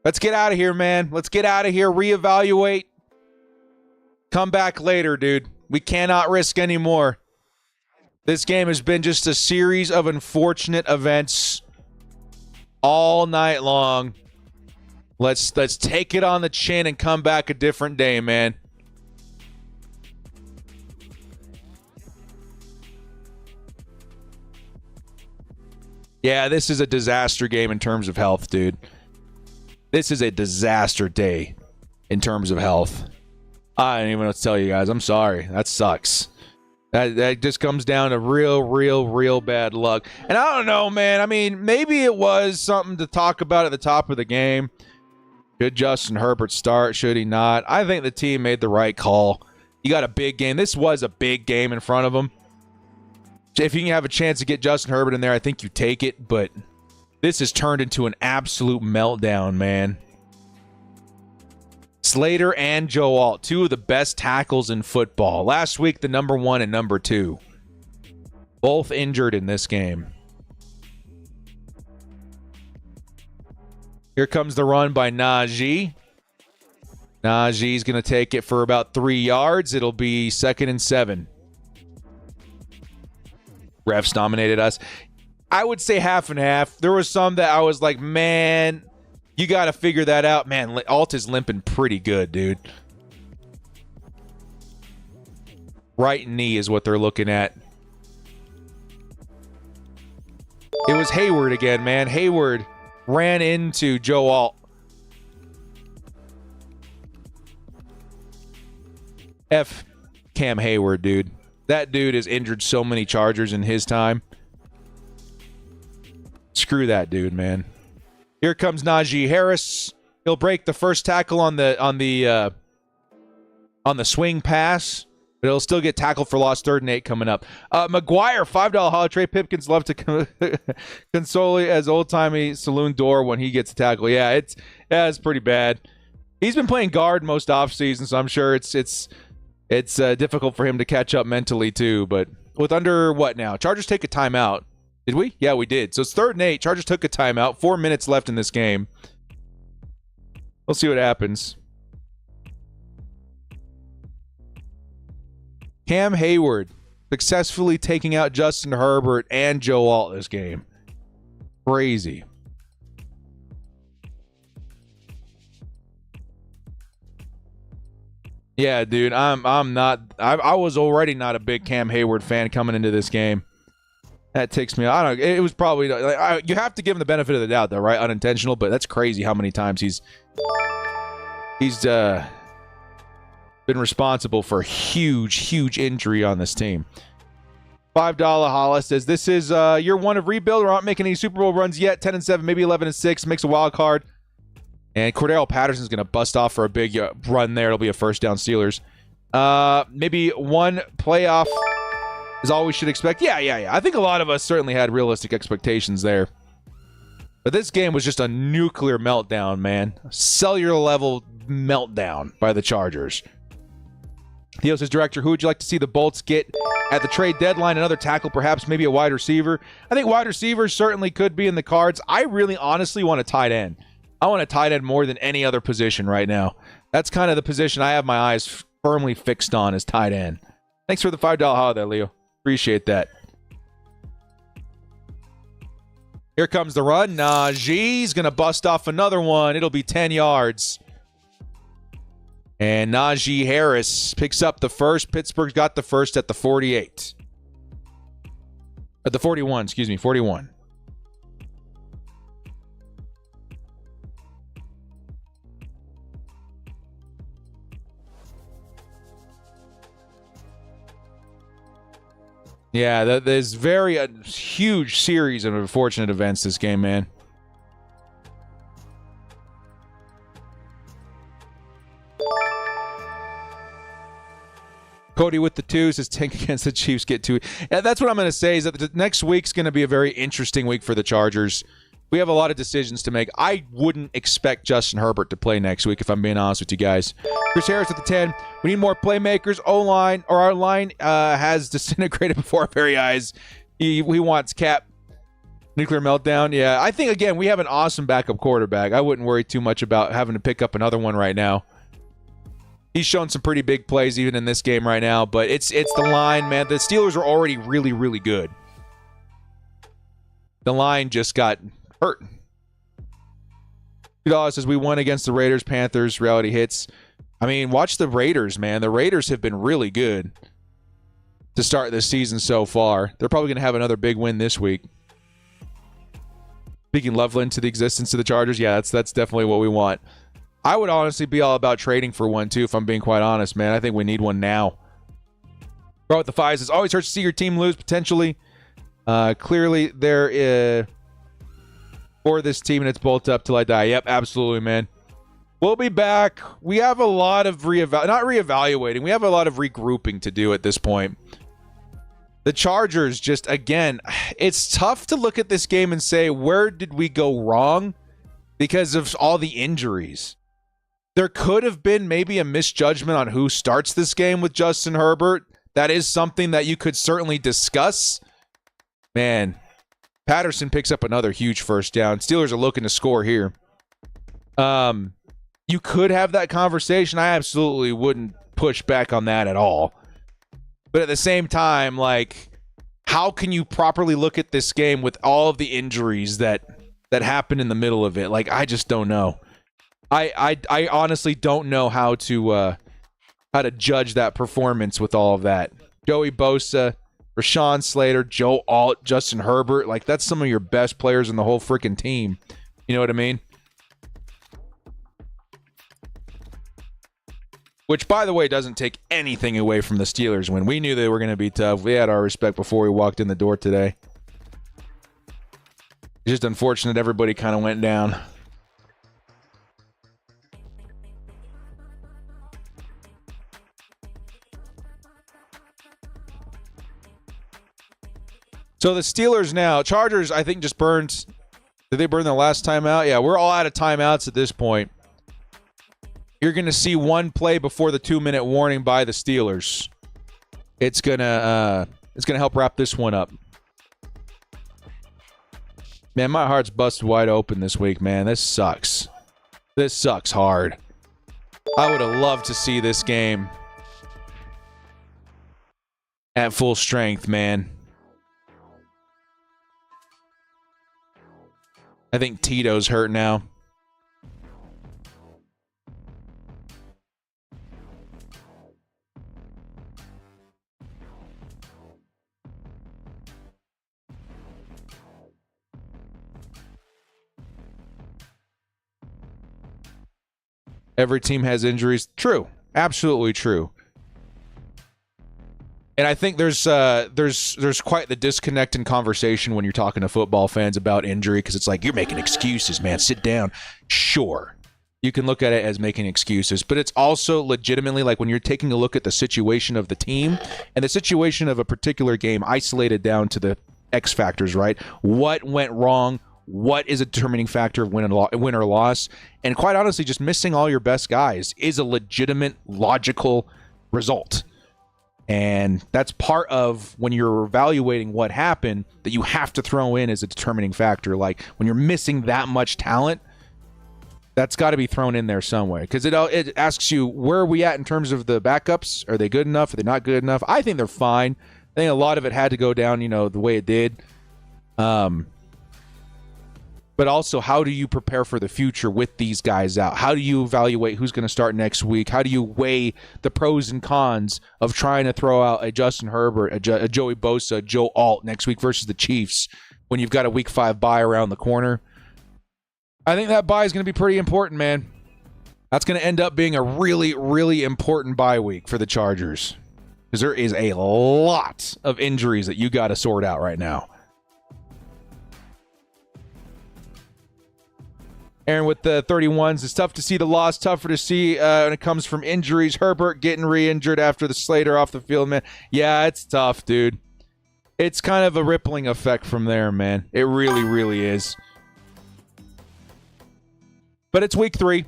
Let's get out of here, man. Let's get out of here, reevaluate. Come back later, dude. We cannot risk any more. This game has been just a series of unfortunate events all night long. Let's take it on the chin and come back a different day, man. Yeah, this is a disaster game in terms of health, dude. This is a disaster day in terms of health. I don't even know what to tell you guys. I'm sorry. That sucks. That just comes down to real bad luck. And I don't know, man. I mean, maybe it was something to talk about at the top of the game. Should Justin Herbert start? Should he not? I think the team made the right call. You got a big game. This was a big game in front of them. If you can have a chance to get Justin Herbert in there, I think you take it. But this has turned into an absolute meltdown, man. Slater and Joe Alt, 2 of the best tackles in football. Last week, the number 1 and number 2. Both injured in this game. Here comes the run by Najee. Najee's going to take it for about 3 yards. It'll be 2nd and 7. Refs nominated us. I would say half and half. There was some that I was like, man, you got to figure that out. Man, Alt is limping pretty good, dude. Right knee is what they're looking at. It was Hayward again, man. Hayward ran into Joe Alt. F Cam Hayward, dude. That dude has injured so many Chargers in his time. Screw that dude, man. Here comes Najee Harris. He'll break the first tackle on the swing pass, but he'll still get tackled for loss. 3rd and 8 coming up. McGuire, $5 holiday. Trey Pipkins love to console as old-timey saloon door when he gets a tackle. Yeah, it's pretty bad. He's been playing guard most offseason, so I'm sure it's difficult for him to catch up mentally too. But with under what now? Chargers take a timeout. Did we? Yeah, we did. So it's 3rd and 8. Chargers took a timeout. 4 minutes left in this game. We'll see what happens. Cam Hayward successfully taking out Justin Herbert and Joe Alt this game. Crazy. Yeah, dude, I was already not a big Cam Hayward fan coming into this game. That takes me. I don't know. It was probably you have to give him the benefit of the doubt, though, right? Unintentional, but that's crazy how many times he's been responsible for huge injury on this team. $5 Hollis says this is year 1 of rebuild. We're not making any Super Bowl runs yet. 10-7, maybe 11-6. Makes a wild card. And Cordell Patterson's going to bust off for a big run there. It'll be a first down Steelers. Maybe 1 playoff is all we should expect. Yeah. I think a lot of us certainly had realistic expectations there. But this game was just a nuclear meltdown, man. A cellular level meltdown by the Chargers. Theo says, Director, who would you like to see the Bolts get at the trade deadline? Another tackle, perhaps maybe a wide receiver. I think wide receivers certainly could be in the cards. I really honestly want a tight end. I want a tight end more than any other position right now. That's kind of the position I have my eyes firmly fixed on, is tight end. Thanks for the $5 holiday, Leo. Appreciate that. Here comes the run. Najee's going to bust off another one. It'll be 10 yards. And Najee Harris picks up the first. Pittsburgh's got the first at the 48. At the 41, 41. Yeah, there's very huge series of unfortunate events this game, man. Cody with the 2 says tank against the Chiefs, get 2. Yeah, that's what I'm going to say, is that the next week's going to be a very interesting week for the Chargers. We have a lot of decisions to make. I wouldn't expect Justin Herbert to play next week, if I'm being honest with you guys. Chris Harris with the 10. We need more playmakers. O-line, or our line has disintegrated before our very eyes. He wants Cap. Nuclear meltdown. Yeah, I think, again, we have an awesome backup quarterback. I wouldn't worry too much about having to pick up another one right now. He's shown some pretty big plays even in this game right now, but it's the line, man. The Steelers are already really, really good. The line just got hurt. $2 says we won against the Raiders. Panthers, reality hits. I mean, watch the Raiders, man. The Raiders have been really good to start this season so far. They're probably going to have another big win this week. Speaking Loveland to the existence of the Chargers, yeah, that's definitely what we want. I would honestly be all about trading for one, too, if I'm being quite honest, man. I think we need one now. Bro with the 5 says, always hurts to see your team lose, potentially. Clearly, there for this team, and it's bolt up till I die. Yep, absolutely, man. We'll be back. We have a lot of not reevaluating. We have a lot of regrouping to do at this point. The Chargers just, again, it's tough to look at this game and say, where did we go wrong? Because of all the injuries. There could have been maybe a misjudgment on who starts this game with Justin Herbert. That is something that you could certainly discuss. Man, Patterson picks up another huge first down. Steelers are looking to score here. You could have that conversation. I absolutely wouldn't push back on that at all. But at the same time, like, how can you properly look at this game with all of the injuries that happened in the middle of it? Like, I just don't know. I honestly don't know how to judge that performance with all of that. Joey Bosa, Rashawn Slater, Joe Alt, Justin Herbert. Like, that's some of your best players in the whole freaking team. You know what I mean? Which, by the way, doesn't take anything away from the Steelers win. We knew they were going to be tough. We had our respect before we walked in the door today. It's just unfortunate everybody kind of went down. So the Steelers now, Chargers, I think just burned. Did they burn the last timeout? Yeah, we're all out of timeouts at this point. You're going to see one play before the 2-minute warning by the Steelers. It's gonna help wrap this one up. Man, my heart's busted wide open this week, man. This sucks. This sucks hard. I would have loved to see this game at full strength, man. I think Tito's hurt now. Every team has injuries. True. Absolutely true. And I think there's quite the disconnect in conversation when you're talking to football fans about injury, because it's like, you're making excuses, man. Sit down. Sure. You can look at it as making excuses, but it's also legitimately like when you're taking a look at the situation of the team and the situation of a particular game isolated down to the X factors, right? What went wrong? What is a determining factor of win or loss? And quite honestly, just missing all your best guys is a legitimate, logical result. And that's part of when you're evaluating what happened that you have to throw in as a determining factor. Like when you're missing that much talent, that's got to be thrown in there some way. Because it asks you, where are we at in terms of the backups? Are they good enough? Are they not good enough? I think they're fine. I think a lot of it had to go down, the way it did. But also, how do you prepare for the future with these guys out? How do you evaluate who's going to start next week? How do you weigh the pros and cons of trying to throw out a Justin Herbert, a Joey Bosa, a Joe Alt next week versus the Chiefs when you've got a Week 5 bye around the corner? I think that bye is going to be pretty important, man. That's going to end up being a really, really important bye week for the Chargers, because there is a lot of injuries that you got to sort out right now. Aaron with the 31s. It's tough to see the loss, tougher to see when it comes from injuries. Herbert getting re-injured after the Slater off the field, man. Yeah, it's tough, dude. It's kind of a rippling effect from there, man. It really, really is. But it's week 3.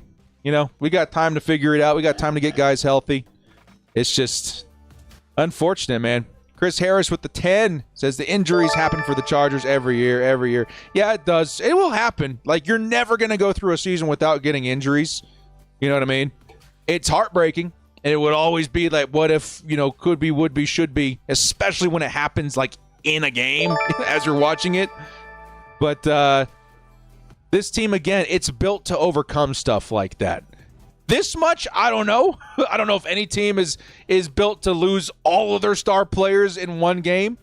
We got time to figure it out. We got time to get guys healthy. It's just unfortunate, man. Chris Harris with the 10 says the injuries happen for the Chargers every year. Yeah, it does. It will happen. Like, you're never going to go through a season without getting injuries. You know what I mean? It's heartbreaking. And it would always be like, what if, could be, would be, should be, especially when it happens like in a game as you're watching it. But this team, again, it's built to overcome stuff like that. This much, I don't know. I don't know if any team is built to lose all of their star players in one game.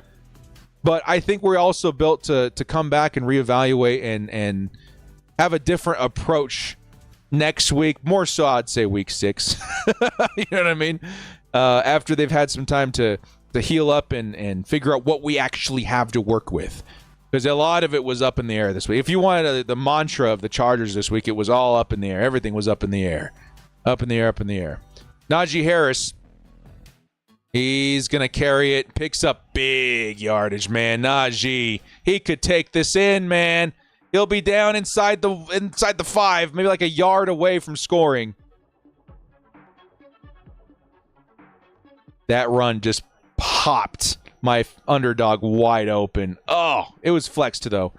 But I think we're also built to come back and reevaluate and have a different approach next week. More so, I'd say week 6. You know what I mean? After they've had some time to heal up and figure out what we actually have to work with. Because a lot of it was up in the air this week. If you wanted the mantra of the Chargers this week, it was all up in the air. Everything was up in the air. Up in the air, up in the air. Najee Harris, he's going to carry it. Picks up big yardage, man. Najee, he could take this in, man. He'll be down inside the 5, maybe like a yard away from scoring. That run just popped my underdog wide open. Oh, it was flexed, though.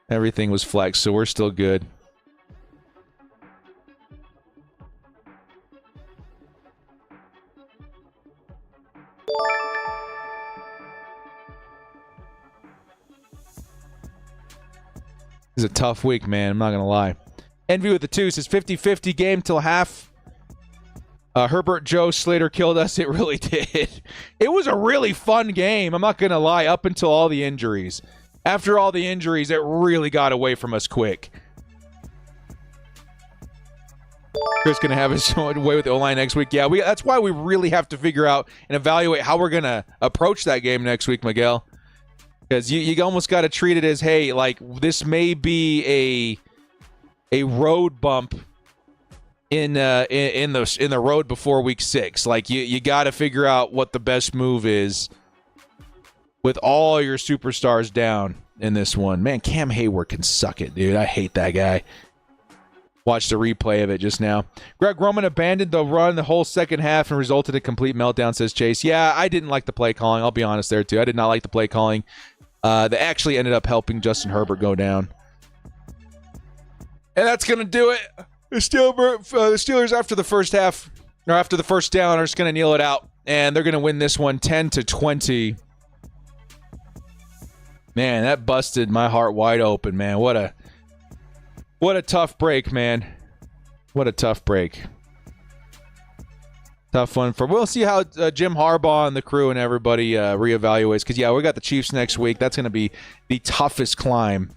Everything was flexed, so we're still good. This is a tough week, man. I'm not going to lie. Envy with the 2 says 50-50 game till half. Herbert Joe Slater killed us. It really did. It was a really fun game. I'm not going to lie, up until all the injuries. After all the injuries, it really got away from us quick. Chris going to have his own way with the O-line next week. Yeah, that's why we really have to figure out and evaluate how we're going to approach that game next week, Miguel. Because you almost got to treat it as, hey, like, this may be a road bump in the road before week 6. Like, you got to figure out what the best move is with all your superstars down in this one. Man, Cam Hayward can suck it, dude. I hate that guy. Watched a replay of it just now. Greg Roman abandoned the run the whole second half and resulted in a complete meltdown, says Chase. Yeah, I didn't like the play calling. I'll be honest there, too. I did not like the play calling. They actually ended up helping Justin Herbert go down. And that's going to do it. The Steelers, after the first half, or after the first down, are just going to kneel it out. And they're going to win this one 10-20. Man, that busted my heart wide open, man. What a tough break, man. What a tough break. Tough one for. We'll see how Jim Harbaugh and the crew and everybody reevaluates. Because, yeah, we got the Chiefs next week. That's going to be the toughest climb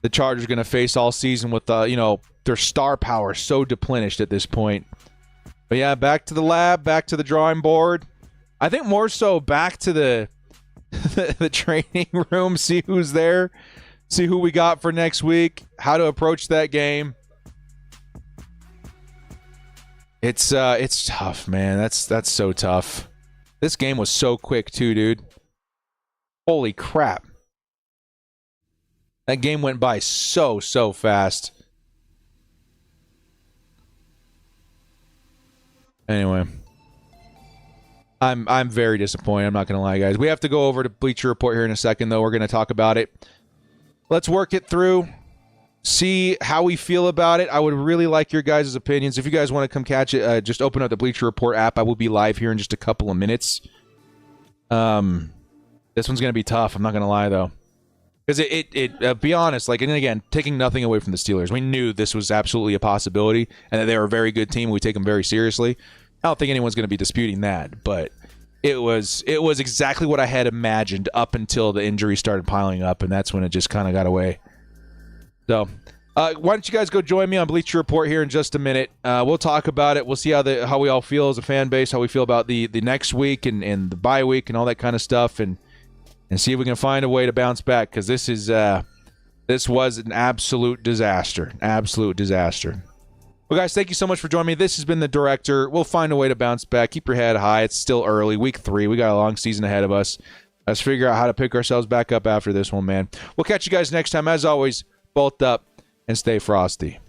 the Chargers are going to face all season with, their star power so depleted at this point. But, yeah, back to the lab, back to the drawing board. I think more so back to the training room, see who's there. See who we got for next week, how to approach that game. It's tough, man. That's so tough. This game was so quick too, dude. Holy crap. That game went by so fast. Anyway, I'm very disappointed. I'm not going to lie, guys. We have to go over to Bleacher Report here in a second, though. We're going to talk about it. Let's work it through, see how we feel about it. I would really like your guys' opinions. If you guys want to come catch it, just open up the Bleacher Report app. I will be live here in just a couple of minutes. This one's going to be tough. I'm not going to lie, though. Because be honest, like, and again, taking nothing away from the Steelers. We knew this was absolutely a possibility and that they were a very good team. We take them very seriously. I don't think anyone's going to be disputing that, but it was exactly what I had imagined up until the injuries started piling up, and that's when it just kind of got away. So, why don't you guys go join me on Bleacher Report here in just a minute. We'll talk about it. We'll see how we all feel as a fan base, how we feel about the next week and the bye week and all that kind of stuff, and see if we can find a way to bounce back, because this was an absolute disaster. Absolute disaster. Well, guys, thank you so much for joining me. This has been The Director. We'll find a way to bounce back. Keep your head high. It's still early. Week 3. We got a long season ahead of us. Let's figure out how to pick ourselves back up after this one, man. We'll catch you guys next time. As always, bolt up and stay frosty.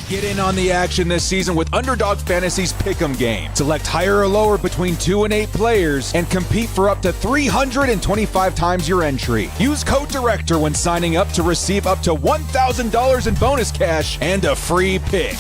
Get in on the action this season with Underdog Fantasy's Pick'em game. Select higher or lower between 2 and 8 players and compete for up to 325 times your entry. Use code DIRECTOR when signing up to receive up to $1,000 in bonus cash and a free pick.